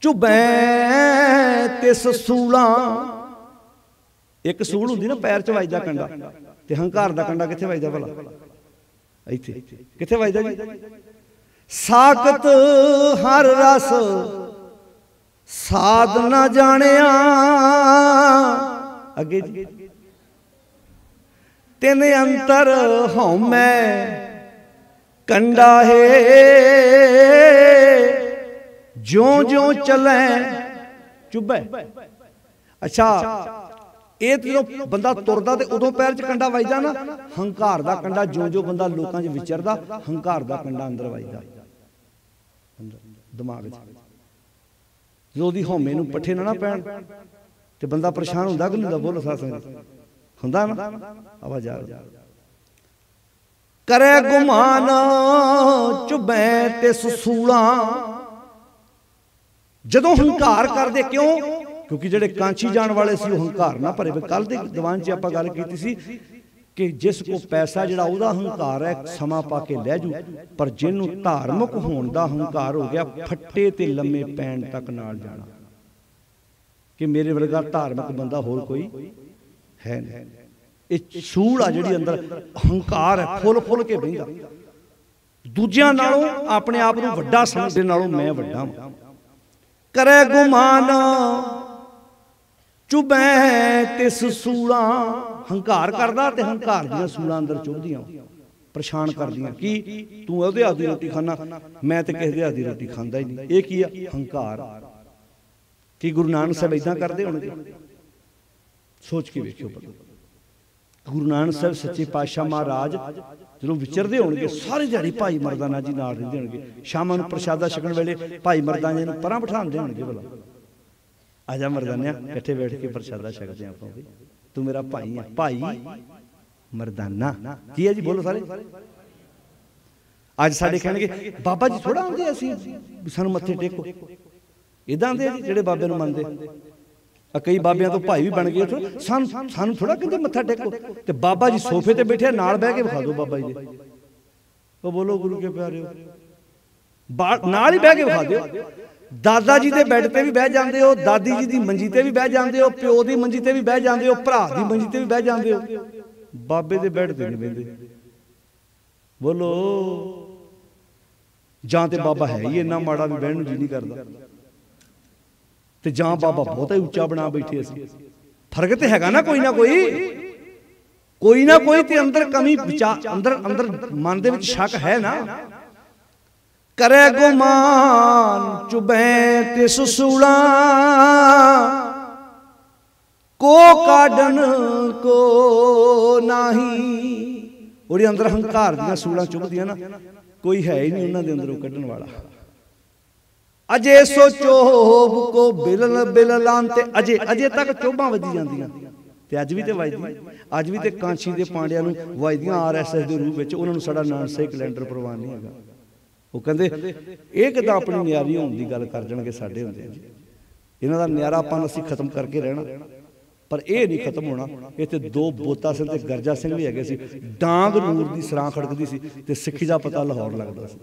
ਚੁਬੈ ਤਿਸ ਸੂਲਾਂ। ਇੱਕ ਸੂਲ ਹੁੰਦੀ ਨਾ ਪੈਰ ਚ ਵੱਜਦਾ ਕੰਡਾ, ਤੇ ਹੰਕਾਰ ਦਾ ਕੰਡਾ ਕਿੱਥੇ ਵੱਜਦਾ ਭਲਾ? ਇੱਥੇ। ਕਿੱਥੇ ਵੱਜਦਾ ਜੀ? ਸਾਕਤ ਹਰ ਰਸ ਸਾਧ ਨਾ ਜਾਣਿਆ। ਅੱਗੇ ਜੀ, ਤਿੰਨ ਅੰਤਰ ਹਉਮੈ ਕੰਡਾ ਹੈ। ਜਿਉਂ ਜਿਉਂ ਚਲੈ ਚੁਭੈ। ਅੱਛਾ, ਇਹ ਜਦੋਂ ਬੰਦਾ ਤੁਰਦਾ ਤੇ ਉਦੋਂ ਪੈਰ 'ਚ ਕੰਡਾ ਵੱਜਦਾ ਨਾ, ਹੰਕਾਰ ਦਾ ਕੰਡਾ। ਜਿਉਂ ਬੰਦਾ ਲੋਕਾਂ 'ਚ ਵਿਚਰਦਾ, ਹੰਕਾਰ ਦਾ ਕੰਡਾ ਅੰਦਰ ਵੱਜਦਾ ਦਿਮਾਗ 'ਚ। ਜਦੋਂ ਉਹਦੀ ਹਉਮੈ ਨੂੰ ਪੱਠੇ ਨਾ ਪੈਣ ਤੇ ਬੰਦਾ ਪਰੇਸ਼ਾਨ ਹੁੰਦਾ ਕਿ ਨਹੀਂ ਬੋਲੋ ਸਾਸੰਗ ਹੁੰਦਾ ਨਾ। ਆਵਾਜ਼ ਆ ਰਹੀ। ਕਰੇ ਗੁਮਾਨ ਚੁਬੈ ਤੇ ਸਸੂਲਾਂ। ਜਦੋਂ ਹੰਕਾਰ ਕਰਦੇ, ਕਿਉਂ? ਕਿਉਂਕਿ ਜਿਹੜੇ ਕਾਂਚੀ ਜਾਣ ਵਾਲੇ ਸੀ ਉਹ ਹੰਕਾਰ ਨਾ ਭਰੇ। ਕੱਲ ਦੇ ਦੀਵਾਨ 'ਚ ਆਪਾਂ ਗੱਲ ਕੀਤੀ ਸੀ ਕਿ ਜਿਸ ਕੋ ਪੈਸਾ ਜਿਹੜਾ ਉਹਦਾ ਹੰਕਾਰ ਹੈ ਸਮਾਂ ਪਾ ਕੇ ਲੈ ਜੂ, ਪਰ ਜਿਹਨੂੰ ਧਾਰਮਿਕ ਹੋਣ ਦਾ ਹੰਕਾਰ ਹੋ ਗਿਆ, ਫੱਟੇ ਤੇ ਲੰਮੇ ਪੈਣ ਤੱਕ ਨਾਲ ਜਾਣਾ। ਕਿ ਮੇਰੇ ਵਰਗਾ ਧਾਰਮਿਕ ਬੰਦਾ ਹੋਰ ਕੋਈ ਹੈ ਨਹੀਂ। ਇਹ ਸੂਲ ਆ ਜਿਹੜੀ ਅੰਦਰ ਹੰਕਾਰ ਹੈ, ਫੁੱਲ ਕੇ ਬਹਿੰਦਾ। ਦੂਜਿਆਂ ਨਾਲੋਂ ਆਪਣੇ ਆਪ ਨੂੰ ਵੱਡਾ ਸਮਝਣ ਨਾਲੋਂ ਮੈਂ ਵੱਡਾ ਹਾਂ। ਕਰੇ ਗੁਮਾਨ ਚੁਬੈ ਤਿਸ ਸੂਲਾਂ। ਹੰਕਾਰ ਕਰਦਾ ਤੇ ਹੰਕਾਰ ਦੀਆਂ ਸੂਲਾਂ ਅੰਦਰ ਚੁਭਦੀਆਂ, ਪਰੇਸ਼ਾਨ ਕਰਦੀਆਂ। ਕੀ ਤੂੰ ਉਹਦੇ ਹੱਥ ਦੀ ਰੋਟੀ ਖਾਣਾ, ਮੈਂ ਤੇ ਕਿਸੇ ਦੇ ਹੱਥ ਦੀ ਰੋਟੀ ਖਾਂਦਾ ਹੀ ਨਹੀਂ। ਇਹ ਕੀ ਆ? ਹੰਕਾਰ। ਕੀ ਗੁਰੂ ਨਾਨਕ ਸਾਹਿਬ ਏਦਾਂ ਕਰਦੇ ਹੋਣਗੇ? ਸੋਚ ਕੇ ਵੇਖਿਓ। ਗੁਰੂ ਨਾਨਕ ਸਾਹਿਬ ਸੱਚੇ ਪਾਤਸ਼ਾਹ ਮਹਾਰਾਜ ਜਦੋਂ ਵਿਚਰਦੇ ਹੋਣਗੇ, ਸਾਰੀ ਦਿਹਾੜੀ ਭਾਈ ਮਰਦਾਨਾ ਜੀ ਨਾਲ ਰਹਿੰਦੇ ਹੋਣਗੇ। ਸ਼ਾਮਾਂ ਨੂੰ ਪ੍ਰਸ਼ਾਦਾ ਛਕਣ ਵੇਲੇ ਭਾਈ ਮਰਦਾਨਾ ਜੀ ਨੂੰ ਪਰਾਂ ਬਿਠਾਉਂਦੇ ਹੋਣਗੇ। ਭਲਾ ਆ ਜਾ ਮਰਦਾਨਿਆ, ਇਕੱਠੇ ਬੈਠ ਕੇ ਪ੍ਰਸ਼ਾਦਾ ਛਕਦੇ ਆਪਾਂ। ਤੂੰ ਮੇਰਾ ਭਾਈ ਆ, ਭਾਈ ਮਰਦਾਨਾ। ਕੀ ਹੈ ਜੀ? ਬੋਲੋ ਸਾਰੇ। ਅੱਜ ਸਾਡੇ ਕਹਿਣਗੇ ਬਾਬਾ ਜੀ ਥੋੜਾ ਆਉਂਦੇ ਅਸੀਂ ਸਾਨੂੰ ਮੱਥੇ ਟੇਕੋ। ਇਦਾਂ ਆਉਂਦੇ ਜੀ ਜਿਹੜੇ ਬਾਬੇ ਨੂੰ ਮੰਨਦੇ। ਕਈ ਬਾਬਿਆਂ ਤੋਂ ਭਾਈ ਵੀ ਬਣ ਗਏ, ਸਾਨੂੰ ਥੋੜਾ ਕਹਿੰਦੇ ਮੱਥਾ ਟੇਕੋ। ਤੇ ਬਾਬਾ ਜੀ ਸੋਫੇ ਤੇ ਬੈਠੇ, ਨਾਲ ਬਹਿ ਕੇ ਵਿਖਾ ਦਿਓ ਬਾਬਾ ਜੀ ਦੇ। ਉਹ ਬੋਲੋ ਗੁਰੂ ਕੇ ਪਿਆਰਿਓ, ਨਾਲ ਹੀ ਬਹਿ ਕੇ ਵਿਖਾ ਦਿਓ। ਦਾਦਾ ਜੀ ਦੇ ਬੈੱਡ ਤੇ ਵੀ ਬਹਿ ਜਾਂਦੇ ਹੋ, ਦਾਦੀ ਜੀ ਦੀ ਮੰਜੀ ਤੇ ਵੀ ਬਹਿ ਜਾਂਦੇ ਹੋ, ਪਿਓ ਦੀ ਮੰਜੀ ਤੇ ਵੀ ਬਹਿ ਜਾਂਦੇ ਹੋ, ਭਰਾ ਦੀ ਮੰਜੀ ਤੇ ਵੀ ਬਹਿ ਜਾਂਦੇ ਹੋ। ਬਾਬੇ ਦੇ ਬੈੱਡ ਤੇ ਨਹੀਂ ਬਹਿੰਦੇ। ਬੋਲੋ। ਜਾਂ ਤੇ ਬਾਬਾ ਹੈ ਹੀ ਇੰਨਾ ਮਾੜਾ ਵੀ ਬਹਿਣ ਨੂੰ ਜੀ ਨਹੀਂ ਕਰਦਾ, ਤੇ ਜਾਂ ਬਾਬਾ ਬਹੁਤਾ ਹੀ ਉੱਚਾ ਬਣਾ ਬੈਠੇ ਅਸੀਂ। ਫਰਕ ਤੇ ਹੈਗਾ ਨਾ ਕੋਈ ਨਾ ਕੋਈ ਤੇ ਅੰਦਰ ਕਮੀ, ਅੰਦਰ ਮਨ ਦੇ ਵਿੱਚ ਸ਼ੱਕ ਹੈ ਨਾ। ਕਰੇ ਗੁਮਾਨ ਚੁਬੈ ਤਿਸ ਸੂਲਾਂ। ਕੋ ਕਾਢਨ ਕੋ ਨਾਹੀ। ਉਹਦੇ ਅੰਦਰ ਹੰਕਾਰ ਦੀਆਂ ਸੂਲਾਂ ਚੁਭਦੀਆਂ ਨਾ, ਕੋਈ ਹੈ ਹੀ ਨਹੀਂ ਉਹਨਾਂ ਦੇ ਅੰਦਰੋਂ ਕੱਢਣ ਵਾਲਾ। ਅਜੇ ਸੋ ਚੋਬ ਕੋ ਬਿਲਲਾਂ। ਤੇ ਅਜੇ ਤੱਕ ਚੋਬਾਂ ਵੱਜੀ ਜਾਂਦੀਆਂ, ਤੇ ਅੱਜ ਵੀ ਤੇ ਵੱਜਦੀਆਂ। ਅੱਜ ਵੀ ਤੇ ਕਾਂਚੀ ਦੇ ਪਾਂਡਿਆਂ ਨੂੰ ਵੱਜਦੀਆਂ RSS ਦੇ ਰੂਪ ਵਿੱਚ। ਉਹਨਾਂ ਨੂੰ ਸਾਡਾ ਨਾਨਸੇ ਕੈਲੰਡਰ ਪ੍ਰਵਾਨ ਨਹੀਂ ਹੈਗਾ। ਉਹ ਕਹਿੰਦੇ ਇਹ ਕਿੱਦਾਂ ਆਪਣੀ ਨਿਆਰੀ ਹੋਣ ਦੀ ਗੱਲ ਕਰ ਜਾਣਗੇ ਸਾਡੇ ਹੁੰਦੇ। ਇਹਨਾਂ ਦਾ ਨਿਆਰਾਪਨ ਅਸੀਂ ਖਤਮ ਕਰਕੇ ਰਹਿਣਾ, ਪਰ ਇਹ ਨਹੀਂ ਖਤਮ ਹੋਣਾ। ਇਹ ਤੇ ਦੋ ਬੋਤਾ ਸਿੰਘ ਤੇ ਗਰਜਾ ਸਿੰਘ ਵੀ ਹੈਗੇ ਸੀ। ਡਾਂਗ ਨੂਰ ਦੀ ਸਰਾਂ ਖੜਕਦੀ ਸੀ ਤੇ ਸਿੱਖੀ ਦਾ ਪਤਾ ਲਾਹੌਰ ਲੱਗਦਾ ਸੀ।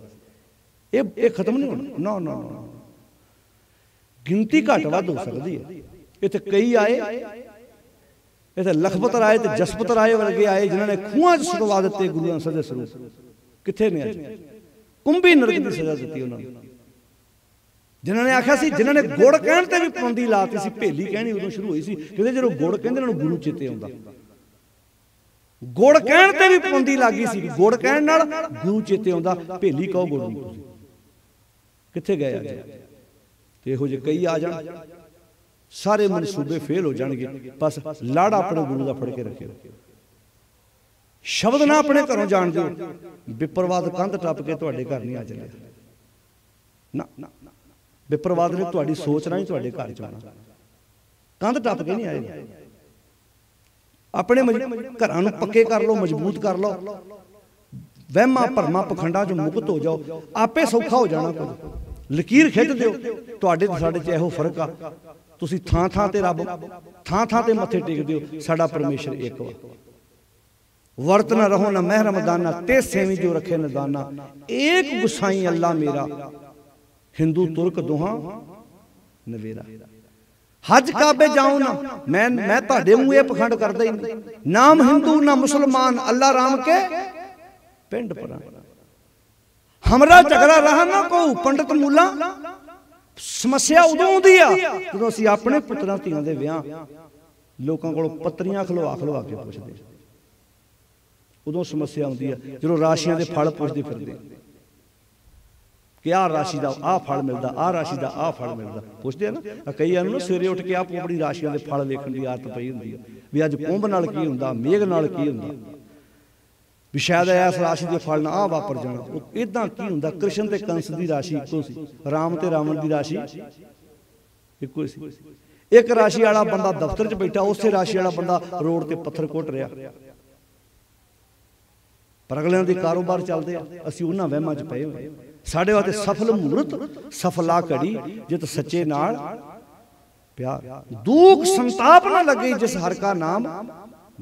ਇਹ ਖਤਮ ਨਹੀਂ ਹੋਣਾ। ਨਾ ਗਿਣਤੀ ਘੱਟ ਵੱਧ ਹੋ ਸਕਦੀ ਹੈ। ਇੱਥੇ ਕਈ ਆਏ, ਇੱਥੇ ਲਖਪਤ ਆਏ ਤੇ ਜਸਪਤ ਰਾਏ ਵਰਗੇ ਆਏ, ਜਿਨ੍ਹਾਂ ਨੇ ਖੂਹਾਂ 'ਚ ਸੁਟਵਾ ਦਿੱਤੇ ਗੁਰੂਆਂ ਸਾਹਿਬ ਦੇ ਸਰੂਪ। ਕਿੱਥੇ ਨੇ ਅੱਜ? ਕੁੰਭੀ ਨਰਕ ਦੀ ਸਜ਼ਾ ਦਿੱਤੀ ਉਹਨਾਂ ਨੂੰ। जिन्हों ने आख्या सी, जिन्होंने गुड़ कहण ते भी पाबंदी लाती सी, भेली कहनी उदों शुरू हुई सी, कहते जो गुड़ कहते उन्होंने गुरु चेते आउंदा। गुड़ कहण ते भी पाबंदी लग गई सी, गुड़ कहण नाल गुरु चेते आउंदा, भेली कहो गुड़ नहीं। तुसीं कित्थे गए अज? ते इहो जे कई आ जाण, सारे मनसूबे फेल हो जाणगे। बस लाड़ा अपने गुरु दा फड़ के रखियो, शब्द ना अपने घरों जाण दिओ। विपरवाद कंध टप के तुहाडे घर नहीं आ चलिया ना, विपरवाद ने तुहाडी सोच राही तुहाडे घर च आउणा, कंध टप के नहीं आएगा। अपने घरां नूं पक्के कर लो, मजबूत कर लो, वहमां भरमां पखंडां चों मुक्त हो जाओ, आपे सौखा हो जाना। कुछ लकीर खिच दिओ। तुहाडे ते साडे च इहो फर्क आ, तुसीं थां थां ते रब, थां थां ते मत्थे टेक दिओ, साडा परमेश्वर एक वा। वर्त न रहो न महरम दाना, ते सेवी जो रखे न दाना, एक गुसाई अल्लाह मेरा, हिंदू तुर्क दोहां नवेरा। हज काबे जाऊं ना, मैं तुहाडे मूंह ये पखंड करदा ही नहीं, नाम हिंदू ना मुसलमान, अल्लाह राम के पिंड परा। हमरा झगड़ा रहा ना को पंडित मूला, समस्या उदों आउंदी आ जदों असीं अपने पुत्रां धीआं दे विआह लोकां कोलों पत्रियां खलवा खलवा के पुछदे, उदों समस्या आउंदी है। जदों राशियां दे फल पुछदे फिरदे कि आ राशि दा आ फल मिलदा, आ राशि दा आ फल मिलदा, पुछदे ना। कईयां नूं सवेरे उठ के आप अपनी राशियां दे फल वेखण दी आदत पई हुंदी है भी अज कुंभ नाल की हुंदा, मेघ नाल की हुंदा, भी शायद इस राशि दे फल ना आ वापर जाना। इदां की हुंदा? कृष्ण ते कंस दी राशि इक्को सी, राम ते रावण दी राशि इक्को सी। एक राशि वाला बंदा दफ्तर च बैठा, उसे राशि वाला बंदा रोड ते पत्थर कुट रहा, पर अगलियां दे कारोबार चलदे आ, असीं उन्हां वहमां च पए होए। साडे वास्ते सफल मुहूर्त, सफला घड़ी, जित सच्चे नाल प्यार, दुख संताप ना लगे जिस हर का नाम,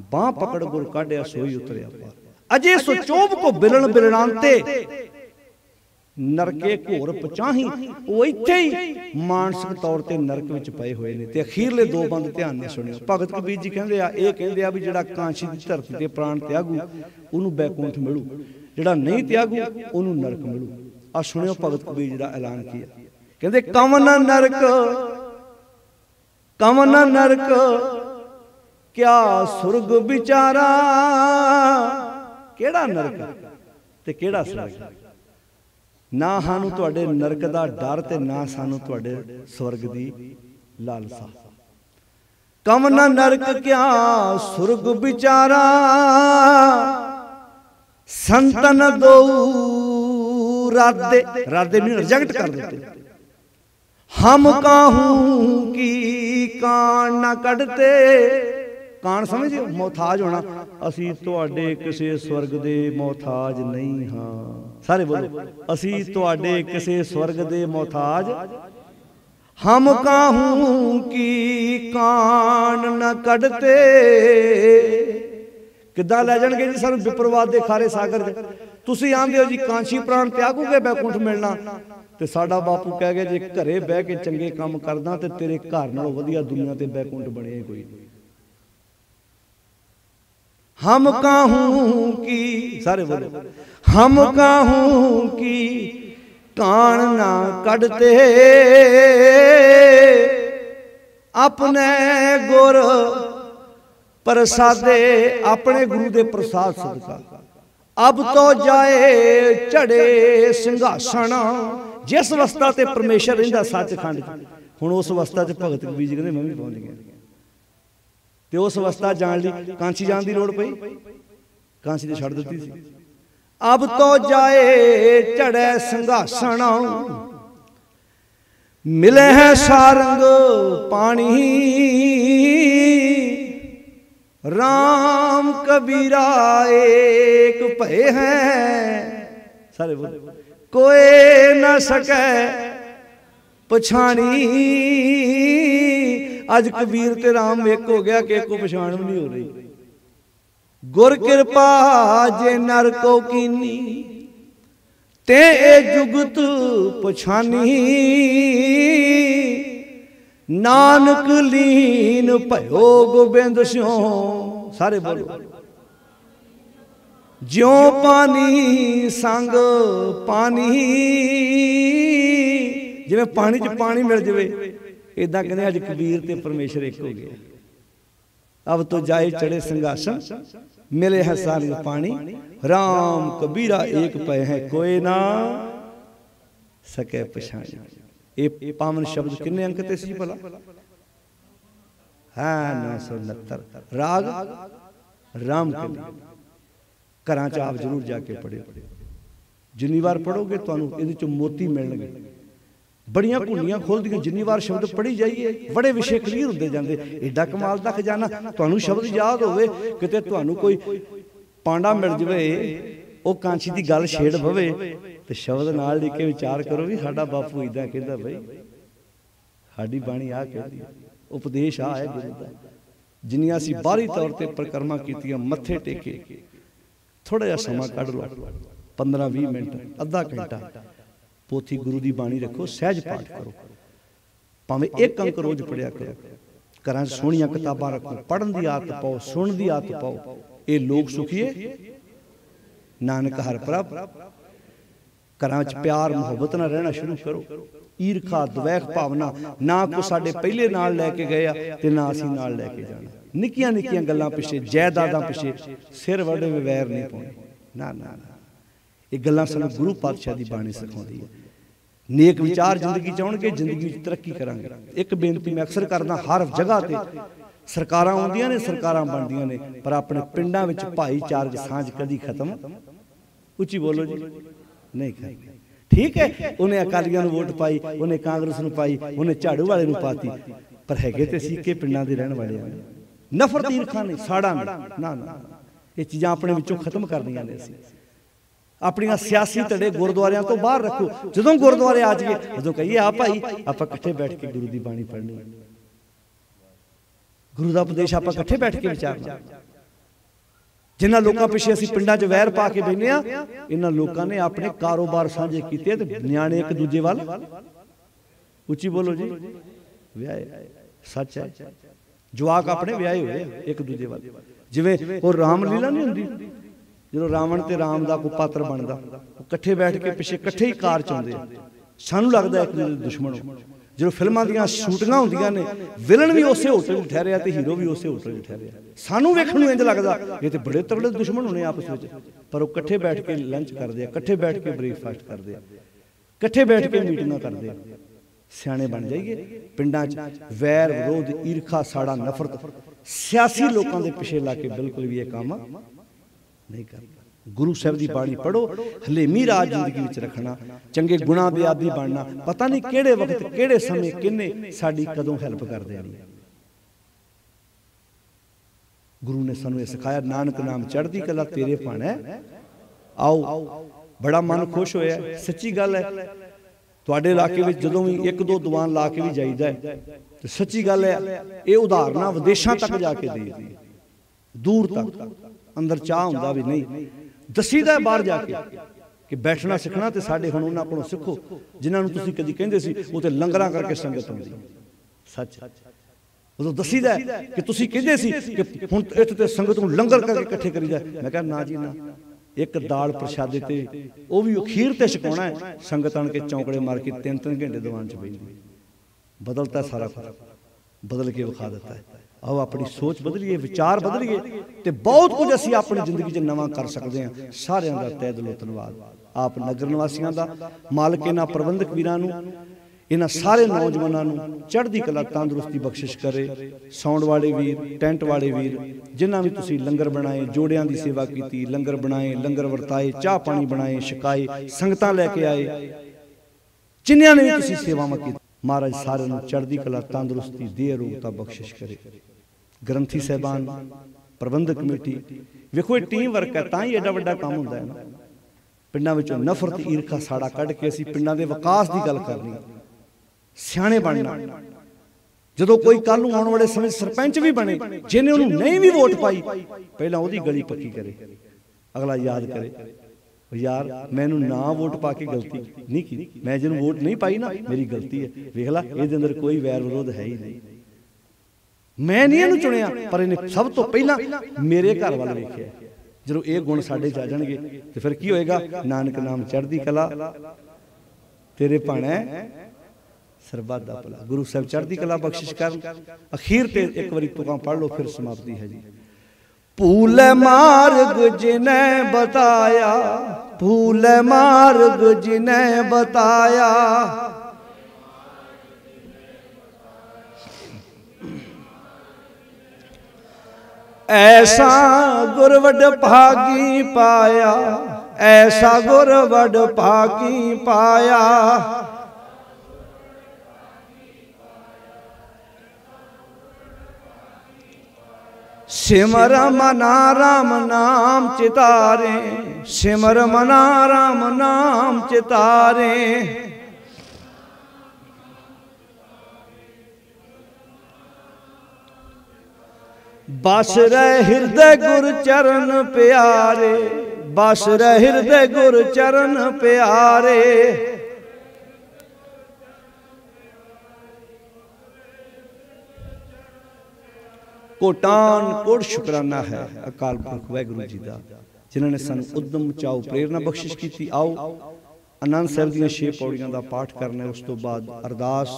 बां पकड़ गुर काढ़िया सोई उतरिया पार। अजे सो चोब को बिलन बिलणांते, नरके घोर पचाही। वो इत्थे ही मानसिक तौर ते नरक विच पए होए ने। ते अखीरले दो बंद ध्यान नाल सुणियो। भगत कबीर जी कहंदे आ, ये कहंदे आ भी जिहड़ा कांशी दी धरती ते प्राण त्यागू उहनूं बैकुंठ मिलू, जिहड़ा नहीं त्यागू उहनूं नरक मिलू। आ सुणियो भगत कबीर जी दा ऐलान किया। कहंदे कवन नरक, कवन नरक क्या सुरग विचारा, केड़ा नरक ते केड़ा सुरग। ना सानू तुहाडे नरक दा डर ते ना सानू तुहाडे स्वर्ग दी लालसा। कवन नरक क्या सुरग विचारा, संतन दो राधे, राधे ने रिजेक्ट कर देते। हम काहू की कान न कढ़ते, कान समझियो मोहताज होना, असी तुहाडे किसे स्वर्ग दे मोहताज नहीं हाँ। सारे बोलो, असी तुहाडे किसे स्वर्ग दे मोहताज, हम काहू की कान न कढ़ते। किद्दां लै जाणगे जी सानूं विपरवाद दे खारे सागर च। तुसीं आंदे हो जी कांशी प्राण त्यागोगे बैकुंठ मिलना, ते साडा बापू कह गया जे घरे बह के चंगे काम करदा ते तेरे घर नालों वधिया दुनिया ते बैकुंठ बने कोई नहीं। हम काहू की, सारे बोलो, हम काहू की कान ना कढ़ते, अपने गुर प्रसादे, अपने गुरु दे प्रसाद सदका। अब तो जाए चढ़े सिंघासन, जिस अवस्था ते परमेश्वर रहिंदा सचखंड, हुण उस अवस्था च भगत कबीर जी कहंदे मैं भी पहुंच गया। ते उस अवस्था जाण लई कांची जाण दी लोड़ पई, कांची ते छड़ दित्ती सी। अब तो जाए चढ़े सिंघासन, मिले है सारंग पानी, राम कबीरा एक भय हैं। सारे बोलो, कोई न सके पछाणी। अज कबीर ते राम एक हो गया कि एक को पछाण भी नहीं हो रही। गुर कृपा जे नर को कीनी, ते ए जुगत पछानी। नानक लीन भयो गोबिंद स्यों। सारे बोलो, ज्यों पानी संग पानी, जिवें पानी च पानी मिल जाए, इदां कहंदे अज कबीर ते परमेश्वर एक हो गया। अब तो जाए चढ़े सिंहासन, मिले है सारी पानी, राम कबीरा एक पै है, कोई ना सके पछाणी। ये पावन शब्द किन्ने अंक ते सी भला? हाँ 969। राग राम कली। घरां च आप जरूर जाके पढ़े, जिन्नी बार पढ़ोगे तुहानूं इहदे चों मोती मिलणगे। बड़ियां भुनियां खुलदियां, जिन्नी बार शब्द पढ़ी जाइए बड़े विषय क्लीयर होंदे जांदे। एडा कमाल दा खजाना, तुहानूं शब्द याद होवे, किते तुहानूं कोई पांडा मिल जावे, वो कांची दी गल छेड़ पवे ते शब्द नाल लिख के विचार करो भी साडा बापू इदां कहंदा, बई साडी बाणी आ कहदी, उपदेश आ है गुरु दा। जिन्नियां असीं बाहरी तौर ते परिक्रमा कीतियां, मत्थे टेके, थोड़ा जिहा समा कढ लो, 15-20 मिनट, अद्धा घंटा पोथी गुरु की बाणी रखो, सहज पाठ करो, भावें एक अंक रोज पढ़िया करो। घर सोहणियां किताबां रखो, पढ़न की आदत पाओ, सुनने की आदत पाओ। ये लोग सुखीए नानक हर प्रभ। घर प्यार मुहब्बत नाल रहना शुरू करो। ईरखा द्वैख भावना ना को साडे पहले नाल लैके गए ते ना असीं नाल लैके जाना। निक्कियां निक्कियां गल्लां पिछे, जायदादां पिछे सिर वड्डे वैर नहीं पाउणे। ना ना ना, ये गल्लां सानूं गुरु पातशाह की बाणी सिखाउंदी है। नेक विचार जिंदगी चाहणगे, जिंदगी तरक्की करांगे। एक बेनती मैं अक्सर करदा, हर जगह ते सरकारां आउंदियां ने, सरकारां बनदियां ने, पर अपने पिंडां विच भाईचारक सांझ कदी खत्म, उच्ची बोलो जी, नहीं करनी। ठीक है, उन्हें अकालियां नूं वोट पाई, उन्हें कांग्रेस नूं पाई, उन्हें झाड़ू वाले नूं पाती, पर हैगे ते असीं इक्के पिंडां दे रहण वाले हां। नफरत ईरखा नहीं, साड़ा नहीं, ना ना, ये चीज़ां अपने विचों खत्म करनियां ने। असीं अपनियां सियासी धड़े गुरुद्वारियां तो बाहर रखो। जदों गुरुद्वारे आ जाइए, उदों कहिए आ भाई आपां इकट्ठे बैठ के गुरु की बाणी पढ़नी, गुरु का उपदेश आपां इकट्ठे बैठ के विचारना। जिन्हां लोकां पिछे असीं पिंडां च वैर पा के बैठे आ, इन्हां लोकां ने अपने कारोबार साझे कीते ते न्याणे एक दूजे वाल, उच्ची बोलो जी, विआहे। सच है, जवाक अपने विआहे हुए एक दूजे वाल। जिवें वो रामलीला नहीं हुंदी, जो रावण ते राम का कोई पात्र बनता, इकट्ठे बैठ के पिछे इकट्ठे ही कार चाहते, सानू लगता एक दूसरे दुश्मन हो। जो फिल्मां दियां शूटिंगां होंदियां ने, विलन भी उस होटल में ठहरिया ते हीरो भी उस होटल में ठहरिया, सानू वेखण नूं इंज लगदा ये ते बड़े तगड़े दुश्मन होने आपस में, पर वो इकट्ठे बैठ के लंच करते, इकट्ठे बैठ के ब्रेकफास्ट करते, इकट्ठे बैठ के मीटिंगां करते। सियाणे बन जाइए। पिंडां च वैर विरोध ईरखा साड़ा नफरत सियासी लोगों के पिछे ला के बिल्कुल भी ये काम नहीं करना। गुरु साहब की बाणी पढ़ो, हलेमी राज जिंदगी में रखना, चंगे गुणा दे आदी बनना। पता नहीं किहड़े वक्त किहड़े समय किन्ने साडी कदों हैल्प कर देनी। गुरु ने सानू ये सिखाया, नानक नाम चढ़दी कला तेरे भाणै आओ। बड़ा मन खुश होया, सच्ची गल है। तुहाडे इलाके में जदों भी एक दो दीवान ला के भी जाईदा है तो सच्ची गल है, ये उदाहरण विदेशों तक जाके दी, दूर तक। अंदर चाह हुंदा भी नहीं, दसीदा बाहर जाके कि बैठना सीखना तो साडे हुण उन्हां कोलों सीखो जिन्हां नूं तुसीं कदी कहिंदे सी वो ते लंगरां करके संगत आउंदी। सच उदों दसीदा कि तुसीं कहिंदे सी कि हुण इत्थे ते संगत नूं लंगर करके इकट्ठे करीदा। मैं कहा ना जी ना, एक दाल प्रशादे ते वो भी अखीर ते छकाउणा है, संगत आण के चौंकड़े मार के 3-3 घंटे दीवान च बैठदी। बदलता सारा कुछ, बदल के विखा देता है। आओ अपनी सोच बदलिए, विचार बदलिए, तो बहुत कुछ असीं अपनी जिंदगी च नवां कर सकते हैं। सारिਆਂ ਦਾ तहे दिलों धन्नवाद आप नगर निवासियों का, मालक इन्हां प्रबंधक वीरां नूं, इन्हां सारे नौजवानों नूं चढ़दी कला तंदुरुस्ती बख्शिश करे। साउंड वाले वीर, टेंट वाले वीर, जिन्हां भी तुसीं लंगर बनाए, जोड़ियां की सेवा की, लंगर बनाए, लंगर वरताए, चाह पानी बनाए, छकाए, संगतां लैके आए, जिन्हां ने भी तुसीं सेवावां की, महाराज सारे नूं चढ़दी कला तंदुरुस्ती दे, रोगता बख्शिश करे। ग्रंथी साहबान, प्रबंधक कमेटी, वेखो टीम वर्क है, तां ही एडा वड्डा काम हुंदा है ना। पिंडां विचों नफरत ईरखा साड़ा कढ के असीं पिंडां दे विकास की गल करनी, सियाणे बनना। जदों कोई कल नूं आउण वाले समय सरपंच भी बने, जिन्हें उन्होंने नहीं भी वोट पाई, पहलां उहदी गली पक्की करे, अगला याद करे यार मैनू ना वोट पा के गलती नहीं की, मैं जिन्होंने वोट नहीं पाई ना मेरी गलती है। वेख ला इहदे अंदर कोई वैर विरोध है ही नहीं, मैं नहीं इहनूं चुनिया, पर इन्हें सब तो पहला मेरे घर वाल वेखिया। जो ये गुण साडे च आ जाणगे तो फिर की होएगा, नानक नाम चढ़दी कला तेरे भाणै सरबत दा भला। गुरु साहब चढ़दी कला बख्शिश कर। अखीर ते एक बारी तुकां पढ़ लो फिर समाप्ति है जी। भूल मार्ग जिन्हें बताया, भूल मार्ग जिन्हें बताया, ऐसा गुरवड भागी पाया, ऐसा गुरवड भागी पाया। सिमर मना राम नाम चितारे, सिमर मना राम नाम चितारे। बस रहे हृदय गुर चरण प्यारे, बस रहे हृदय गुर चरण प्यारे। कोटान कोट शुकराना है अकाल पुरख वाहिगुरू जी का, जिन्होंने सानू उद्यम चाओ प्रेरणा बख्शिश की। आओ आनंद साहब दी 6 पौड़ियां का पाठ करना है। उस तो बाद अरदास,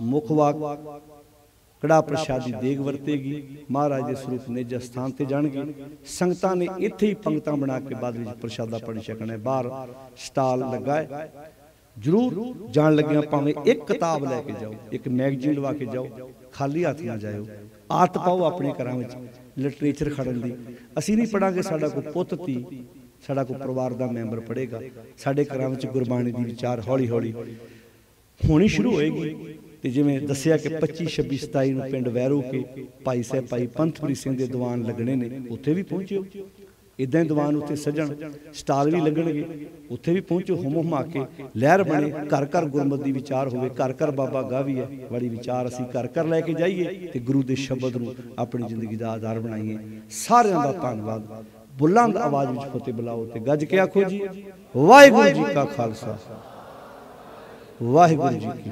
मुख वाक, कड़ा प्रसादी देग वरतेगी। महाराज के स्वरूप नेजा स्थान से जाएंगे। संगतां ने इत्थे ही पंगतां बना के बाद में प्रसादा पानी छकना है। बाहर स्टाल लगा है, जरूर जान लगे भावें एक किताब लैके जाओ, एक मैगजीन लवा के जाओ, खाली हाथ ना जाओ। आदत पाओ अपने घरों में लिटरेचर खड़न की। असीं नहीं पढ़ांगे, साडा कोई पुत्त धी, साडा कोई परिवार का मैंबर पढ़ेगा। साडे घरों में गुरबाणी की विचार हौली हौली होनी शुरू होएगी। तो जिवें दसिया कि 25, 26, 27 नूं पिंड वैरू के भाई साहब भाई पंथपुरी सिंह के दीवान लगने ने, उत्थे भी पहुंचो। इदां ही दीवान उत्थे सजण, स्टाल भी लगणगे, उत्थे भी पहुंचो। हुम हुमा के लहर बने, घर घर गुरमत दी विचार होवे, घर घर बाबा गावी है। बड़ी विचार असीं घर घर लैके जाइए ते गुरु दे शब्द नूं अपनी जिंदगी दा आधार बनाइए। सारिआं दा धन्नवाद। बुलंद आवाज विच फतेह बुलाओ ते गज के आखो जी वाहिगुरू जी का खालसा, वाहिगुरू जी की